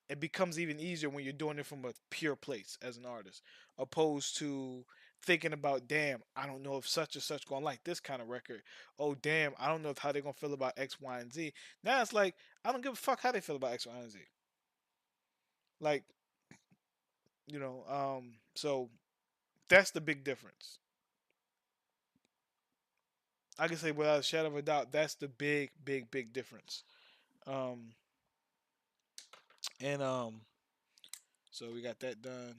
It becomes even easier when you're doing it from a pure place as an artist, opposed to thinking about, damn, I don't know if such and such gonna like this kind of record. Oh, damn, I don't know if how they're gonna feel about X, Y, and Z. Now it's like I don't give a fuck how they feel about X, Y, and Z. Like, so that's the big difference. I can say without a shadow of a doubt, that's the big, big, big difference. Um, and so we got that done.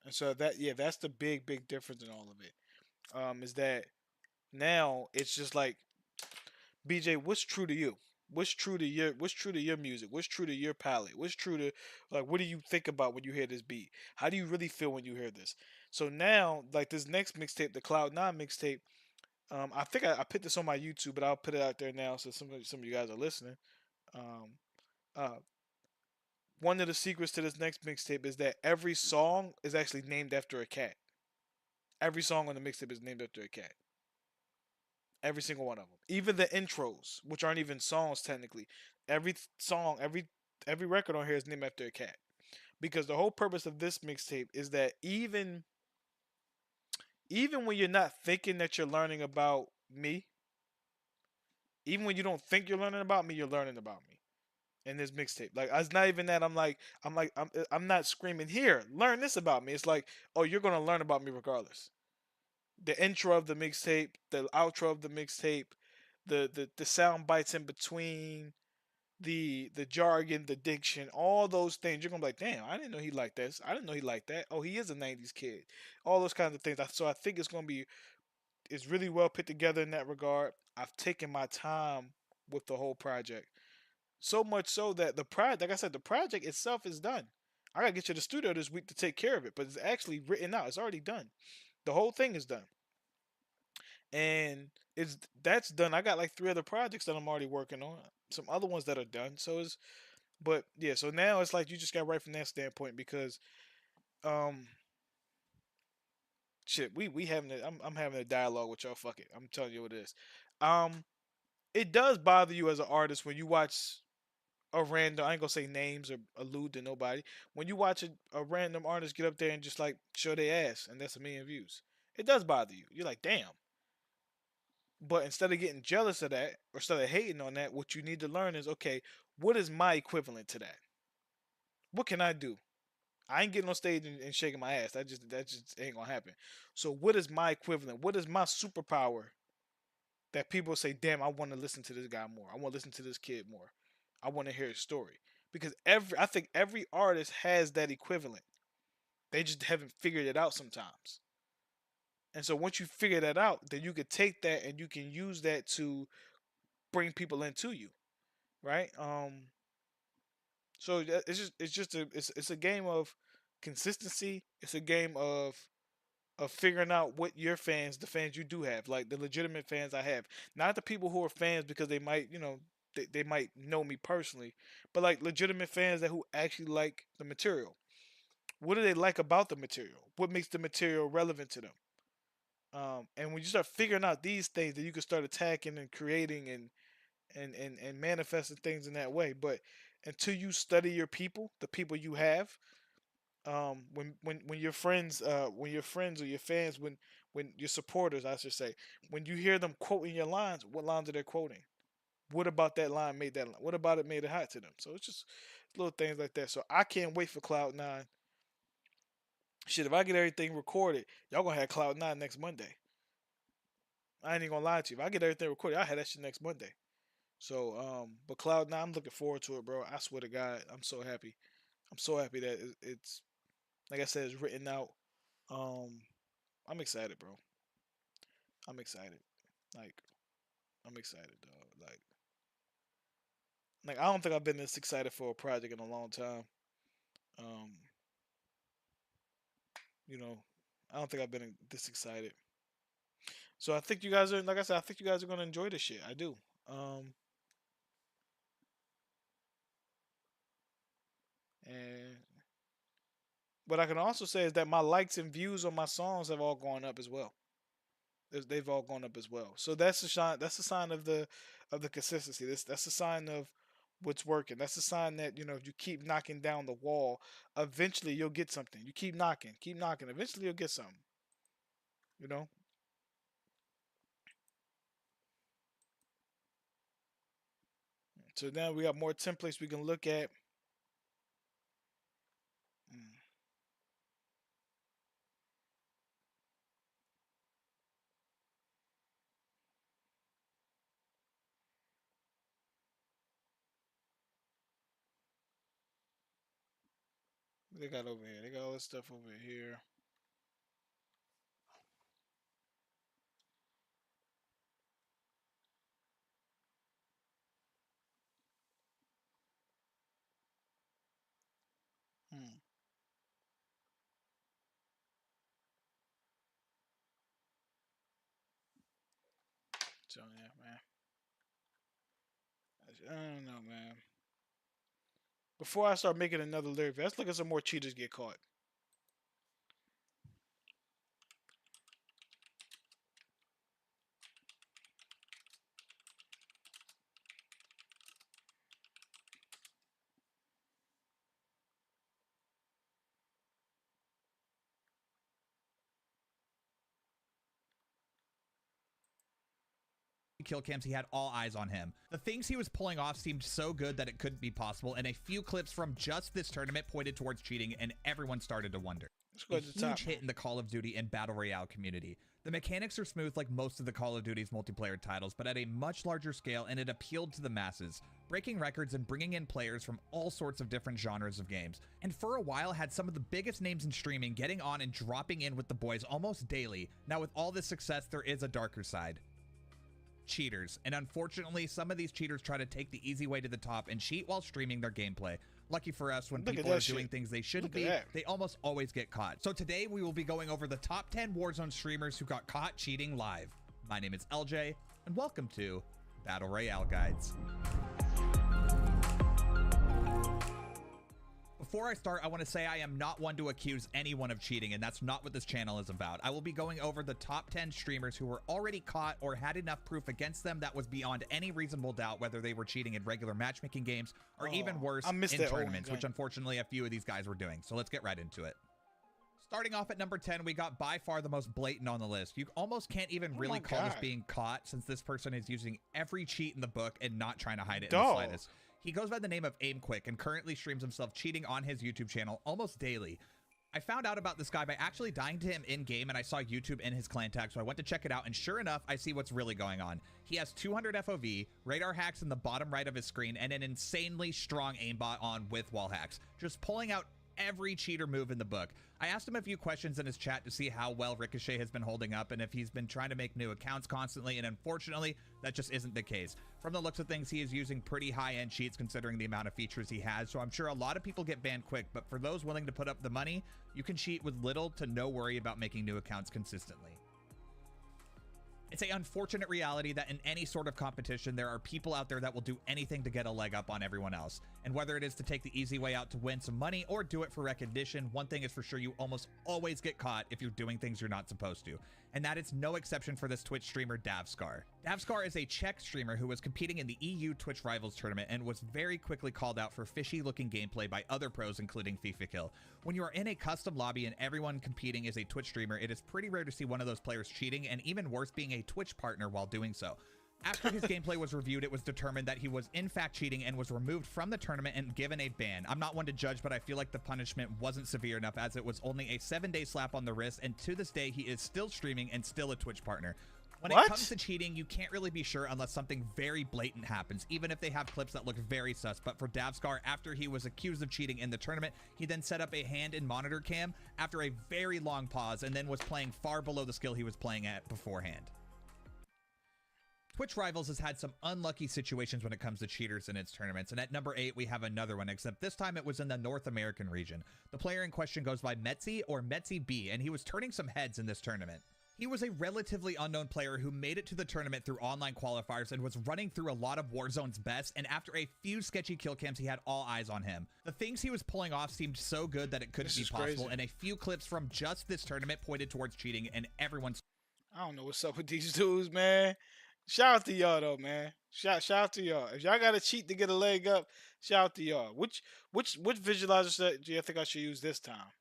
And so that's the big, big difference in all of it. Is that now it's just like, BJ, what's true to you? What's true to your music? What's true to your palette? What's true to, like, what do you think about when you hear this beat? How do you really feel when you hear this? So now, like, this next mixtape, the Cloud9 mixtape, I think I put this on my YouTube, but I'll put it out there now so some of you guys are listening. Uh, one of the secrets to this next mixtape is that every song is actually named after a cat. Every song on the mixtape is named after a cat. Every single one of them. Even the intros, which aren't even songs technically. Every song, every record on here is named after a cat. Because the whole purpose of this mixtape is that even when you're not thinking that you're learning about me, even when you don't think you're learning about me, you're learning about me in this mixtape. Like, it's not even that I'm not screaming, here, learn this about me. It's like, oh, you're gonna learn about me regardless. The intro of the mixtape, the outro of the mixtape, the sound bites in between, the jargon, the diction, all those things, you're gonna be like, damn, I didn't know he liked this. I didn't know he liked that. Oh, he is a 90s kid. All those kinds of things. So I think it's really well put together in that regard. I've taken my time with the whole project. So much so that like I said, the project itself is done. I gotta get to the studio this week to take care of it, but it's actually written out. It's already done. The whole thing is done. And that's done. I got like 3 other projects that I'm already working on. Some other ones that are done. So now it's like you just got right from that standpoint because shit, we having I'm having a dialogue with y'all. Fuck it. I'm telling you what it is. It does bother you as an artist when you watch a random, I ain't gonna say names or allude to nobody. When you watch a random artist get up there and just like show their ass and that's 1 million views, it does bother you. You're like, damn. But instead of getting jealous of that or instead of hating on that, what you need to learn is, okay, what is my equivalent to that? What can I do? I ain't getting on stage and shaking my ass. That just ain't gonna happen. So what is my equivalent? What is my superpower that people say, damn, I want to listen to this guy more. I want to listen to this kid more. I want to hear his story. Because I think every artist has that equivalent. They just haven't figured it out sometimes. And so once you figure that out, then you can take that and you can use that to bring people into you, right? So it's a game of consistency. It's a game of figuring out what your fans, the fans you do have, like the legitimate fans I have, not the people who are fans because they might, they might know me personally, but like legitimate fans that who actually like the material. What do they like about the material? What makes the material relevant to them? And when you start figuring out these things, then you can start attacking and creating and manifesting things in that way. But until you study your people, the people you have, when your friends, or your fans, when your supporters, I should say, when you hear them quoting your lines, what lines are they quoting? What about that line made that line? What about it made it hot to them? So it's just little things like that. So I can't wait for Cloud9. Shit, if I get everything recorded, y'all gonna have Cloud9 next Monday. I ain't even gonna lie to you. If I get everything recorded, I'll have that shit next Monday. So, but Cloud9, I'm looking forward to it, bro. I swear to God, I'm so happy. I'm so happy that it's, like I said, it's written out. I'm excited, bro. I'm excited. Like, I'm excited, dog. Like I don't think I've been this excited for a project in a long time. I don't think I've been this excited. So I think you guys are, like I said, I think you guys are gonna enjoy this shit. I do. And what I can also say is that my likes and views on my songs have all gone up as well. They've all gone up as well. So that's a sign. That's a sign of the consistency. That's a sign of what's working. That's a sign that if you keep knocking down the wall, eventually you'll get something. You keep knocking. Eventually you'll get something. So now we got more templates we can look at. They got over here. They got all this stuff over here. So yeah, man. I don't know, man. Before I start making another lyric, let's look at some more cheaters get caught. Kill cams, he had all eyes on him. The things he was pulling off seemed so good that it couldn't be possible, and a few clips from just this tournament pointed towards cheating, and everyone started to wonder. A huge hit in the Call of Duty and Battle Royale community. The mechanics are smooth like most of the Call of Duty's multiplayer titles, but at a much larger scale, and it appealed to the masses, breaking records and bringing in players from all sorts of different genres of games. And for a while had some of the biggest names in streaming getting on and dropping in with the boys almost daily. Now with all this success, there is a darker side. Cheaters, and unfortunately some of these cheaters try to take the easy way to the top and cheat while streaming their gameplay. Lucky for us, when people are doing things they shouldn't be, they almost always get caught. So today we will be going over the top 10 Warzone streamers who got caught cheating live. My name is LJ, and welcome to Battle Royale Guides. Before I start, I want to say I am not one to accuse anyone of cheating, and that's not what this channel is about. I will be going over the top 10 streamers who were already caught or had enough proof against them that was beyond any reasonable doubt whether they were cheating in regular matchmaking games or even worse, in tournaments, which unfortunately a few of these guys were doing. So let's get right into it. Starting off at number 10, we got by far the most blatant on the list. You almost can't even really call this being caught, since this person is using every cheat in the book and not trying to hide it in the slightest. He goes by the name of AimQuick and currently streams himself cheating on his YouTube channel almost daily. I found out about this guy by actually dying to him in-game, and I saw YouTube in his clan tag, so I went to check it out, and sure enough, I see what's really going on. He has 200 FOV, radar hacks in the bottom right of his screen, and an insanely strong aimbot on with wall hacks, just pulling out every cheater move in the book. I asked him a few questions in his chat to see how well Ricochet has been holding up and if he's been trying to make new accounts constantly, and unfortunately, that just isn't the case. From the looks of things, he is using pretty high-end cheats considering the amount of features he has, so I'm sure a lot of people get banned quick, but for those willing to put up the money, you can cheat with little to no worry about making new accounts consistently. It's an unfortunate reality that in any sort of competition, there are people out there that will do anything to get a leg up on everyone else. And whether it is to take the easy way out to win some money or do it for recognition, one thing is for sure, you almost always get caught if you're doing things you're not supposed to. And that is no exception for this Twitch streamer, Davskar. Davskar is a Czech streamer who was competing in the EU Twitch Rivals tournament and was very quickly called out for fishy-looking gameplay by other pros, including FIFA Kill. When you are in a custom lobby and everyone competing is a Twitch streamer, it is pretty rare to see one of those players cheating, and even worse, being a Twitch partner while doing so. After his gameplay was reviewed, it was determined that he was in fact cheating and was removed from the tournament and given a ban. I'm not one to judge, but I feel like the punishment wasn't severe enough, as it was only a 7-day slap on the wrist, and to this day, he is still streaming and still a Twitch partner. When it comes to cheating, you can't really be sure unless something very blatant happens, even if they have clips that look very sus. But for Davskar, after he was accused of cheating in the tournament, he then set up a hand and monitor cam after a very long pause and then was playing far below the skill he was playing at beforehand. Twitch Rivals has had some unlucky situations when it comes to cheaters in its tournaments, and at number 8 we have another one, except this time it was in the North American region. The player in question goes by Metzi or Metzi B, and he was turning some heads in this tournament. He was a relatively unknown player who made it to the tournament through online qualifiers and was running through a lot of Warzone's best, and after a few sketchy kill cams, he had all eyes on him. The things he was pulling off seemed so good that it couldn't be possible, and a few clips from just this tournament pointed towards cheating, and everyone's... I don't know what's up with these dudes, man. Shout out to y'all though, man. Shout out to y'all. If y'all gotta cheat to get a leg up, shout out to y'all. Which visualizer do you think I should use this time?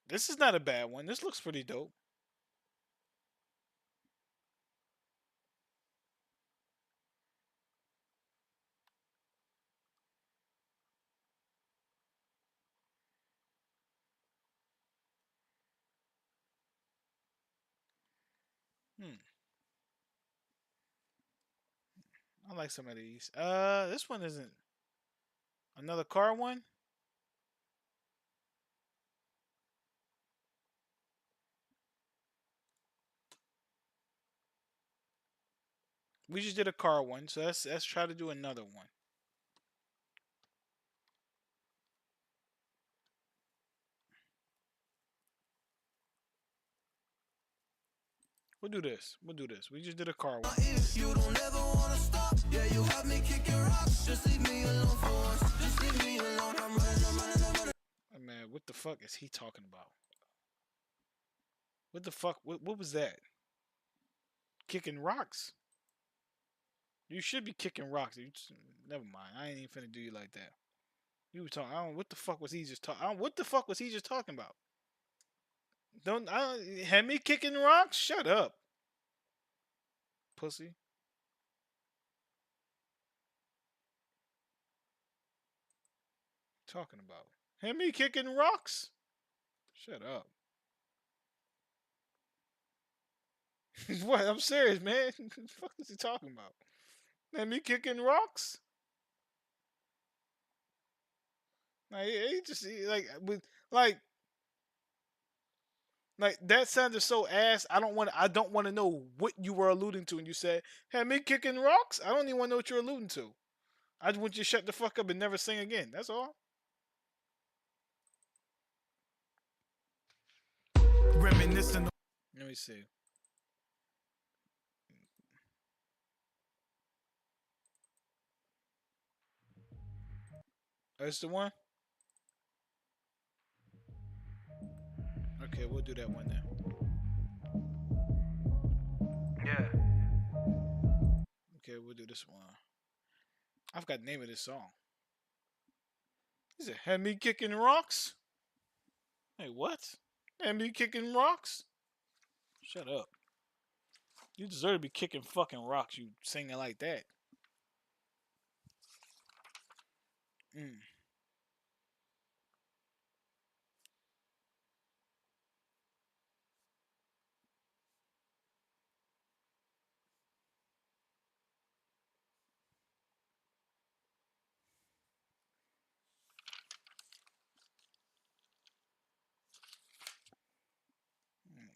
This is not a bad one. This looks pretty dope. I like some of these. This one isn't. Another car one? We just did a car one, so let's try to do another one. We'll do this. We'll do this. We just did a car one. If you don't ever wanna stop, yeah, you have me kicking rocks. Just leave me alone for once. Just leave me alone. I'm running. Oh, man, what the fuck is he talking about? What the fuck? What was that? Kicking rocks? You should be kicking rocks. Never mind. I ain't even finna do you like that. You were talking. I don't. What the fuck was he just talking? What the fuck was he just talking about? Don't have me kicking rocks? Shut up, pussy. Talking about have me kicking rocks? Shut up. What? I'm serious, man. What the fuck is he talking about? Have me kicking rocks? Like he just like that sounded so ass. I don't want to know what you were alluding to when you said, "Have me kicking rocks." I don't even want to know what you're alluding to. I just want you to shut the fuck up and never sing again. That's all. Reminiscing. Let me see. That's the one? Okay, we'll do that one then. Yeah. Okay, we'll do this one. I forgot the name of this song. Is it Have Me Kicking Rocks? Hey, what? Have Me Kicking Rocks? Shut up. You deserve to be kicking fucking rocks. You singing like that.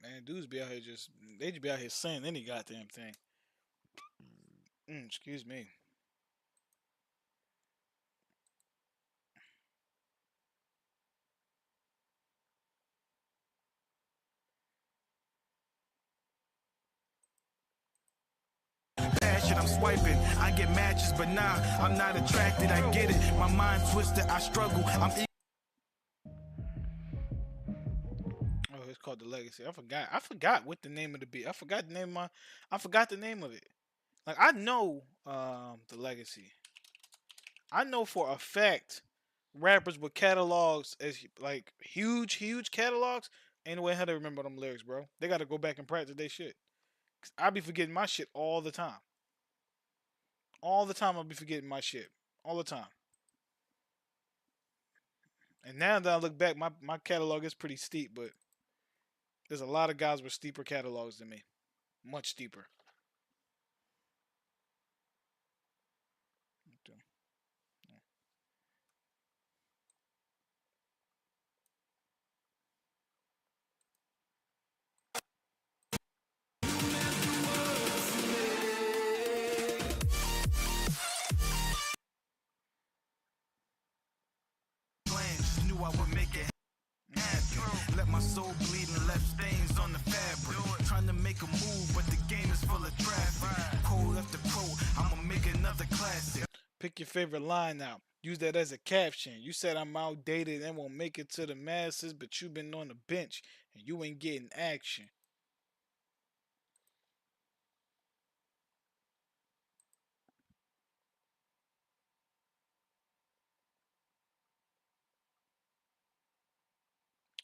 Man, dudes be out here they just be out here saying any goddamn thing. Excuse me. Passion, I'm swiping. I get matches, but nah, I'm not attracted. I get it. My mind twisted. I struggle. Oh, it's called The Legacy. I forgot what the name of the beat. I forgot the name of it. Like I know The Legacy. I know for a fact rappers with catalogs as like huge catalogs ain't no way how to remember them lyrics, bro. They gotta go back and practice their shit. 'Cause I be forgetting my shit all the time. All the time I be forgetting my shit. All the time. And now that I look back, my catalog is pretty steep, but there's a lot of guys with steeper catalogs than me. Much steeper. Knew I would make it happen. Let my soul bleed and left stains on the fabric. Trying to make a move, but the game is full of traffic. Quote after quote, I'ma make another classic. Pick your favorite line out. Use that as a caption. You said I'm outdated and won't make it to the masses, but you been on the bench and you ain't getting action.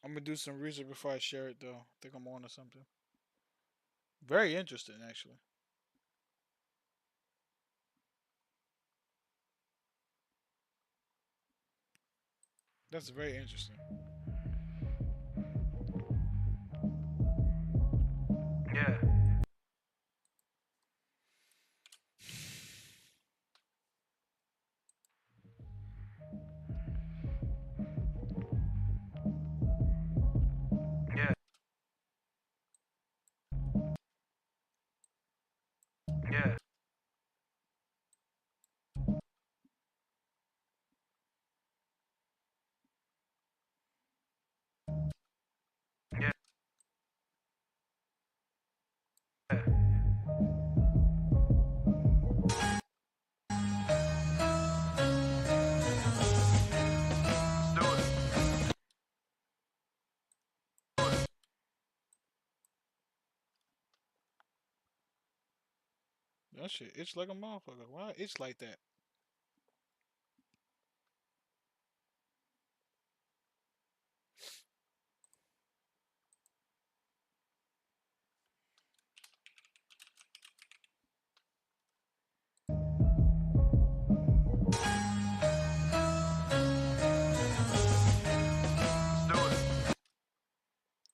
I'm gonna do some research before I share it though. I think I'm on to something. Very interesting actually. That's very interesting. Yeah. Yeah. Yeah. Yeah. That shit itch like a motherfucker. Why itch like that?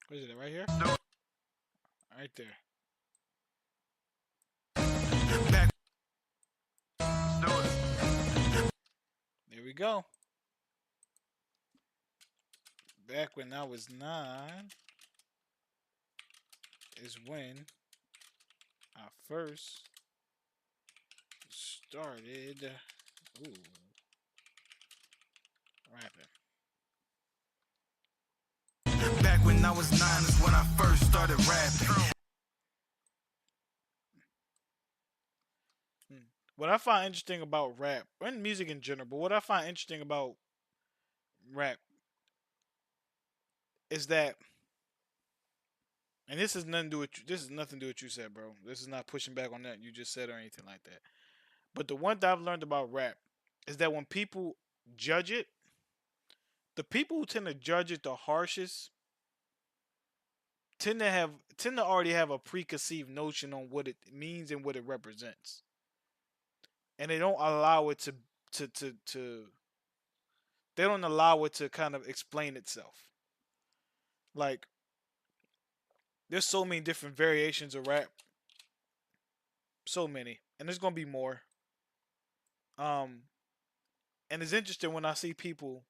What is it right here? Right there. Back. There we go. Back when I was 9 is when I first started rapping. Back when I was 9 is when I first started rapping. What I find interesting about rap, and music in general, but what I find interesting about rap is that, and this has nothing to do with you, this is nothing to do with what you said, bro. This is not pushing back on that you just said or anything like that. But the one thing I've learned about rap is that when people judge it, the people who tend to judge it the harshest tend to already have a preconceived notion on what it means and what it represents, and they don't allow it to they don't allow it to kind of explain itself. Like, there's so many different variations of rap, so many, and there's gonna be more. And it's interesting when I see people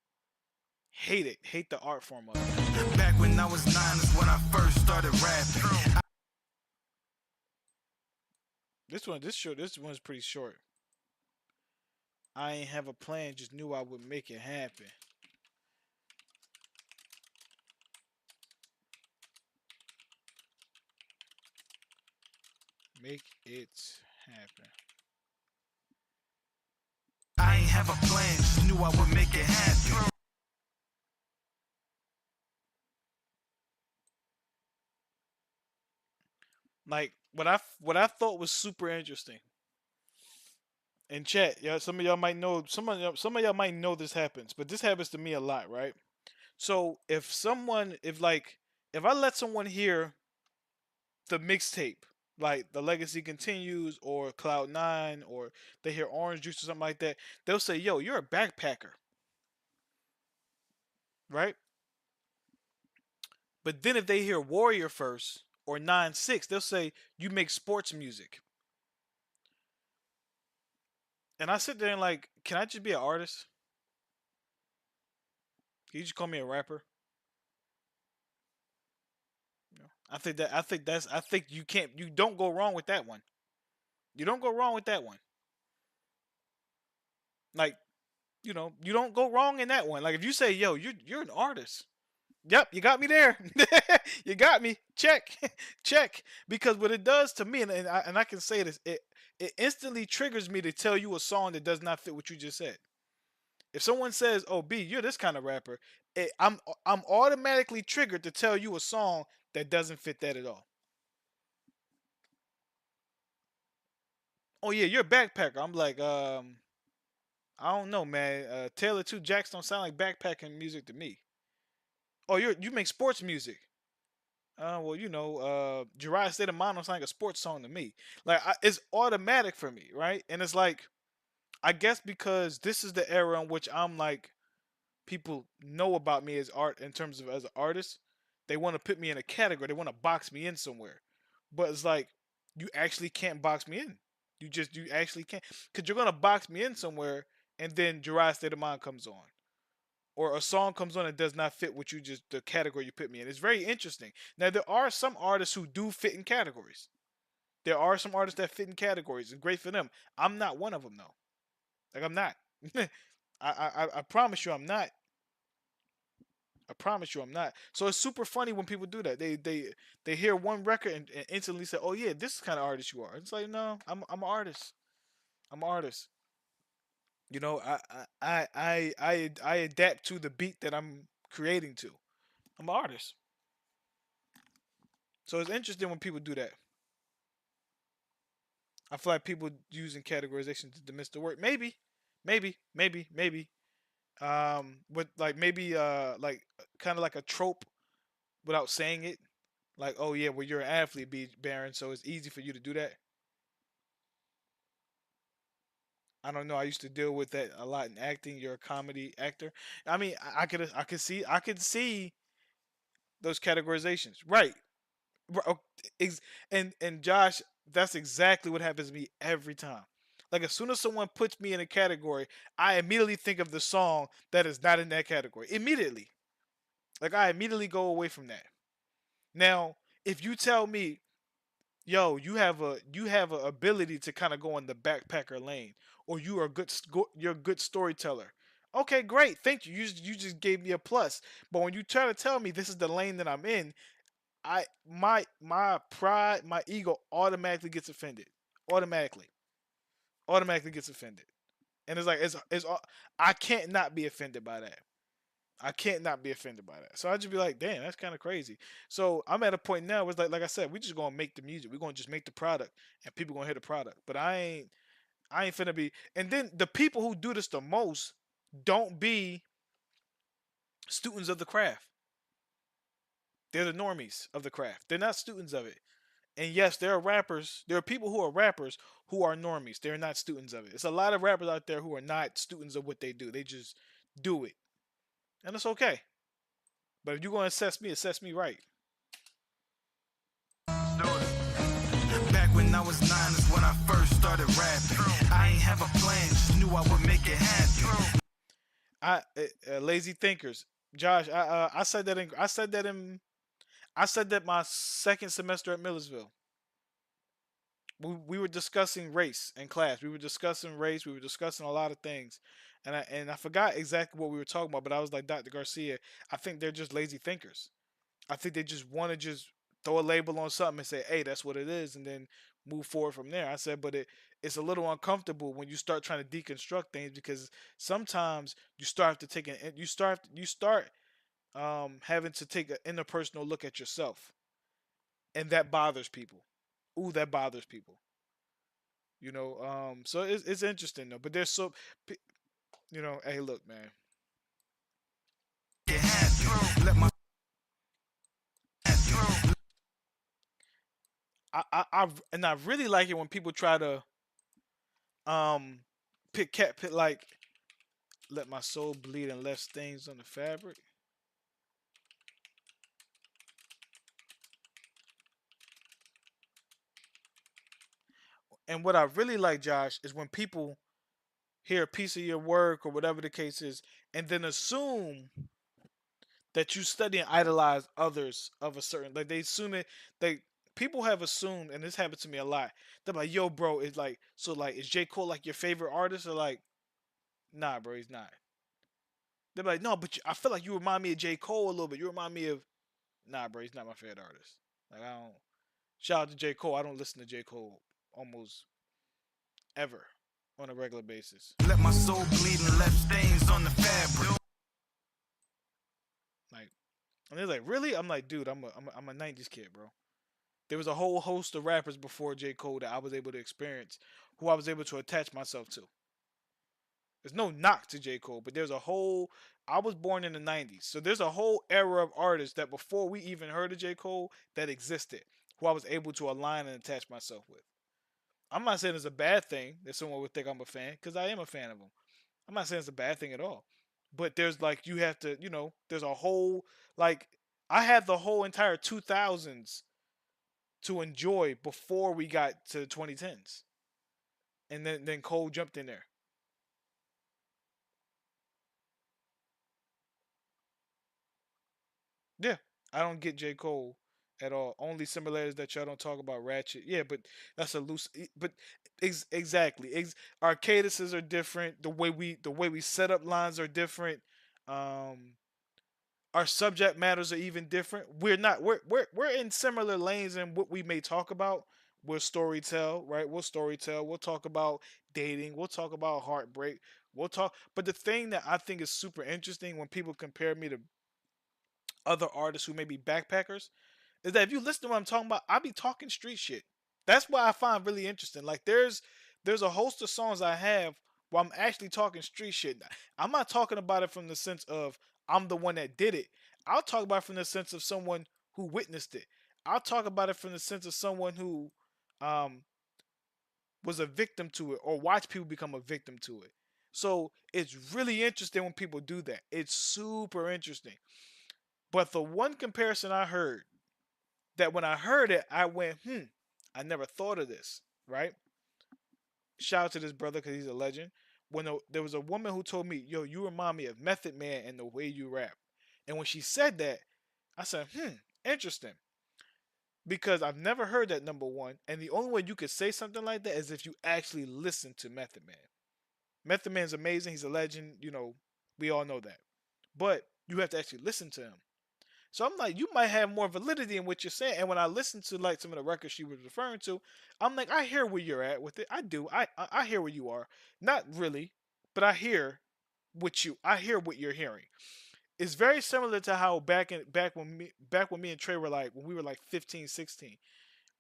hate the art form of it. Back when I was 9 is when I first started rapping. This one's pretty short. I ain't have a plan, just knew I would make it happen. Make it happen. I ain't have a plan, just knew I would make it happen. Like, what I thought was super interesting. In chat, yeah, some of y'all might know might know this happens, but this happens to me a lot, right? So if I let someone hear the mixtape, like The Legacy Continues or Cloud9, or they hear Orange Juice or something like that, they'll say, yo, you're a backpacker. Right? But then if they hear Warrior first or 9-6, they'll say, you make sports music. And I sit there and like, can I just be an artist? Can you just call me a rapper? I think you don't go wrong with that one. You don't go wrong with that one. Like, you don't go wrong in that one. Like, if you say, yo, you're an artist. Yep, you got me there. You got me. Check. Check. Because what it does to me, and I can say this, it instantly triggers me to tell you a song that does not fit what you just said. If someone says, "Oh, B, you're this kind of rapper," I'm automatically triggered to tell you a song that doesn't fit that at all. Oh yeah, you're a backpacker. I'm like, I don't know, man. Taylor 2 Jacks don't sound like backpacking music to me. Oh, you make sports music. Well, Jiraiya State of Mind don't sound like a sports song to me. Like, it's automatic for me, right? And it's like, I guess because this is the era in which I'm like, people know about me as art in terms of as an artist. They want to put me in a category. They want to box me in somewhere. But it's like, you actually can't box me in. You actually can't. Because you're going to box me in somewhere, and then Jiraiya State of Mind comes on. Or a song comes on that does not fit what the category you put me in. It's very interesting. Now, there are some artists who do fit in categories. There are some artists that fit in categories, and great for them. I'm not one of them, though. Like, I'm not. I promise you I'm not. I promise you I'm not. So it's super funny when people do that. They hear one record and instantly say, "Oh yeah, this is the kind of artist you are." It's like, no, I'm an artist. I'm an artist. I adapt to the beat that I'm creating to. I'm an artist. So it's interesting when people do that. I feel like people using categorization to dismiss the word. Maybe. But like maybe like kind of like a trope without saying it. Like, oh yeah, well you're an athlete, Baron, so it's easy for you to do that. I don't know. I used to deal with that a lot in acting. You're a comedy actor. I mean, I could see those categorizations, right? And Josh, that's exactly what happens to me every time. Like, as soon as someone puts me in a category, I immediately think of the song that is not in that category. Immediately. Like, I immediately go away from that. Now, if you tell me, yo, you have a ability to kind of go in the backpacker lane, or you're a good storyteller. Okay, great, thank you. You just gave me a plus. But when you try to tell me this is the lane that I'm in, my pride, my ego automatically gets offended. Automatically gets offended. And it's like I can't not be offended by that. I can't not be offended by that. So I just be like, damn, that's kind of crazy. So I'm at a point now where it's like I said, we just gonna make the music. We're gonna just make the product, and people gonna hear the product. But I ain't finna be. And then the people who do this the most don't be students of the craft. They're the normies of the craft. They're not students of it. And yes, there are rappers. There are people who are rappers who are normies. They're not students of it. It's a lot of rappers out there who are not students of what they do. They just do it, and it's okay. But if you're going to assess me right. Back when I was 9 is when I first started rapping. I ain't have a plan, just knew I would make it happen. Lazy thinkers, Josh. I said that my second semester at Millersville. We were discussing race in class. We were discussing race. We were discussing a lot of things, and I forgot exactly what we were talking about. But I was like, Dr. Garcia, I think they're just lazy thinkers. I think they just want to just throw a label on something and say, hey, that's what it is, and then move forward from there. I said, but it's a little uncomfortable when you start trying to deconstruct things, because sometimes you start having to take an interpersonal look at yourself, and that bothers people. Ooh, that bothers people. So it's interesting though. But there's hey, look, man. I really like it when people try to pit like let my soul bleed and left stains on the fabric. And what I really like, Josh, is when people hear a piece of your work or whatever the case is, and then assume that you study and idolize others of a certain, like they assume it. People have assumed, and this happens to me a lot. They're like, "Yo, bro, is is J. Cole like your favorite artist?" Or like, "Nah, bro, he's not." They're like, "No, but I feel like you remind me of J. Cole a little bit. You remind me of." Nah, bro, he's not my favorite artist. Like I don't. Shout out to J. Cole. I don't listen to J. Cole almost ever on a regular basis. Let my soul bleed and left stains on the fabric. Like, and they're like, really? I'm like, dude, I'm a 90s kid, bro. There was a whole host of rappers before J. Cole that I was able to experience, who I was able to attach myself to. There's no knock to J. Cole, but I was born in the 90s, so there's a whole era of artists that before we even heard of J. Cole that existed, who I was able to align and attach myself with. I'm not saying it's a bad thing that someone would think I'm a fan, because I am a fan of him. I'm not saying it's a bad thing at all. But there's like, you have to, there's a whole, like, I had the whole entire 2000s to enjoy before we got to the 2010s. And then Cole jumped in there. Yeah, I don't get J. Cole at all. Only similarities that y'all don't talk about Ratchet. Yeah, but that's a loose. But exactly, our cadences are different. The way we set up lines are different. Our subject matters are even different. We're in similar lanes in what we may talk about. We'll storytell, right? We'll storytell. We'll talk about dating. We'll talk about heartbreak. We'll talk. But the thing that I think is super interesting when people compare me to other artists who may be backpackers is that if you listen to what I'm talking about, I be talking street shit. That's why I find really interesting. Like there's a host of songs I have where I'm actually talking street shit. I'm not talking about it from the sense of I'm the one that did it. I'll talk about it from the sense of someone who witnessed it. I'll talk about it from the sense of someone who was a victim to it or watched people become a victim to it. So it's really interesting when people do that. It's super interesting. But the one comparison I heard, that when I heard it, I went, I never thought of this, right? Shout out to this brother because he's a legend. When there was a woman who told me, yo, you remind me of Method Man and the way you rap. And when she said that, I said, interesting. Because I've never heard that, number one. And the only way you could say something like that is if you actually listen to Method Man. Method Man's amazing. He's a legend. We all know that. But you have to actually listen to him. So I'm like, you might have more validity in what you're saying. And when I listened to like some of the records she was referring to, I'm like, I hear where you're at with it. I do. I hear where you are. Not really, but I hear what you're hearing. It's very similar to how back when me and Trey were like, when we were like 15, 16,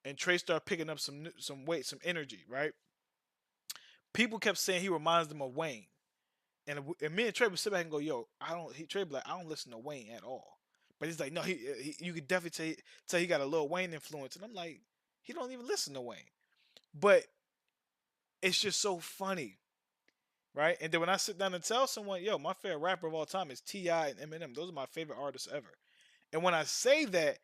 and Trey started picking up some weight, some energy, right? People kept saying he reminds them of Wayne. And me and Trey would sit back and go, yo, Trey would be like, I don't listen to Wayne at all. But he's like, no, you could definitely tell he got a Lil Wayne influence, and I'm like, he don't even listen to Wayne, but it's just so funny, right? And then when I sit down and tell someone, yo, my favorite rapper of all time is T.I. and Eminem, those are my favorite artists ever, and when I say that,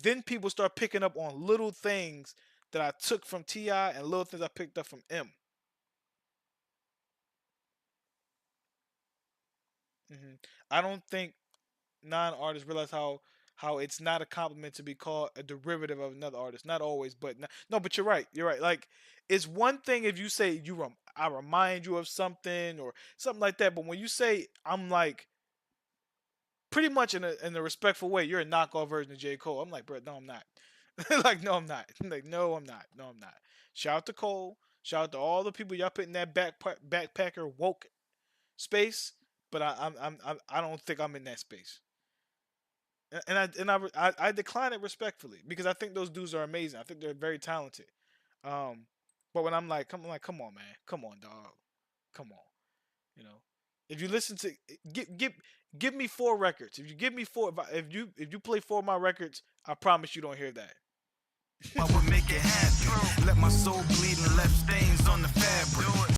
then people start picking up on little things that I took from T.I. and little things I picked up from M. I don't think non-artists realize how it's not a compliment to be called a derivative of another artist. Not always, but no. But you're right. You're right. Like it's one thing if you say I remind you of something or something like that. But when you say I'm like pretty much in a respectful way, you're a knockoff version of J. Cole. I'm like, bro, no, I'm not. Like, no, I'm not. Like, no, I'm not. No, I'm not. Shout out to Cole. Shout out to all the people y'all put in that backpacker woke space. But I don't think I'm in that space. I decline it respectfully because I think those dudes are amazing. I think they're very talented. But when I'm like, come on, man, come on, dog, come on. You know, if you listen to give me 4 records. If you give me 4, if you play 4 of my records, I promise you don't hear that. I would make it happen. Let my soul bleed and left stains on the fabric.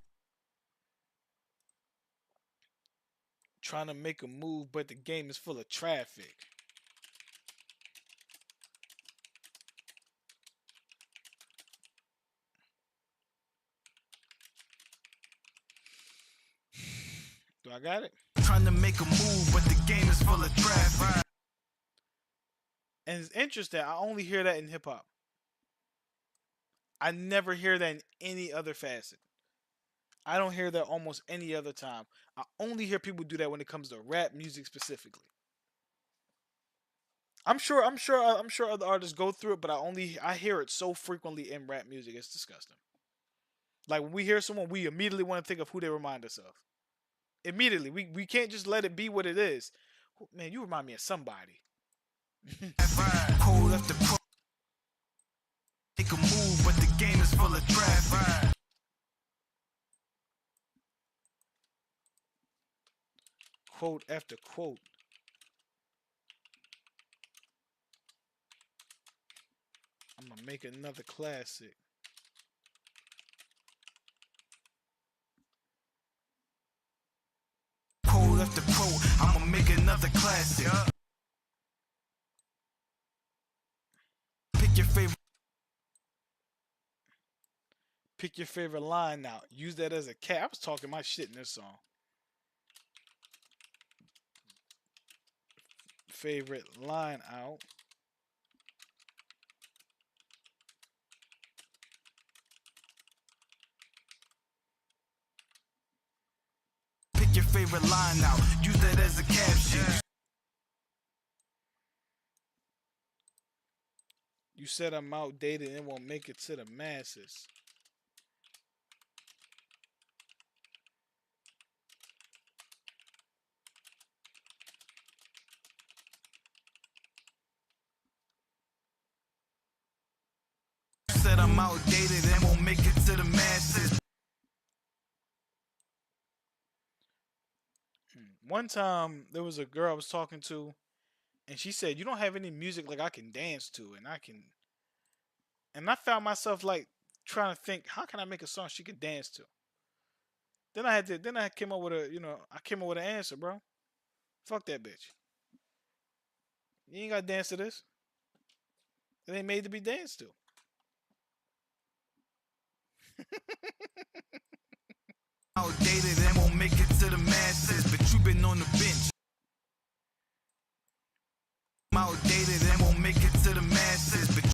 Trying to make a move, but the game is full of traffic. Do I got it? Trying to make a move, but the game is full of traffic. And it's interesting. I only hear that in hip hop. I never hear that in any other facet. I don't hear that almost any other time. I only hear people do that when it comes to rap music specifically. I'm sure other artists go through it, but I hear it so frequently in rap music. It's disgusting. Like when we hear someone, we immediately want to think of who they remind us of. Immediately, we can't just let it be what it is. Man, you remind me of somebody. Cold after cold. Make a move, but the game is full of traffic. Quote after quote. I'm gonna make another classic. Quote after quote, I'm gonna make another classic. Pick your favorite. Pick your favorite line out. Use that as a cat. I was talking my shit in this song. Favorite line out. Pick your favorite line out. Use that as a caption. You said I'm outdated and it won't make it to the masses. Said I'm outdated and won't make it to the masses. One time there was a girl I was talking to, and she said, "You don't have any music like I can dance to," and I found myself like trying to think, how can I make a song she could dance to? Then I came up with an answer, bro. Fuck that bitch. You ain't gotta dance to this. It ain't made to be danced to. Outdated and won't make it to the masses, but you been on the bench. I'm outdated and won't make it to the masses, but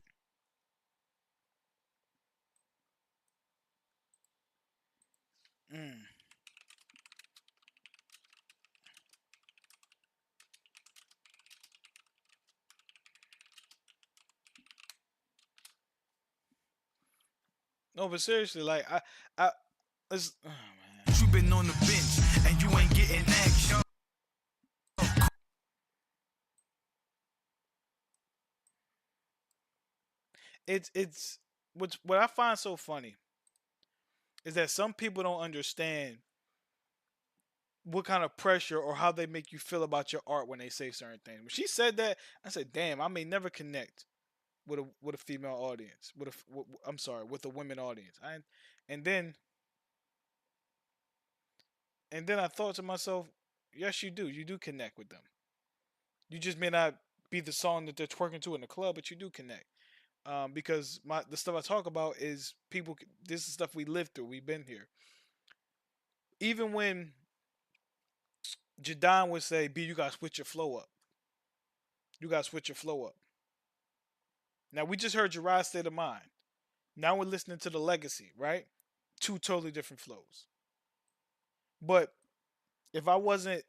No, but seriously, like it's, oh man. You been on the bench and you ain't getting action. It's what I find so funny is that some people don't understand what kind of pressure or how they make you feel about your art when they say certain things. When she said that, I said, "Damn, I may never connect with a female audience, I'm sorry, with a women audience." And then and then I thought to myself, yes, you do. You do connect with them. You just may not be the song that they're twerking to in the club, but you do connect. Because the stuff I talk about is people. This is stuff we lived through. We've been here. Even when Jadon would say, "B, you gotta switch your flow up. You gotta switch your flow up." Now we just heard Jiraiya's State of Mind. Now we're listening to the Legacy, right? Two totally different flows. But if I wasn't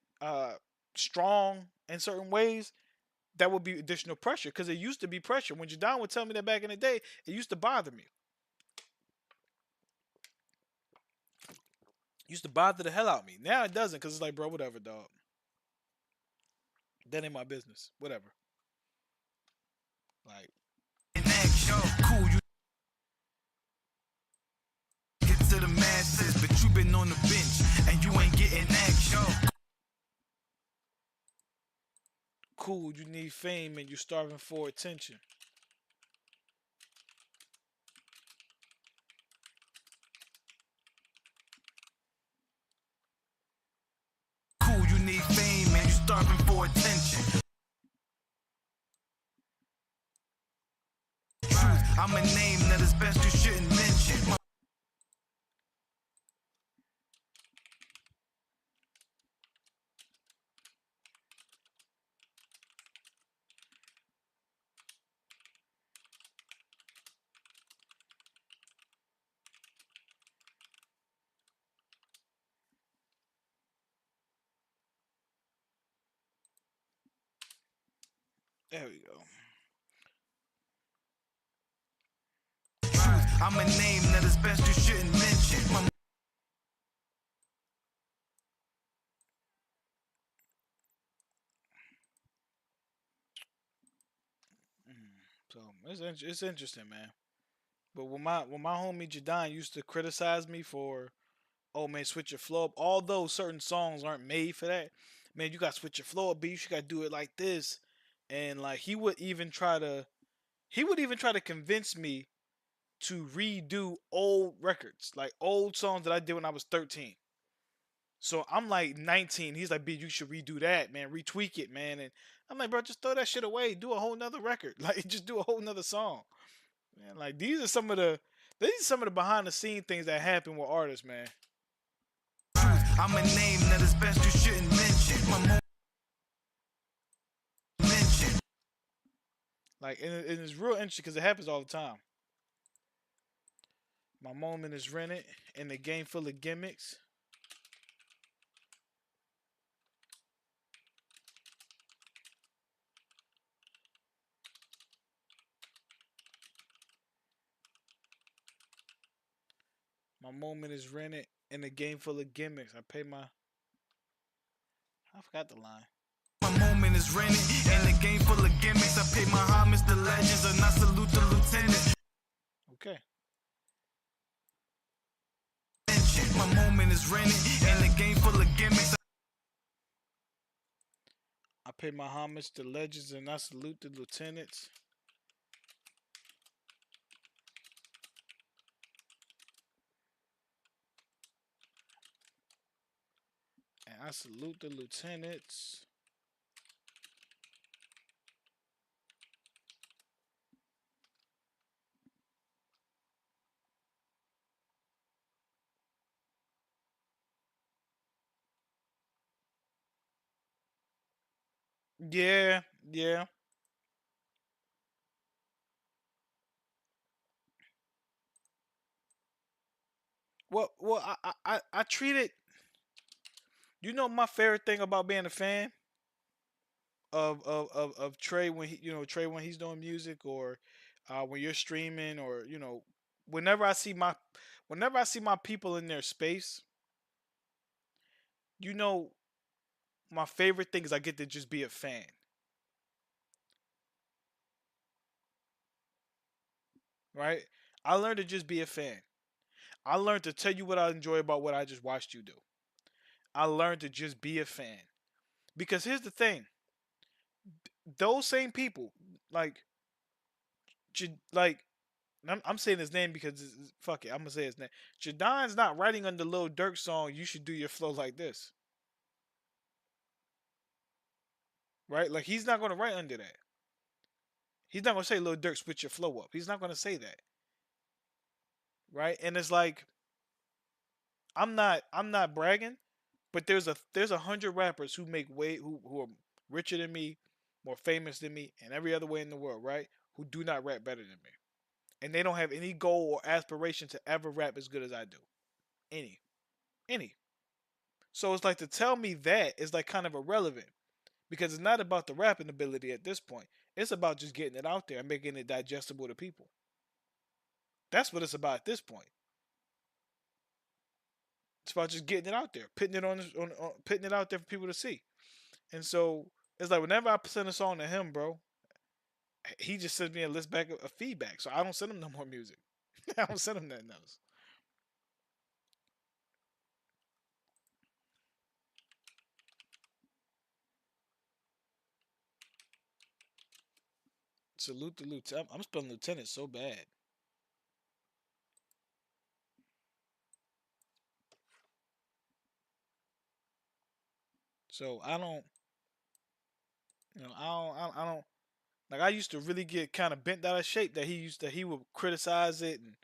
strong in certain ways, that would be additional pressure, because it used to be pressure. When Jadon would tell me that back in the day, it used to bother me. It used to bother the hell out of me. Now it doesn't, because it's like, bro, whatever, dog. That ain't my business. Whatever. Like, cool, you get to the masses, but you been on the bench and you ain't getting action. Cool, you need fame and you're starving for attention. Cool, you need fame and you're starving for attention. Truth, I'm a name that is best you shouldn't mention. There we go. Truth, I'm a name that is best you shouldn't mention. So it's interesting, man. But when my homie Jadon used to criticize me for, oh man, switch your flow up. Although certain songs aren't made for that, man, you gotta switch your flow up, B. You gotta do it like this. And like he would even try to convince me to redo old records, like old songs that I did when I was 13. So I'm like 19. He's like, B, you should redo that, man. Retweak it, man. And I'm like, bro, just throw that shit away. Do a whole nother record. Like, just do a whole nother song. Man, like these are some of the behind the scene things that happen with artists, man. I'm a name that is best you shouldn't mention. Like, and it's real interesting because it happens all the time. My moment is rented in the game full of gimmicks. My moment is rented in a game full of gimmicks. I forgot the line. My moment is rented in a game full of gimmicks. I pay my homage to legends and I salute the lieutenant. Okay. My moment is rented in a game full of gimmicks. I pay my homage to legends and I salute the lieutenants. And I salute the lieutenants. Yeah, yeah. Well, I treat it. You know my favorite thing about being a fan of Trey when Trey when he's doing music, or when you're streaming, or whenever I see my people in their space, my favorite thing is I get to just be a fan. Right? I learned to just be a fan. I learned to tell you what I enjoy about what I just watched you do. I learned to just be a fan. Because here's the thing. Those same people, like, like, I'm saying his name because fuck it, I'm gonna say his name. Jadon's not writing on the Lil Durk song, "You should do your flow like this." Right? Like, he's not gonna write under that. He's not gonna say, "Lil Durk, switch your flow up." He's not gonna say that. Right? And it's like, I'm not bragging, but there's 100 rappers who make way who are richer than me, more famous than me, and every other way in the world, right? Who do not rap better than me. And they don't have any goal or aspiration to ever rap as good as I do. Any. So it's like, to tell me that is like kind of irrelevant, because it's not about the rapping ability at this point. It's about just getting it out there and making it digestible to people. That's what it's about at this point. It's about just getting it out there, putting it out there for people to see. And so it's like, whenever I send a song to him, bro, he just sends me a list back of feedback. So I don't send him no more music. I don't send him nothing else. Salute the lieutenant. I'm spelling lieutenant so bad. So I don't, I don't, like, I used to really get kind of bent out of shape that he would criticize it, and,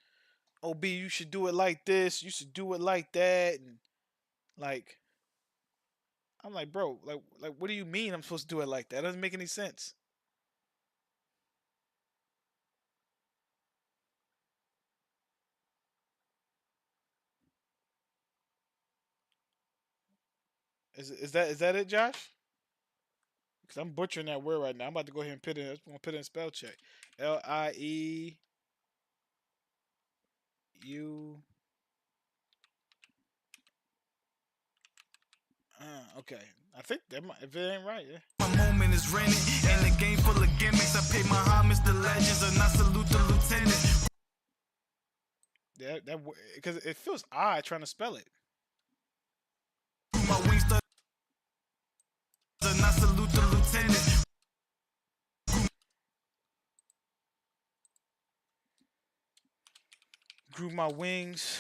"OB, you should do it like this, you should do it like that," and like, I'm like, bro, like what do you mean I'm supposed to do it like that? It doesn't make any sense. Is that it, Josh? Because I'm butchering that word right now. I'm about to go ahead and put it in spell check. LIEU. Okay. I think that might, if it ain't right, yeah. My moment is raining, and the game full of gimmicks. I pay my homage to legends, and I salute the lieutenant. Yeah, that because it feels odd trying to spell it. My wings stuck, and I salute the lieutenant. Grew my wings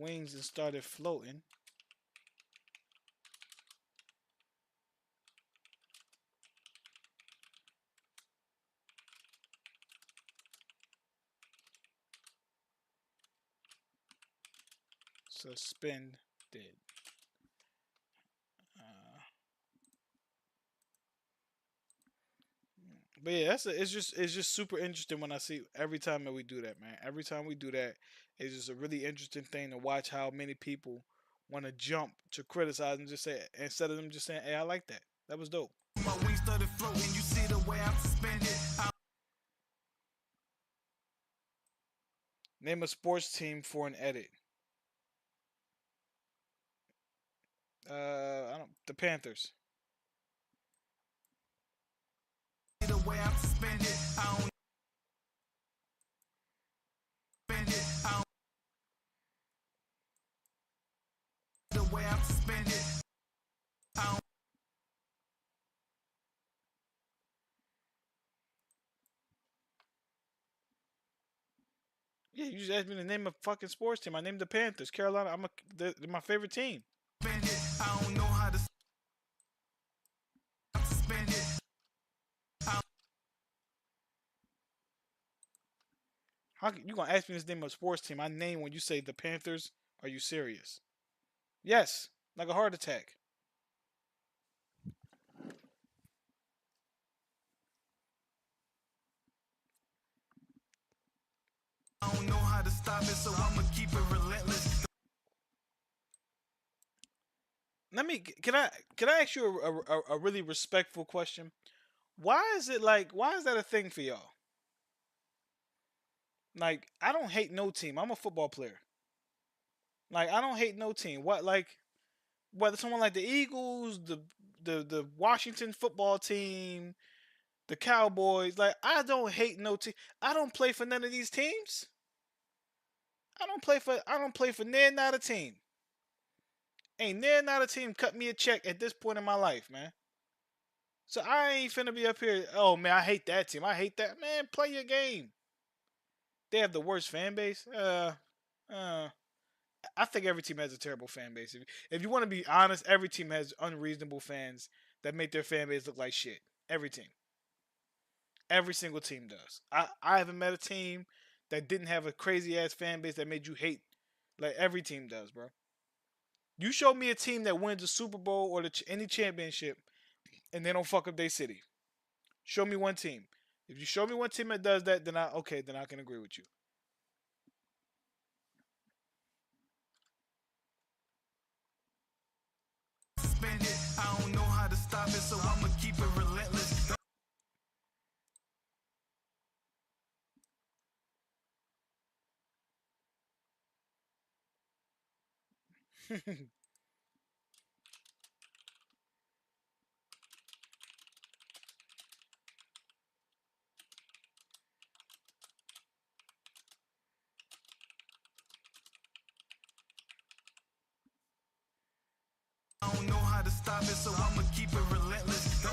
and started floating. Suspended. But yeah, it's just super interesting when I see every time that we do that, man. Every time we do that, it's just a really interesting thing to watch how many people want to jump to criticize and just say, instead of them just saying, "Hey, I like that. That was dope." My wings started floating. You see the way I'm suspended. Name a sports team for an edit. The Panthers. The way I'm suspended. I don't spend it. The way I'm suspended. I don't. Yeah, you just asked me to name a fucking sports team. I named the Panthers. Carolina. They're my favorite team. I don't know how to suspend it. How you gonna ask me to name a sports team? I name when you say the Panthers. Are you serious? Yes, like a heart attack. I don't know how to stop it, so I'ma keep it relentless. Can I ask you a really respectful question? Why is that a thing for y'all? Like, I don't hate no team. I'm a football player. Like, I don't hate no team. Whether someone like the Eagles, the Washington football team, the Cowboys, like, I don't hate no team. I don't play for none of these teams. I don't play for not a team. Ain't there not a team cut me a check at this point in my life, man. So I ain't finna be up here. Oh man, I hate that team. I hate that man. Play your game. They have the worst fan base. I think every team has a terrible fan base. If you want to be honest, every team has unreasonable fans that make their fan base look like shit. Every team. Every single team does. I haven't met a team that didn't have a crazy ass fan base that made you hate. Like every team does, bro. You show me a team that wins the Super Bowl or any championship and they don't fuck up their city. Show me one team. If you show me one team that does that, then I can agree with you. Spend it, I don't know how to stop it, so I'ma keep it relentless. I don't know how to stop it, so I'ma keep it relentless.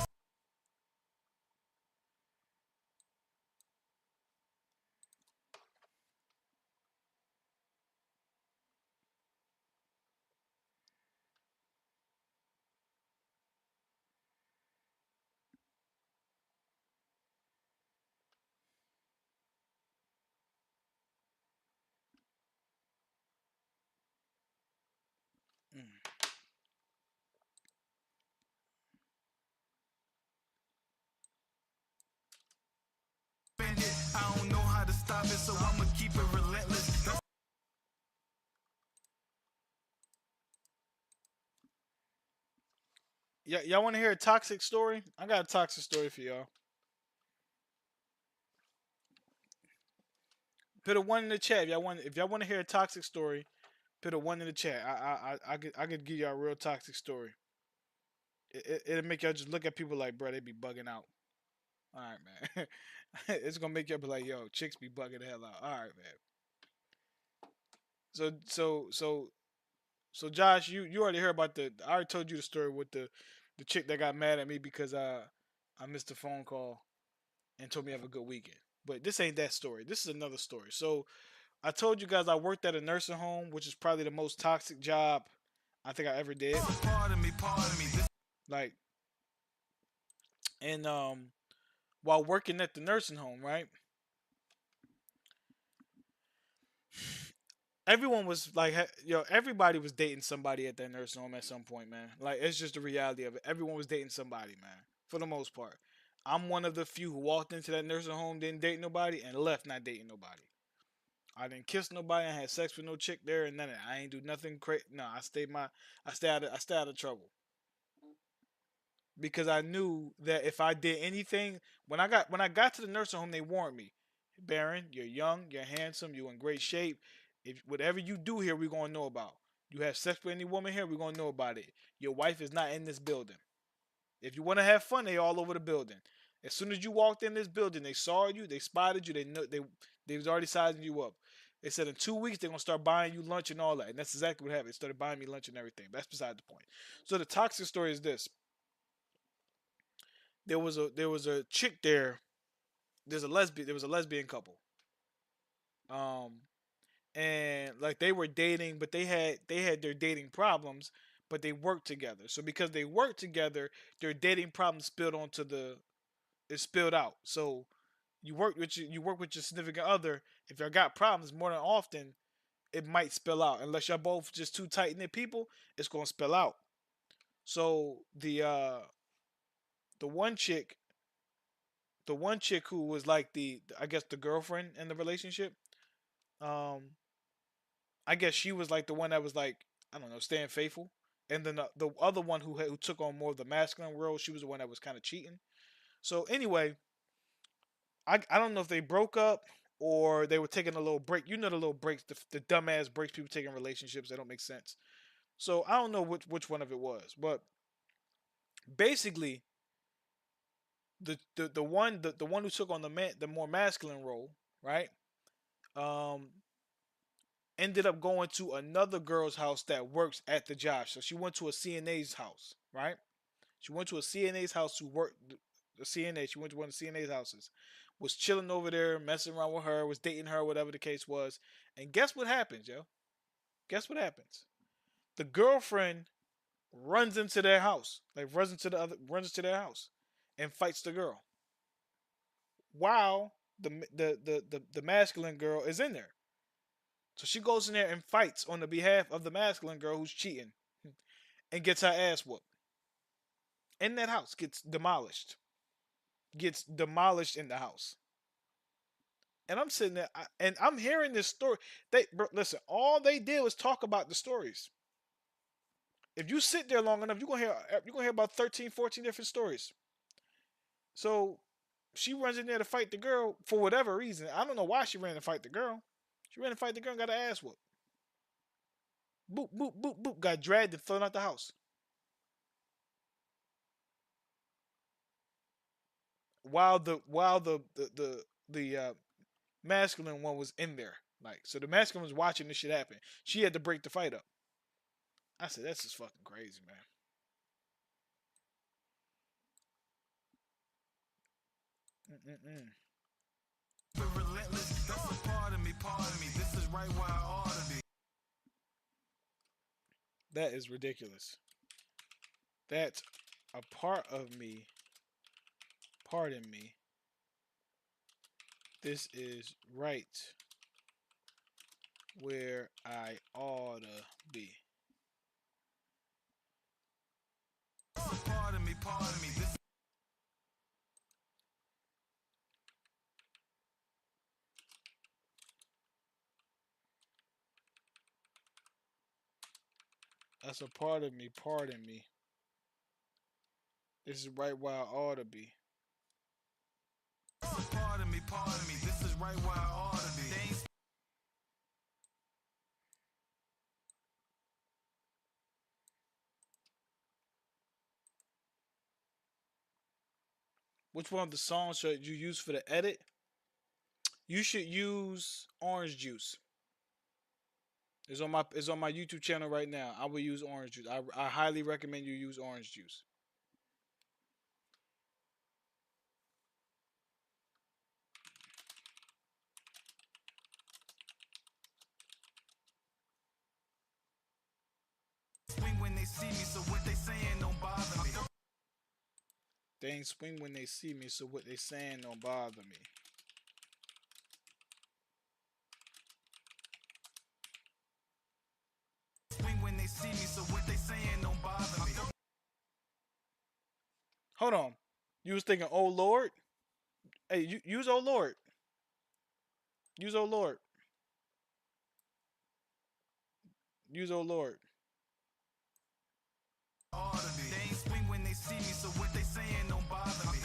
Spend it, I don't know how to stop it, so I'ma keep it relentless. Y'all want to hear a toxic story? I got a toxic story for y'all. Put a 1 in the chat if y'all want to hear a toxic story. Put a 1 in the chat. I could give y'all a real toxic story. It'll make y'all just look at people like, bro, they be bugging out. All right, man. It's gonna make y'all be like, yo, chicks be bugging the hell out. All right, man. So Josh, you already heard about I already told you the story with the chick that got mad at me because I missed a phone call and told me to have a good weekend. But this ain't that story. This is another story. So I told you guys I worked at a nursing home, which is probably the most toxic job I think I ever did. Pardon me. Like, and while working at the nursing home, right? Everyone was like, everybody was dating somebody at that nursing home at some point, man. Like, it's just the reality of it. Everyone was dating somebody, man, for the most part. I'm one of the few who walked into that nursing home, didn't date nobody, and left not dating nobody. I didn't kiss nobody. I had sex with no chick there, and none of that. I ain't do nothing crazy. No, I stay out of trouble. Because I knew that if I did anything, when I got to the nursing home, they warned me, Baron, you're young, you're handsome, you're in great shape. If whatever you do here, we're gonna know about. You have sex with any woman here, we're gonna know about it. Your wife is not in this building. If you want to have fun, they all over the building. As soon as you walked in this building, they saw you, they spotted you, they was already sizing you up. They said in 2 weeks they're gonna start buying you lunch and all that, and that's exactly what happened. They started buying me lunch and everything. That's beside the point. So the toxic story is this: there was a chick there. There was a lesbian couple. And like they were dating, but they had their dating problems, but they worked together. So because they worked together, their dating problems spilled out. So you work with your significant other. If y'all got problems, more than often, it might spill out. Unless y'all both just too tight knit people, it's gonna spill out. So the one chick who was like I guess the girlfriend in the relationship, I guess she was like the one that was like, I don't know, staying faithful. And then the other one who took on more of the masculine role, she was the one that was kind of cheating. So anyway, I don't know if they broke up or they were taking a little break. You know the little breaks, the dumbass breaks people take in relationships that don't make sense. So I don't know which one of it was, but basically the one who took on the more masculine role, right? ended up going to another girl's house that works at the job. So she went to a CNA's house, right? She went to a CNA's house to work the CNA. She went to one of the CNA's houses, was chilling over there, messing around with her, was dating her, whatever the case was. And guess what happens, yo? Guess what happens? The girlfriend runs into their house, like runs into their house, and fights the girl. While the masculine girl is in there. So she goes in there and fights on the behalf of the masculine girl who's cheating and gets her ass whooped. In that house, gets demolished. Gets demolished in the house. And I'm sitting there and I'm hearing this story. Listen, all they did was talk about the stories. If you sit there long enough, you're gonna hear about 13, 14 different stories. So she runs in there to fight the girl for whatever reason. I don't know why she ran to fight the girl. She ran to fight the girl and got her ass whooped. Boop, boop, boop, boop. Got dragged and thrown out the house. While the masculine one was in there. Like, so the masculine was watching this shit happen. She had to break the fight up. I said, that's just fucking crazy, man. Relentless, that's a part of me, This is right where I ought to be. That is ridiculous. That's a part of me. Pardon me. This is right where I ought to be. Pardon me, This That's a part of me, pardon me. This is right where I ought to be. Pardon me, this is right where I ought to be. Which one of the songs should you use for the edit? You should use Orange Juice. It's on my YouTube channel right now. I will use Orange Juice. I highly recommend you use Orange Juice. Swing when they see me, so what they saying don't bother me. They ain't swing when they see me, so what they saying don't bother me. Swing when they see me, so what they saying don't bother me. Hold on. You was thinking, oh Lord? Hey, use oh Lord. Use oh Lord. Use oh Lord. They ain't swing when they see me, so what they saying don't bother me.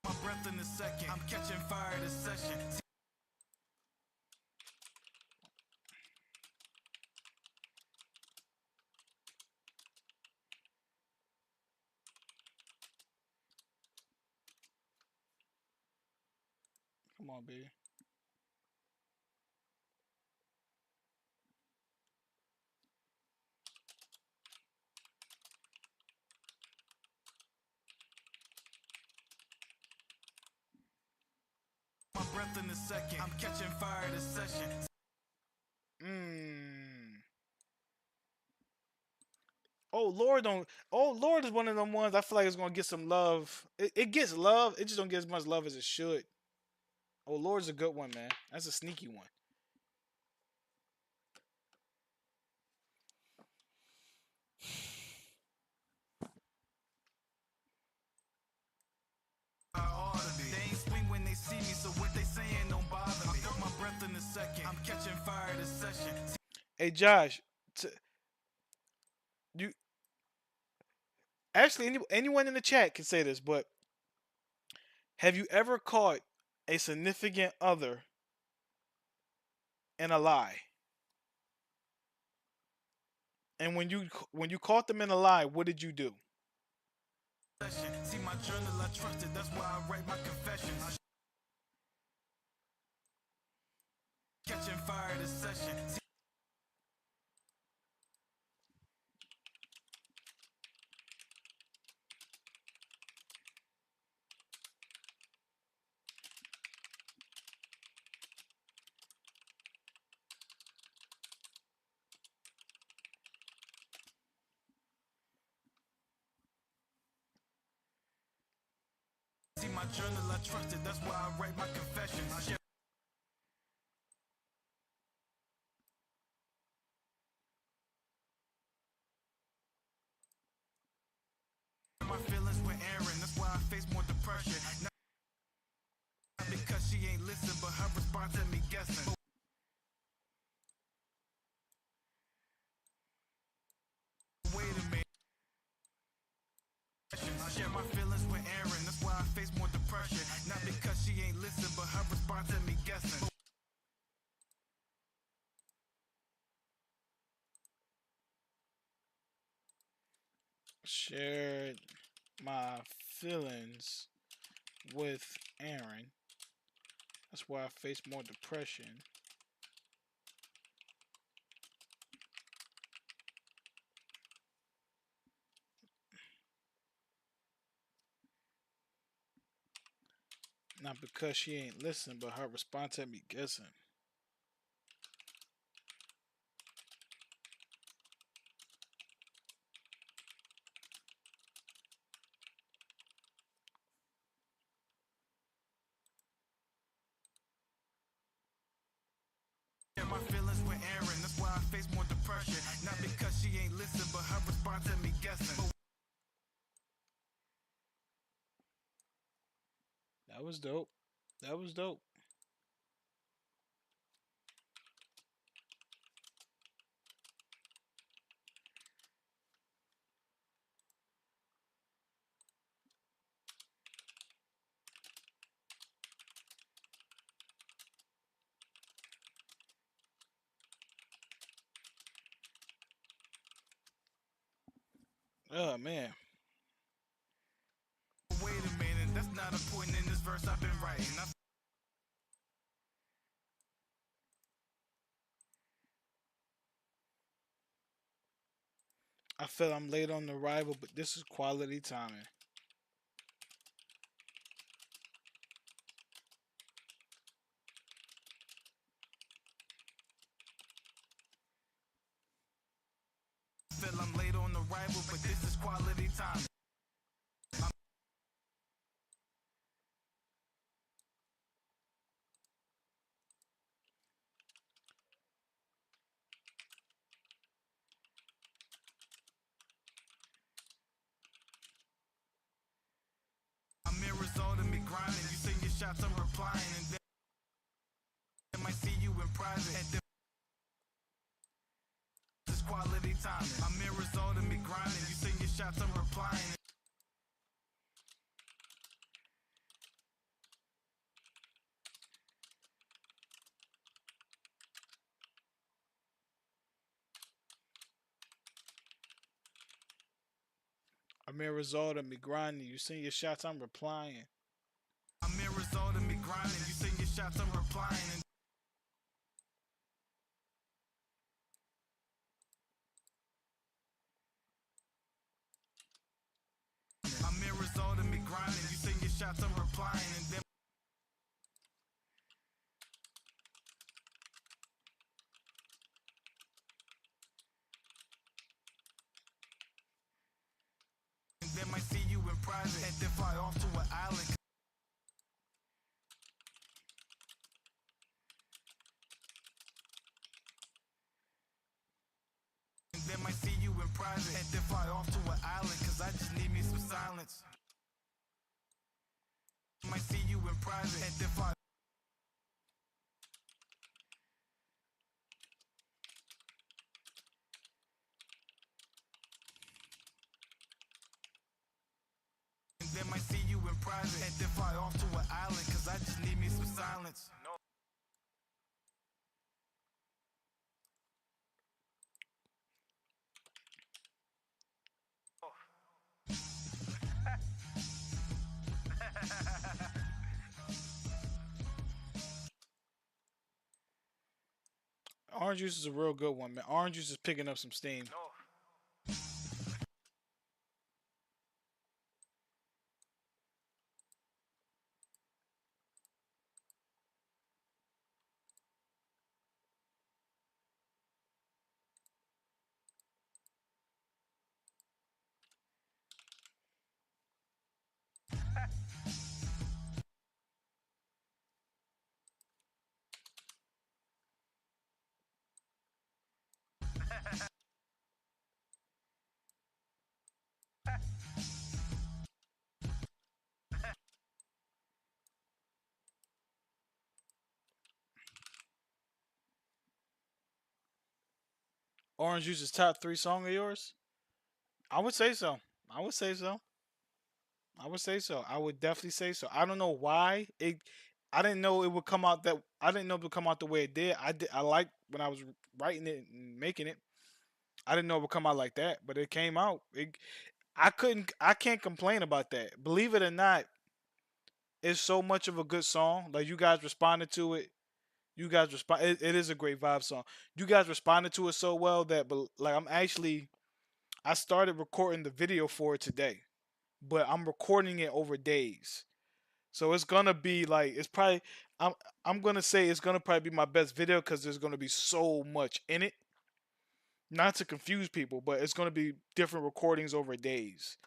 My breath in a second, I'm catching fire this session. Come on, baby. My breath in a second, I'm catching fire this session. Oh Lord is one of them ones I feel like it's gonna get some love. It gets love, it just don't get as much love as it should. Oh Lord's a good one, man. That's a sneaky one. They ain't swing when they see me, so what they saying don't bother me. My breath in a second, I'm catching fire this session. Hey Josh, you actually anyone in the chat can say this, but have you ever caught a significant other in a lie? And when you caught them in a lie, what did you do? See my journal, I trust it. That's why I write my confessions. Catching fire this session. See my journal, I trust it. That's why I write my confessions. My feelings with Aaron, that's why I face more depression. Not because she ain't listen, but her response had me guessing. Wait a minute. I share my feelings with Aaron, that's why I face more depression. Not because she ain't listen, but her response had me guessing. Shared my feelings with Aaron. That's why I face more depression. Not because she ain't listen, but her response had me guessing. My feelings with Aaron, that's why I face more depression. Not because she ain't listen, but her response had me guessing. That was dope. That was dope. Oh man. Wait a minute, that's not a point in this verse I've been writing. I feel I'm late on the arrival, but this is quality timing. Feel I'm late on the arrival, but this is quality timing. I'm in result of me grinding. You send your shots, I'm replying, and then I might see you in private. And then this is quality timing. I'm in result of me grinding. You send your shots, I'm replying. I'm in result of me grinding. You send your shots, I'm replying. I'm in result of me grinding. You send your shots, I'm replying. And I'm in result of me grinding. You send your shots, I'm replying. And then might see you in private and then fly off to an island. And then might see you in private and then fly off to an island, cause I just need me some silence. Might see you in private and then fly. And then might see you in private and then fly off to an island, cause I just need me some silence. Orange Juice is a real good one, man. Orange Juice is picking up some steam. Orange Juice is top 3 song of yours? I would say so. I would say so. I would say so. I would definitely say so. I don't know why it. I didn't know it would come out that. I didn't know it would come out the way it did. I did. I liked when I was writing it and making it. I didn't know it would come out like that, but it came out. I couldn't. I can't complain about that. Believe it or not, it's so much of a good song. Like you guys responded to it. You guys respond. It is a great vibe song. You guys responded to it so well that, but like I'm actually. I started recording the video for it today, but I'm recording it over days. So it's gonna be like it's probably I'm gonna say it's gonna probably be my best video because there's gonna be so much in it. Not to confuse people, but it's gonna be different recordings over days.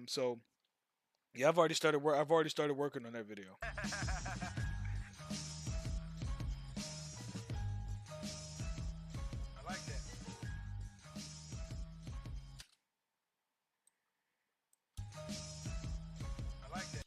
So yeah, I've already started working on that video. I like that. I like that.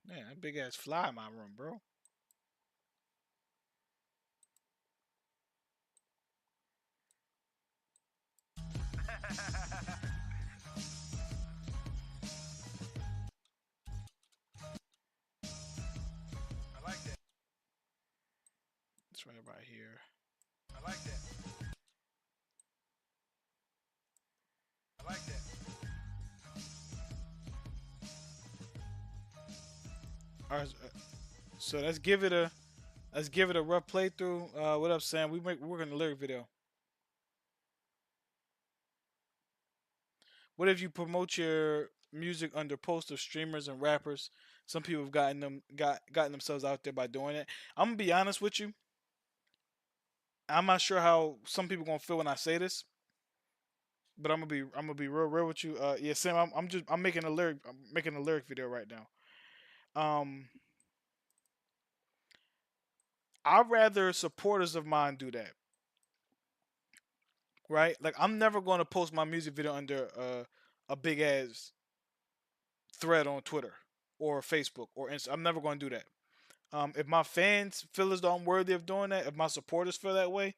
Man, that big ass fly in my room, bro. I like that. It's right about here. I like that. I like that. All right, so let's give it a rough playthrough. What up, Sam? We're working the lyric video. What if you promote your music under posts of streamers and rappers? Some people have gotten themselves out there by doing it. I'm gonna be honest with you. I'm not sure how some people gonna feel when I say this, but I'm gonna be real with you. Yeah, Sam, I'm making a lyric video right now. I'd rather supporters of mine do that. Right? Like I'm never going to post my music video under a big ass thread on Twitter or Facebook or Insta. I'm never going to do that. If my fans feel as though I'm worthy of doing that, if my supporters feel that way,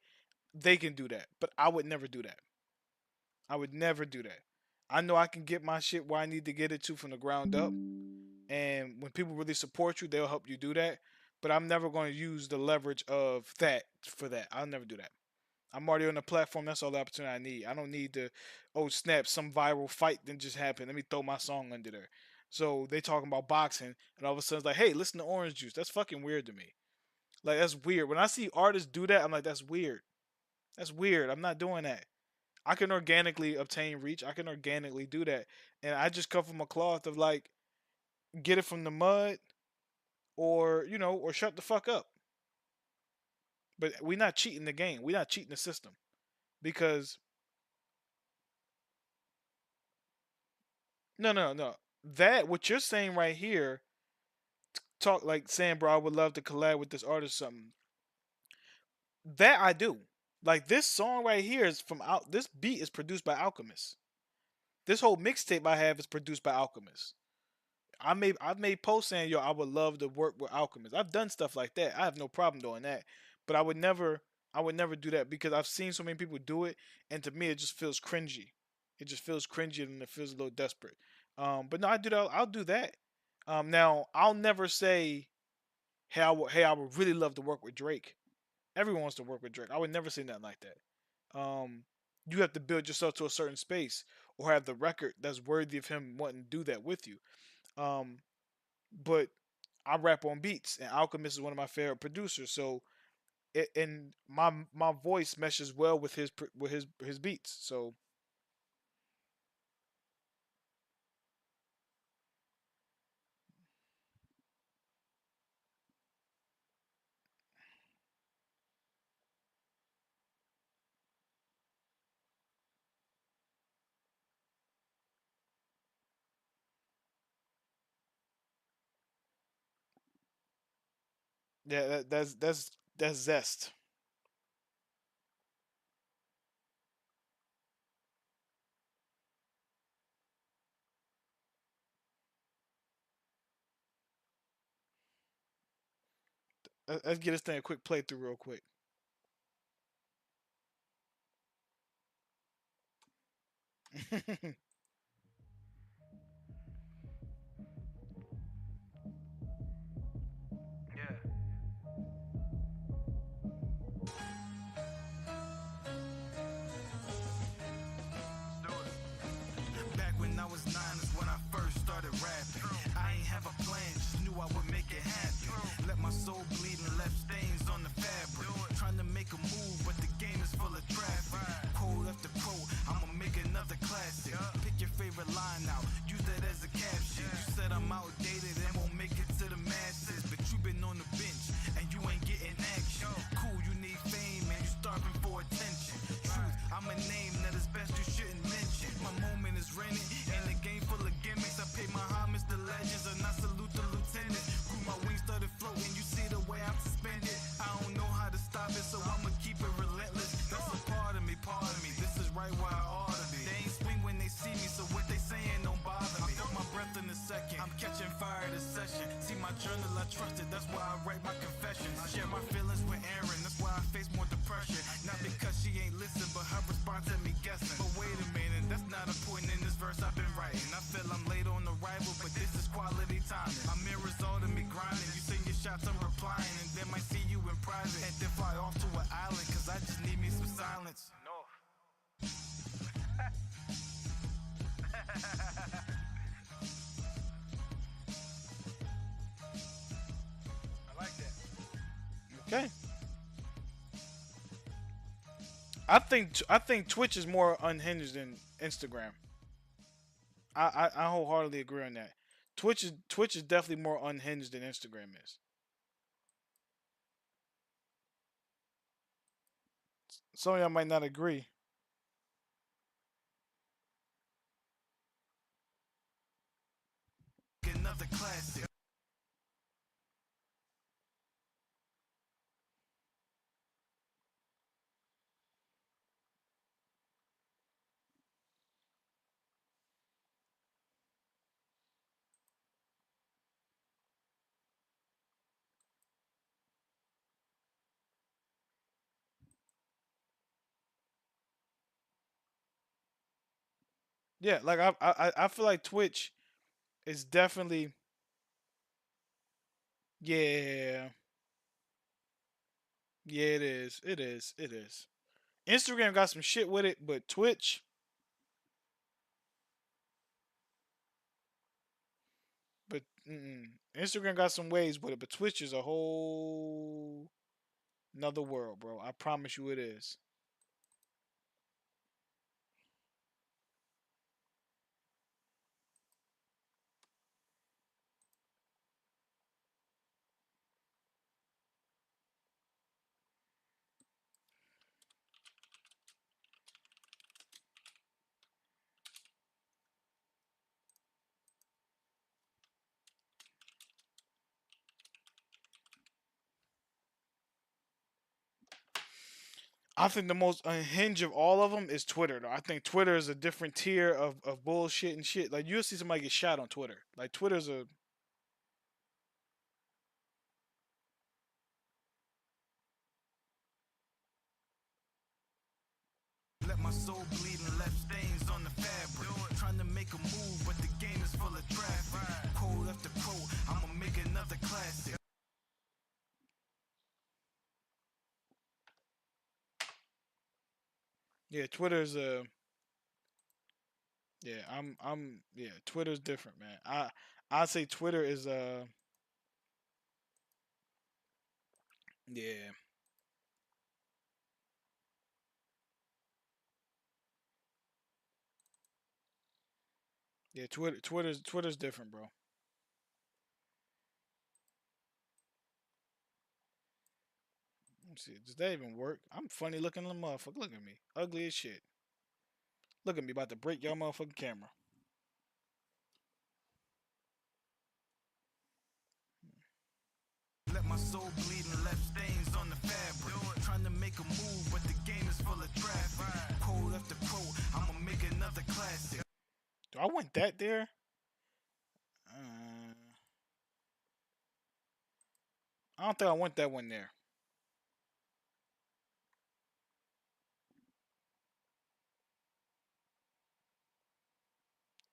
they can do that. But I would never do that. I would never do that. I know I can get my shit where I need to get it to from the ground up. And when people really support you, they'll help you do that. But I'm never going to use the leverage of that for that. I'll never do that. I'm already on the platform. That's all the opportunity I need. I don't need to, oh snap, some viral fight that just happened. Let me throw my song under there. So they talking about boxing, and all of a sudden it's like, hey, listen to Orange Juice. That's fucking weird to me. Like that's weird. When I see artists do that, I'm like, that's weird. That's weird. I'm not doing that. I can organically obtain reach. I can organically do that, and I just come from a cloth of like, get it from the mud, or or shut the fuck up. But we're not cheating the game. We're not cheating the system. Because no. That what you're saying right here, talk like saying, bro, I would love to collab with this artist or something. That I do. Like this song right here is from out this beat is produced by Alchemist. This whole mixtape I have is produced by Alchemist. I've made posts saying, yo, I would love to work with Alchemist. I've done stuff like that. I have no problem doing that. But I would never do that because I've seen so many people do it, and to me it just feels cringy. It just feels cringy and it feels a little desperate. But no, I'll do that. Now I'll never say hey, I would really love to work with Drake. Everyone wants to work with Drake. I would never say nothing like that. You have to build yourself to a certain space or have the record that's worthy of him wanting to do that with you. But I rap on beats, and Alchemist is one of my favorite producers. So, and my voice meshes well with his beats. So. Yeah, that's zest. Let's get this thing a quick playthrough real quick. Back when I was 9 is when I first started rapping. I ain't have a plan, just knew I would make it happen. Let my soul bleed and left stains on the fabric. Trying to make a move, but the game is full of traffic. Quote after quote, I'ma make another classic. Pick your favorite line out, use that as a caption. You said I'm outdated and won't make it to the masses, but you been on the bench and you ain't getting action. Cool, you need fame and you starving for attention. Truth, I'm a name that is best you shouldn't mention. My moment is rented and the game full of gimmicks. I pay my homage to legends and I salute the lieutenants. Grew my wings, started floating, you see the way I'm suspended. I don't know how to stop it, so I'ma keep it relentless. That's a part of me, this is right where I ought to be. They ain't swing when they see me, so what they saying don't bother me. I felt my breath in a second, I'm catching fire this session. See my journal, I trust it, that's why I write my confessions. I share my feelings with Aaron, that's why I face more depression. Not because she ain't listen, but her response had me guessing. But wait a minute, that's not a point in this verse I've been writing. I feel I'm late on arrival, but this is quality timing. My mirrors all to me grinding, you send your shots, I'm replying. And then might see you in private, and then fly off to an island, cause I just need me some silence. I like that. Okay. I think Twitch is more unhinged than Instagram. I wholeheartedly agree on that. Twitch is definitely more unhinged than Instagram is. Some of y'all might not agree. Another classic. Yeah, like I feel like Twitch is definitely, yeah. Yeah, it is. It is. It is. Instagram got some shit with it, but Twitch, but Instagram got some ways with it, but Twitch is a whole another world, bro. I promise you it is. I think the most unhinged of all of them is Twitter, though. I think Twitter is a different tier of bullshit and shit. Like, you'll see somebody get shot on Twitter. Like, Twitter's a... Let my soul bleed and left stains on the fabric. Trying to make a move, but the game is full of traffic. Quote after quote, I'ma make another classic. Yeah, Twitter's yeah, yeah, Twitter's different, man. I say Twitter is yeah. Yeah, Twitter's different, bro. Let me see. Does that even work? I'm funny looking little motherfucker. Look at me. Ugly as shit. Look at me about to break your motherfucking camera. Let my soul bleed and left stains on the fabric. Trying to make a move, but the game is full of traffic. Quote after quote, I'ma make another classic. Do I want that there? I don't think I want that one there.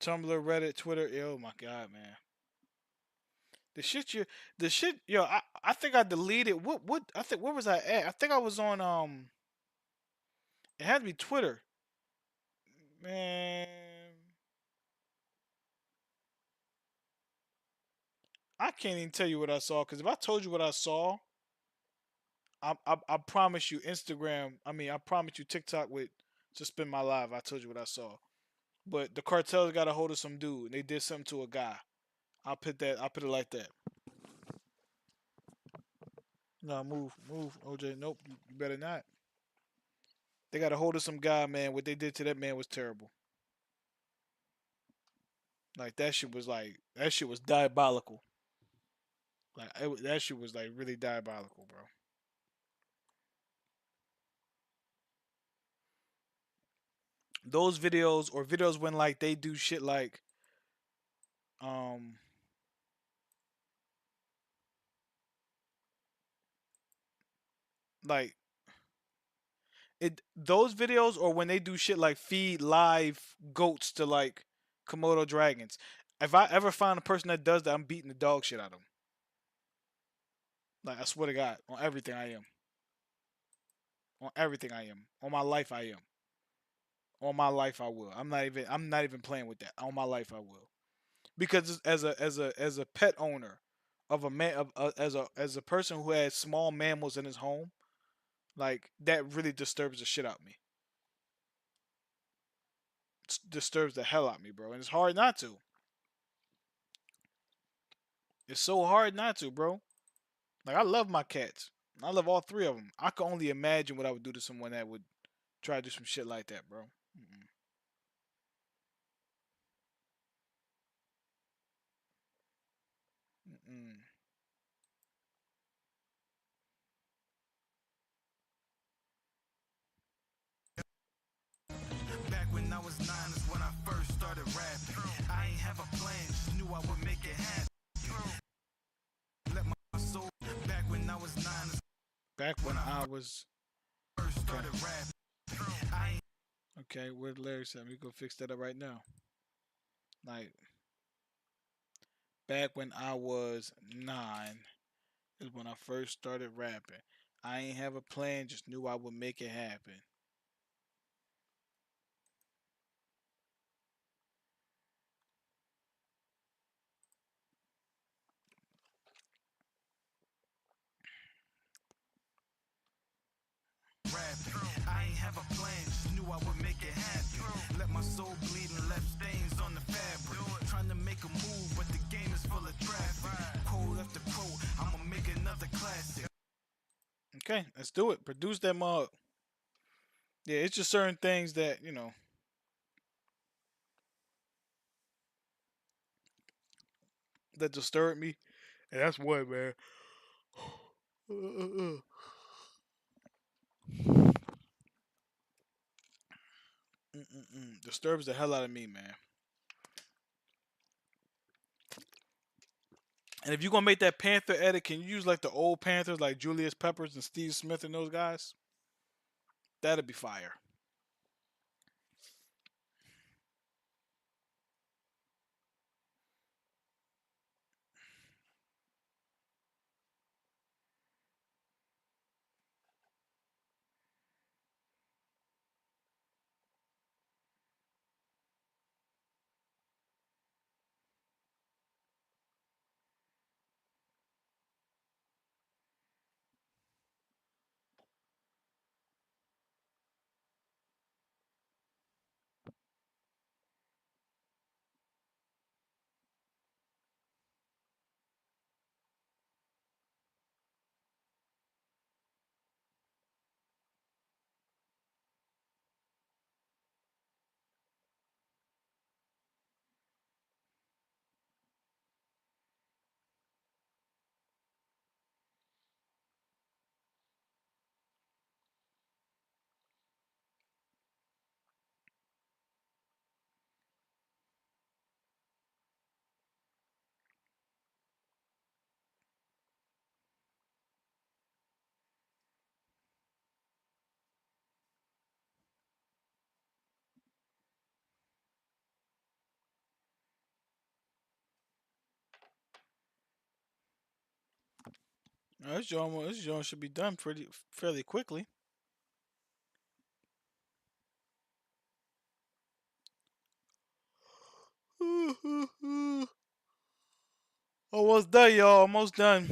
Tumblr, Reddit, Twitter. Oh my god, man. The shit, yo, I think I deleted what I think where was I at? I think I was on it had to be Twitter. Man, I can't even tell you what I saw because if I told you what I saw, I promise you Instagram. I mean, I promise you TikTok would suspend my live. I told you what I saw. But the cartels got a hold of some dude. And they did something to a guy. I'll put it like that. No, move, OJ. Nope, you better not. They got a hold of some guy, man. What they did to that man was terrible. Like that shit was diabolical. That shit was like really diabolical, bro. Those videos or videos when like they do shit like like those videos or when they do shit like feed live goats to like Komodo dragons. If I ever find a person that does that, I'm beating the dog shit out of them. Like I swear to God, on everything I am. On everything I am. On my life I am. On my life I will. I'm not even playing with that. On my life I will. Because as a pet owner of a man as a person who has small mammals in his home, like that really disturbs the shit out of me. It disturbs the hell out of me, bro. And it's hard not to. It's so hard not to, bro. Like I love my cats. I love all three of them. I can only imagine what I would do to someone that would try to do some shit like that, bro. Mm-mm. Back when I was 9 is when I first started rapping. I ain't have a plan, just knew I would make it happen. Let my soul back when I was 9 is back when I was first started rapping. Okay, where the lyrics at? We go fix that up right now. Like back when I was 9 is when I first started rapping. I ain't have a plan, just knew I would make it happen. I ain't have a plan, just knew I would make it happen. Let my soul bleed and left stains on the fabric. Trying to make a move, but the game is full of traffic. Quote after quote, I'ma make another classic. Okay, let's do it. Produce that mug. Yeah, it's just certain things that, you know. That disturb me. And that's what, man. Disturbs the hell out of me, man. And if you're gonna make that Panther edit, can you use like the old Panthers like Julius Peppers and Steve Smith and those guys? That'd be fire. This joint should be done fairly quickly. Almost done, y'all. Almost done.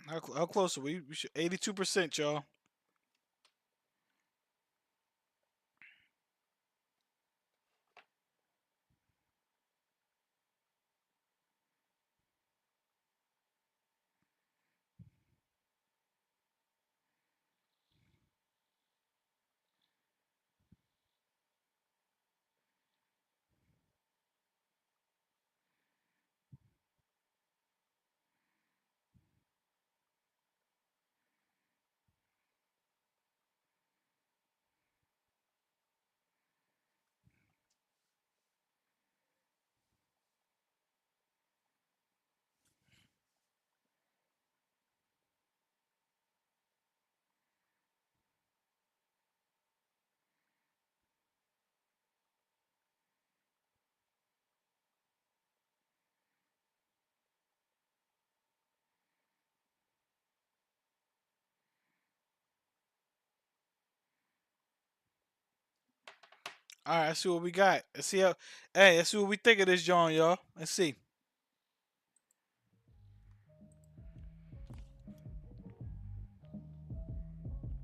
How close are we? We should 82%, y'all. All right, let's see what we got. Let's see how. Hey, let's see what we think of this, John, y'all. Let's see.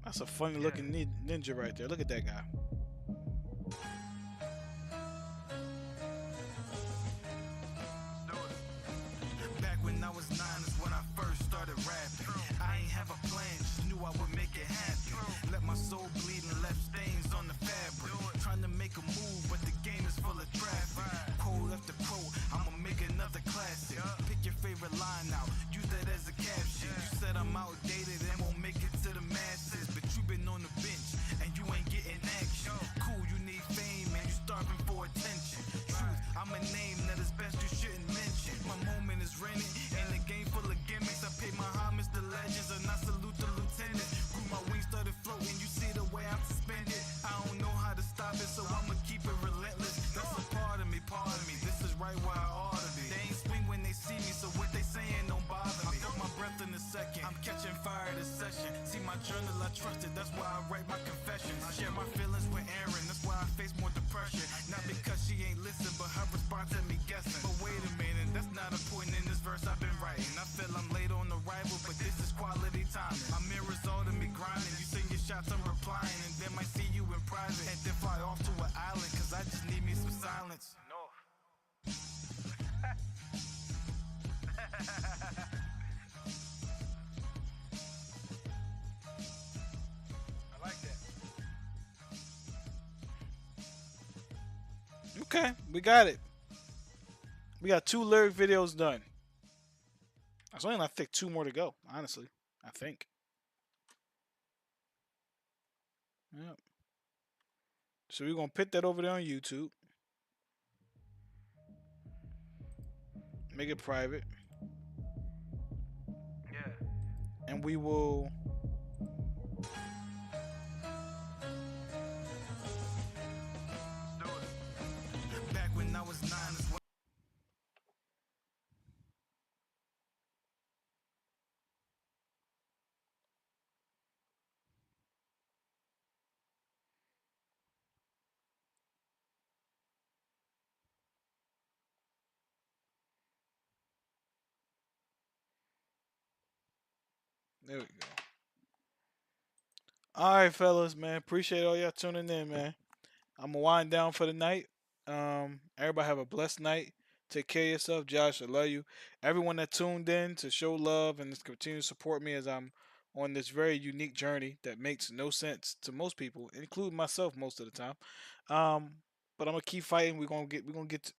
That's a funny looking ninja right there. Look at that guy. Back when I was 9 is when I first started rapping. I ain't have a plan, just knew I would make it happen. Let my soul bleed and left stains on the fabric. Trying to make a move, but the game is full of traffic. Quote after quote, I'ma make another classic. Pick your favorite line out, use that as a caption. You said I'm outdated and won't make it to the masses, but you been on the bench and you ain't getting action. Cool, you need fame and you starving for attention. Truth, I'm a name that is best you shouldn't mention. My moment is rented and the game full of gimmicks. I pay my homage to legends and I salute the lieutenant. Grew my wings, started floating. You see the way I'm suspended. I don't know how to stop it, so I'ma keep it relentless. That's a part of me, pardon me. This is right where I ought to be. They ain't swing when they see me, so what they saying don't bother me. I feel my breath in a second. I'm catching fire this session. See my journal, I trust it. That's why I write my confessions. I share my feelings with Aaron. That's why I face more depression. Not because she ain't listen, but her response had me guessing. But wait a minute, that's not a point in this verse I've been writing. I feel I'm late on arrival, but this is quality time. My mirrors all to me grinding. You send your shots, I'm replying, and then might see you in private, and then fly off to an island, cause I just need me some silence. No. I like that. Okay, we got it. We got 2 lyric videos done. It's only, I think, 2 more to go, honestly. I think. Yep. So we're going to put that over there on YouTube. Make it private. Yeah. And we will... Back when I was 9 is when There we go. All right, fellas, man. Appreciate all y'all tuning in, man. I'm going to wind down for the night. Everybody have a blessed night. Take care of yourself. Josh, I love you. Everyone that tuned in to show love and to continue to support me as I'm on this very unique journey that makes no sense to most people, including myself most of the time. But I'm gonna keep fighting. We're gonna get